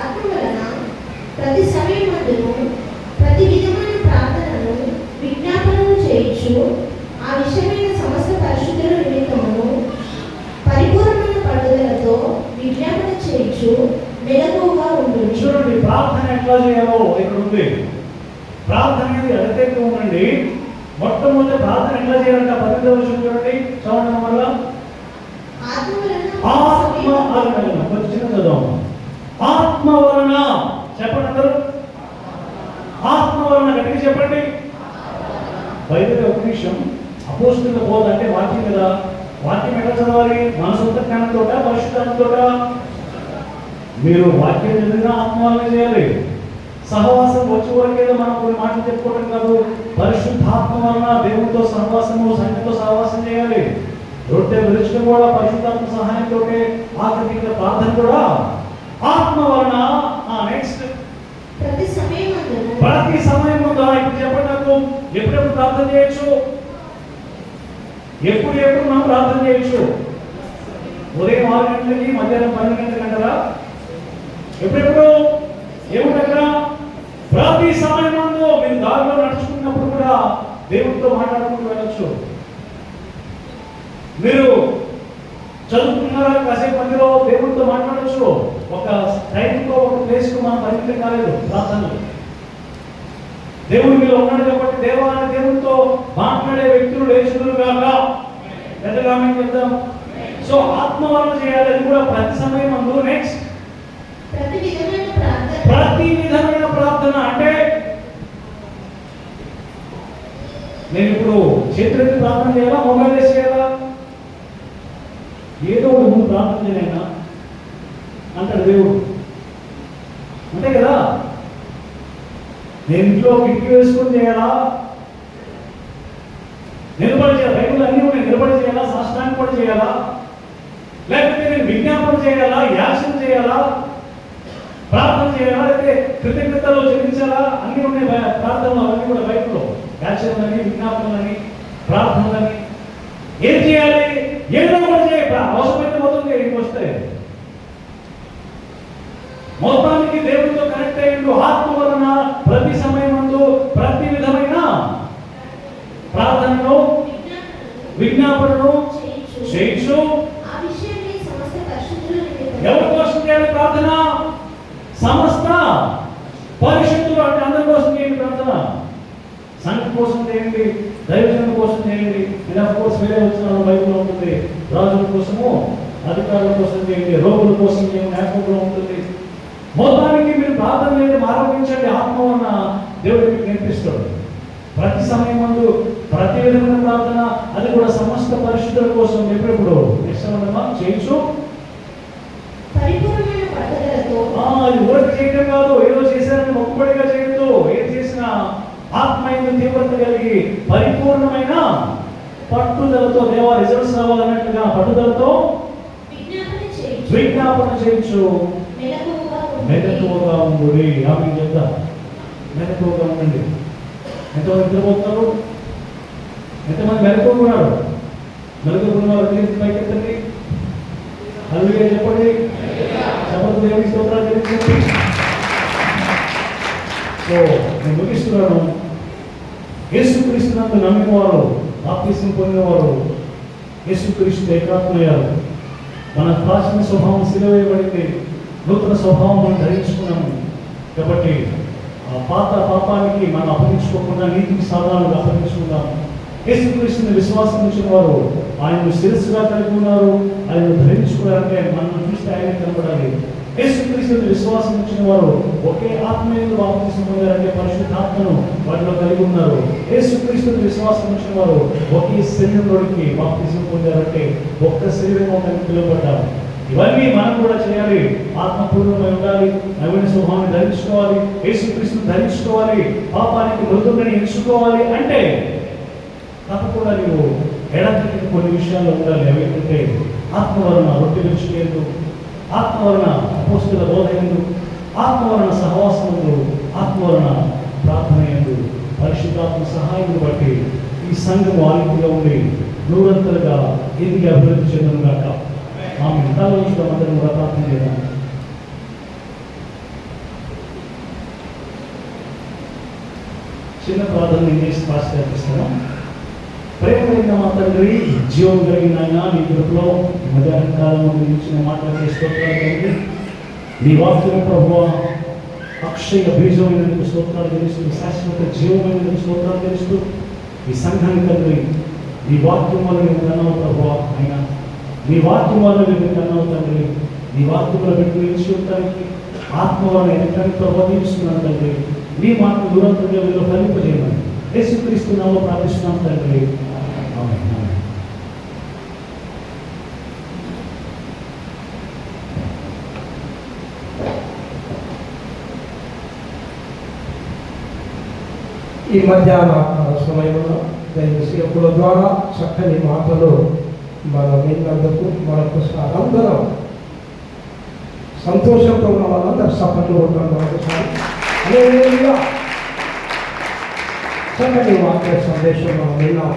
ఆత్మ వలన ప్రతి సమయమందును ప్రతి విధమైన ప్రార్థనను విజ్ఞాపనను చేయొచ్చు, ఆ విషయమైన సమస్త పరిశుద్ధుల నిమిత్తమును పరిపూర్ణమైన పట్టుదలతో విజ్ఞాపన చేయొచ్చు, మెలకువగా ఉంటుంది. చూడండి, ప్రార్థన ఎట్లా చేయాలో ఇక్కడ ఉంది. ప్రార్థన అనేది అడిగితే ఉండండి. మొట్టమొదటి ప్రార్థన ఎట్లా చేయాలంటే 18వ వచనం చూడండి, చదవడం వల్ల ఆత్మ వలన చెప్పండి అందరూ. ఆత్మ వలన గట్టిగా చెప్పండి. బైబిల్ ఒక నిమిషం. అపోస్తలుల బోధ అంటే వాక్యం కదా. వాక్యం ఎట్లా చదవాలి? మన సొంత జ్ఞానంతో, పరిశుద్ధాత్మతో. మీరు వాక్యం చదివినా ఆత్మ వలన చేయాలి. సహవాసం వచ్చే వరకేదో మనం కొన్ని మాటలు చెప్పుకోవడం కాదు. పరిశుద్ధాత్మ వలన దేవునితో సహవాసము, సంఘంతో సహవాసం చేయాలి. రొట్టె విరుచడం కూడా పరిశుద్ధాత్మ సహాయంతో, ఆఖరికి ప్రార్థన కూడా ఆత్మ వలన. నెక్స్ట్ ప్రతి సమయమందును. ప్రతి సమయమందు. ఇప్పుడు చెప్పండి నాకు, ఎప్పుడెప్పుడు ప్రార్థన చేయొచ్చు? ఎప్పుడు మనం ప్రార్థన చేయొచ్చు? ఉదయం 6 గంటలకి, మధ్యాహ్నం 12 గంటలకి అంటారా? ఎప్పుడెప్పుడు? ఏముంటాక ప్రతి సమయమందు మీరు దారిలో నడుచుకున్నప్పుడు కూడా దేవుడితో మాట్లాడుకుంటూ వెళ్ళొచ్చు. మీరు చదువుకున్నారా? కాసేపు మధ్యలో దేవుడితో మాట్లాడచ్చు. ఒక టైంలో ఒక ప్లేస్కు మనం పరిమితం కాలేదు. ప్రార్థనలు దేవుడు మీలో ఉన్నాడు కాబట్టి దేవాలయ దేవుడితో మాట్లాడే వ్యక్తులు లేచుదురు కాక. పెద్దగా మేము చెప్తాం. సో ఆత్మ వలన చేయాలి. అది కూడా ప్రతి సమయం అందు. నెక్స్ట్ ప్రతి విధమైన ప్రార్థన. ప్రతి విధమైన ప్రార్థన అంటే నేను ఇప్పుడు చేతులెత్తి ప్రార్థన చేయాలా, మొబైల్ వేసి చేయాలా? ఏదో ఒకటి ముందు ప్రార్థన చేయనైనా అంటాడు దేవుడు. అంతే కదా. నేను ఇంట్లో కిటికీ వేసుకొని చేయాలా, నిలబడి చేయాలి, బైబిల్ అన్నీ ఉన్నాయి, నిలబడి చేయాలా, సాష్టాంగం కూడా చేయాలా, లేకపోతే నేను విజ్ఞాపన చేయాలా, యాక్షన్ చేయాలా, ప్రార్థన చేయాలా, లేకపోతే కృతజ్ఞతలు చెల్లించాలా, అన్నీ ఉన్నాయి ప్రార్థనలు. అవన్నీ కూడా బైబిల్లో యాక్షన్లని, విజ్ఞాపనలని, ప్రార్థనలని. ఏం చేయాలి? ఏదో కూడా చేయాలి. అవసరమైతే మొత్తం చేయండి వస్తే. మొత్తానికి దేవుడితో కనెక్ట్ అయ్యిండు. ఆత్మ వలన ప్రతి సమయమందు ప్రతి విధమైన ప్రార్థనను, విజ్ఞాపనను చేయొచ్చు. ఎవరి కోసం చేయాలి ప్రార్థన? సమస్త పరిశుద్ధులు, అంటే అందరి కోసం చేయండి ప్రార్థన. సంఘం కోసం చేయండి, దైవజనుల కోసం చేయండి. ఇది ఆఫ్ కోర్స్ వేరే వచ్చిన బైబిల్లో ఉంటుంది. రాజుల కోసము, అధికారుల కోసం చేయండి, రోగుల కోసం చేయండి, యాకోబులో ఉంటుంది. మొత్తానికి మీరు ప్రార్థన చేయండి, ఆరోపించండి. ఆత్మ వలన దేవుడు మీకు నేర్పిస్తాడు. ప్రతి సమయం ముందు ప్రతి విధమైన ప్రార్థన, అది కూడా సమస్త పరిశుద్ధుల కోసం. ఎప్పుడెప్పుడు నిశ్చలమా చేయొచ్చు. అది ఊరికి చేయడం కాదు, ఏదో చేశారని మొక్కుబడిగా చేయొద్దు. ఏం చేసినా ఆత్మీయ తీవ్రత కలిగి పరిపూర్ణమైన పట్టుదలతో, దేవా రిజల్ట్స్ రావాలన్నట్టుగా పట్టుదలతో విజ్ఞాపన చేయొచ్చు. మెలకువగా ఉండి. ఆమె చెప్తా, మెలకువగా ఉండండి. ఎంతమంది నిద్రపోతున్నారు? ఎంతమంది మెలకువన్నారు? మెలకువన్నారు పైకెత్తండి. హల్లెలూయా చెప్పండి. సమర్థ దేవుని స్తోత్రాలు చెల్లించండి. సో నేను ముగిస్తున్నాను. యేసుక్రీస్తునందు నమ్మినవారు, బాప్తిసం పొందినవారు యేసుక్రీస్తు ఏకాత్మయ్యారు. మన ప్రాచీన స్వభావం సిలువేయబడింది, నూతన స్వభావం మనం ధరించుకున్నాము. కాబట్టి ఆ పాత పాపానికి మనం అప్పగించుకోకుండా నీతికి సాధనాలుగా అప్పగించుకుందాం. యేసుక్రీస్తుని విశ్వాసం ఉంచిన వారు ఆయన శిరస్సుగా కలిగి ఉన్నారు. ఆయన ధరించుకున్నారంటే మనం చూస్తే ఆయన కనబడాలి. యేసుక్రీస్తుని విశ్వాసం ఉంచిన వారు ఒకే ఆత్మీయులు బాప్తిసం పొందారంటే పరిశుద్ధాత్మను వాటిలో కలిగి ఉన్నారు. యేసుక్రీస్తుని విశ్వాసం ఉంచిన వారు ఒకే శరీరంలోకి బాప్తిసం పొందారంటే ఒక్క శరీరం పిలువబడ్డారు. ఇవన్నీ మనం కూడా చేయాలి. ఆత్మపూర్ణమై ఉండాలి, నవీన స్వభావాన్ని ధరించుకోవాలి, యేసుక్రీస్తుని ధరించుకోవాలి, పాపానికి మృదుని ఎంచుకోవాలి. అంటే తప్పకుండా నీవు ఎడతెగని కొన్ని విషయాల్లో ఉండాలి. అవి ఏంటంటే ఆత్మ వలన రొట్టె విడిచిపోయేందు, ఆత్మ వలన అపోస్తుల బోధ ఎందు, ఆత్మ వలన సహవాసం ఎందు, ఆత్మ వలన ప్రార్థన ఎందు, పరిశుద్ధాత్మ సహాయం బట్టి ఈ సంఘం ఆలింపుగా ఉండి నూరంతలుగా ఎదిగి అభివృద్ధి చెందను గాక. ఆమె తలవంచుగా అందరం కూడా ప్రార్థన చేద్దాం. చిన్న ప్రార్థన నేను చేసి పాస్ చేస్తాను. ప్రేమ కలిగిన మా తండ్రి, జీవం కలిగిన ఆయన, నీ కృపలో మధ్యాహ్న కాలంలో ఇచ్చిన మాటలకి స్తోత్రాలు తండ్రి. నీ వాక్యం ప్రభువా అక్షయ బీజమైనందుకు స్తోత్రాలు తెలుస్తూ, శాశ్వత జీవమైనందుకు స్తోత్రాలు తెలుస్తూ, ఈ సంఘాన్ని తండ్రి నీ వాక్యం వల్ల మేము కన్నావు ప్రభువా. అయినా నీ వాక్యం వల్ల మేము కన్నావు తండ్రి. నీ వాక్యంలో పెట్టి నిలిచిపోవడానికి ఆత్మ వల్ల ఎన్నికని ప్రభావిస్తున్నాను తండ్రి. నీ మాటలు దూరంగా వీళ్ళు ఫలింపజేయమని యేసుక్రీస్తు నామములో ప్రార్థిస్తున్నాం తండ్రి. ఆమేన్. ఈ మధ్యాహ్న సమయంలో దైవ సేవకుల ద్వారా చక్కని మాటలు మనం విన్నందుకు మరొకసారి అందరం సంతోషంతో ఉన్న వాళ్ళందరూ సపట్లు ఉంటాం. మరొకసారి చక్కని వాక్య సందేశం మనం విన్నాం.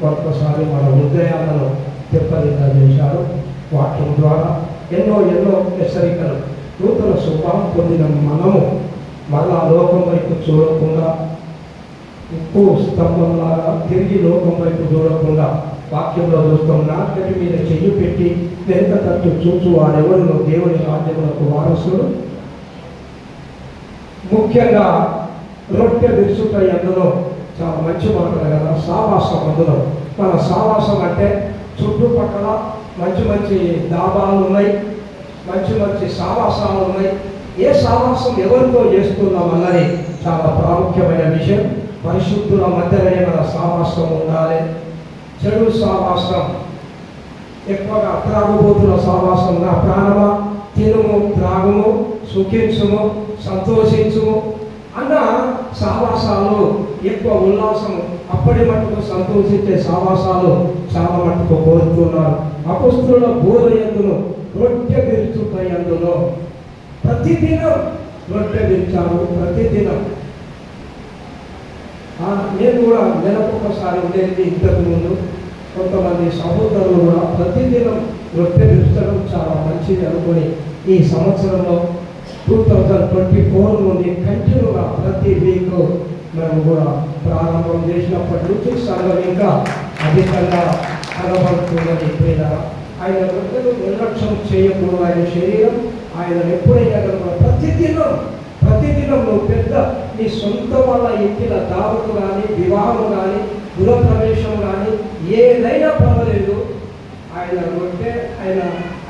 మరొకసారి మన హృదయాలను తెప్పరిగా చేశారు. వాక్యం ద్వారా ఎన్నో హెచ్చరికలు. నూతన స్వభావం పొందిన మనము మరలా లోకం వైపు చూడకుండా, ఉప్పు స్తంభంలాగా తిరిగి లోకం వైపు చూడకుండా వాక్యంలో చూస్తాం. నాకటి మీద చెయ్యి పెట్టి వెనుక తట్టు చూచు వారెవరు దేవుని రాజ్యములకు వారసుడు. ముఖ్యంగా రొట్టె విరుచుట అందులో చాలా మంచి మాటలు కదా. సావాసం అందులో మన సావాసం అంటే చుట్టుపక్కల మంచి మంచి దాబాలు ఉన్నాయి, మంచి సావాసాలు ఉన్నాయి. ఏ సావాసం ఎవరితో చేస్తున్నాం అన్నది చాలా ప్రాముఖ్యమైన విషయం. పరిశుద్ధుల మధ్యలోనే మన సావాసం ఉండాలి. చెడు సావాసం ఎక్కువగా త్రాగుబోతున్న సహవాసం, నా ప్రాణమా తినుము త్రాగుము సుఖించుము సంతోషించుము అన్న సహవాసాలు ఎక్కువ ఉల్లాసము, అప్పటి మట్టుకు సంతోషించే సహవాసాలు చాలా మట్టుకు కోరుతున్నారు. అపొస్తలుల బోధ యందును రొట్టె విరుచుట యందును ప్రతిదినం రొట్టె విరిచారు. ప్రతిదినం నేను కూడా నెలకొకసారి ఉండేది. ఇంతకు ముందు కొంతమంది సహోదరులు కూడా ప్రతిదినం రొట్టె విరుచడం చాలా మంచిది అనుకుని ఈ సంవత్సరంలో 2024 నుండి కంటిన్యూగా ప్రతి వీక్ మేము కూడా ప్రారంభం చేసినప్పటి నుంచి సంఘం ఇంకా అధికంగా కనబడుతుందని ప్రేరణ. ఆయన రొట్టెలు నిర్లక్ష్యం చేయకూడదు. ఆయన శరీరం ఆయన ఎప్పుడైనా కనుక ప్రతిదినం నువ్వు పెద్ద నీ సొంత వాళ్ళ ఇంటిన దావతు కానీ వివాహం కానీ గృహప్రవేశం కానీ ఏదైనా పర్వాలేదు, ఆయన రొట్టె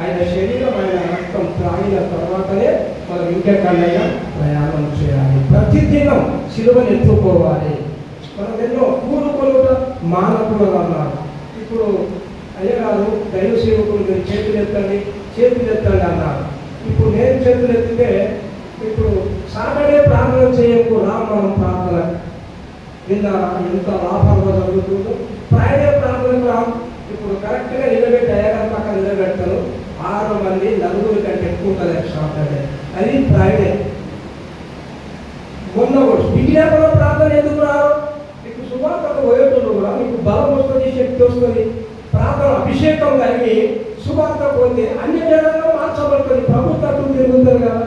ఆయన శరీరం ఆయన రక్తం త్రాగిన తర్వాతనే మనం ఇంకెక్కడైనా ప్రయాణం చేయాలి. ప్రతిదినం సిలువను ఎత్తుకోవాలి. మనం ఎన్నో కూడుకొనుట మానకూడదు అన్నారు. ఇప్పుడు అయ్యగారు దైవ సేవకులు మీరు చేతులు ఎత్తండి అన్నారు. ఇప్పుడు నేను చేతులు ఎత్తితే ఇప్పుడు సాటర్డే ప్రార్థన చేయకుండా మనం ప్రార్థన విన్నారా ఎంత లాభంగా జరుగుతుందో. ఫ్రైడే ప్రార్థన ఇప్పుడు కరెక్ట్గా నిలబెట్టి అయ్యగారు పక్కన నిలబెడతారు. 6 మంది 4 కంటే ఎక్కువ ఉంటుంది సాటర్డే, అది ఫ్రైడే. మొన్న కూడా మిగిలిన కూడా ప్రార్థన ఎందుకు రారు? మీకు సువార్తకు పోయేటోళ్ళు కూడా మీకు బలం వస్తుంది, శక్తి వస్తుంది. ప్రార్థన అభిషేకం కలిగి సువార్త పోతే అన్ని జనాల్లో మార్చబడుతుంది. ప్రభుత్వం తిరుగుతారు కదా.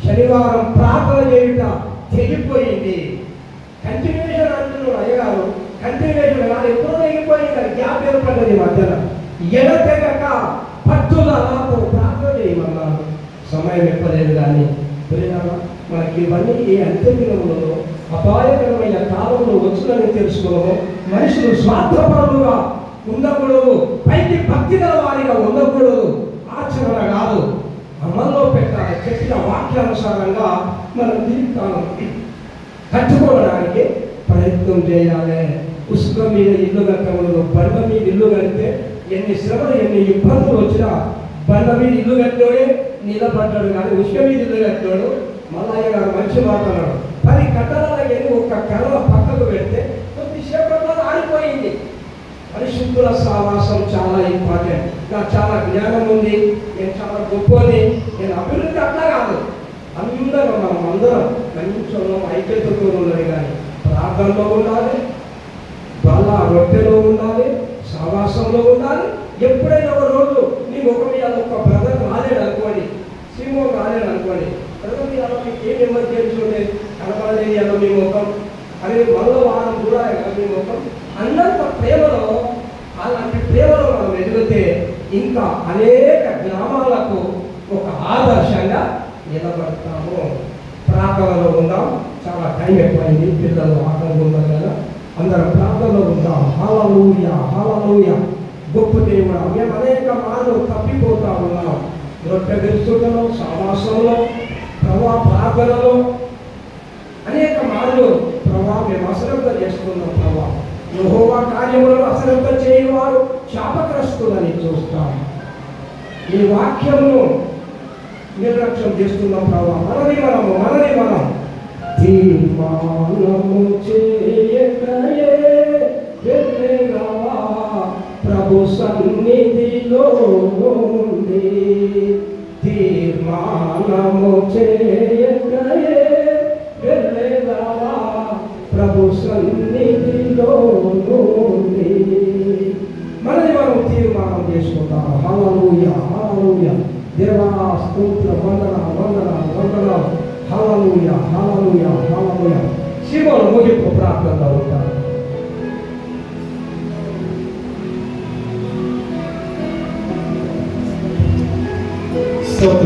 శనివారం ప్రార్థన చేయుట తెగిపోయింది. కంటిన్యూషన్ అంటున్నాడు అయ్యగారు. కంటిన్యూషన్ కాదు, ఎప్పుడో తెగిపోయింది. గ్యాప్ ఏర్పడ్డది మధ్యలో. ఎడతెగక పట్టుదలతో ప్రార్థన చేయమన్నారు. సమయం ఎప్పలేదు కానీ మనకి ఇవన్నీ ఈ అంత్యదినములలో అపాయకరమైన కాలంలో వచ్చులని తెలుసుకోవడం. మనుషులు స్వార్థపరులుగా ఉండకూడదు, పైకి భక్తి గల వారిగా ఉండకూడదు. ఆచరణ కాదు, అమల్లో పెట్టాలి. చెప్పిన వాక్యానుసారంగా మనం జీవితాలను కట్టుకోవడానికి ప్రయత్నం చేయాలి. ఉసుక మీద ఇల్లు కట్టకూడదు. బండ మీద ఇల్లు కడితే ఎన్ని శ్రమలు ఎన్ని ఇబ్బందులు వచ్చినా బండ మీద ఇల్లు కట్టాడే నిలబడ్డాడు, కానీ ఉసుక మీద ఇల్లు కట్టాడు. మల్లయ్య గారు మంచి మాట్లాడాడు. 10 కట్టడాలకి వెళ్ళి ఒక కర్ర పక్కకు పెడితే కొద్దిసేపట్లో ఆడిపోయింది. పరిశుద్ధుల సహవాసం చాలా ఇంపార్టెంట్. నాకు చాలా జ్ఞానం ఉంది, నేను చాలా గొప్పని, నేను అభివృద్ధి అట్లా కాదు. అందరం మంచంలో ఐక్యతతో ఉన్నది. కానీ ప్రార్థనలో ఉండాలి, బల్ల రొట్టెలో ఉండాలి, సహవాసంలో ఉండాలి. ఎప్పుడైనా ఒక రోజు నీ ముఖం మీద ఒక బ్రదర్ రాలేడు అనుకోండి, సింహం రాలేడు అనుకోండి, బ్రదర్ మీద మీకు ఏం ఎమర్జెన్సీ ఉండే కనబడలేదు అలా మీ ముఖం అని మరో వారం కూడా మీ ముఖం అన్నంత ప్రేమలో, అలాంటి ప్రేమలో మనం ఎదిగితే ఇంకా అనేక గ్రామాలకు ఒక ఆదర్శంగా నిలబడతాము. ప్రార్థనలో ఉందాం. చాలా టైం ఎక్కువైంది, పిల్లలు ఆటలు ఉన్నారు కదా, అందరం ప్రార్థనలో ఉందాం. హల్లెలూయా హల్లెలూయా. గొప్ప దేవుడా, మేము అనేక మార్లు తప్పిపోతా ఉన్నాం. రొట్టె విరుచుటలో, సహవాసంలో, ప్రార్థనలో అనేక మార్లు మేము అశ్రద్ధ చేస్తున్నాం. యెహోవా కార్యములను అశ్రద్ధ చేయవారు శాపగ్రస్తులని చూస్తాం. ఈ వాక్యమును నిర్లక్ష్యం చేస్తున్నాం. మనది మనం తీర్మానము చేయకయే వెళ్ళేగావా ప్రభు సన్నిధిలో నుండి. తీర్మానము చేయకయే వెళ్ళేగావా ప్రభు సన్నిధిలో నుండి. మనది మనం తీర్మానం చేసుకుంటాం. హల్లెలూయా హల్లెలూయా. దేవా స్తోత్ర వందనాలు. హల్లెలూయా హల్లెలూయా హల్లెలూయా. శివుడు ముగింపు ప్రార్థనలో ఉంటారు. స్తోత్రం.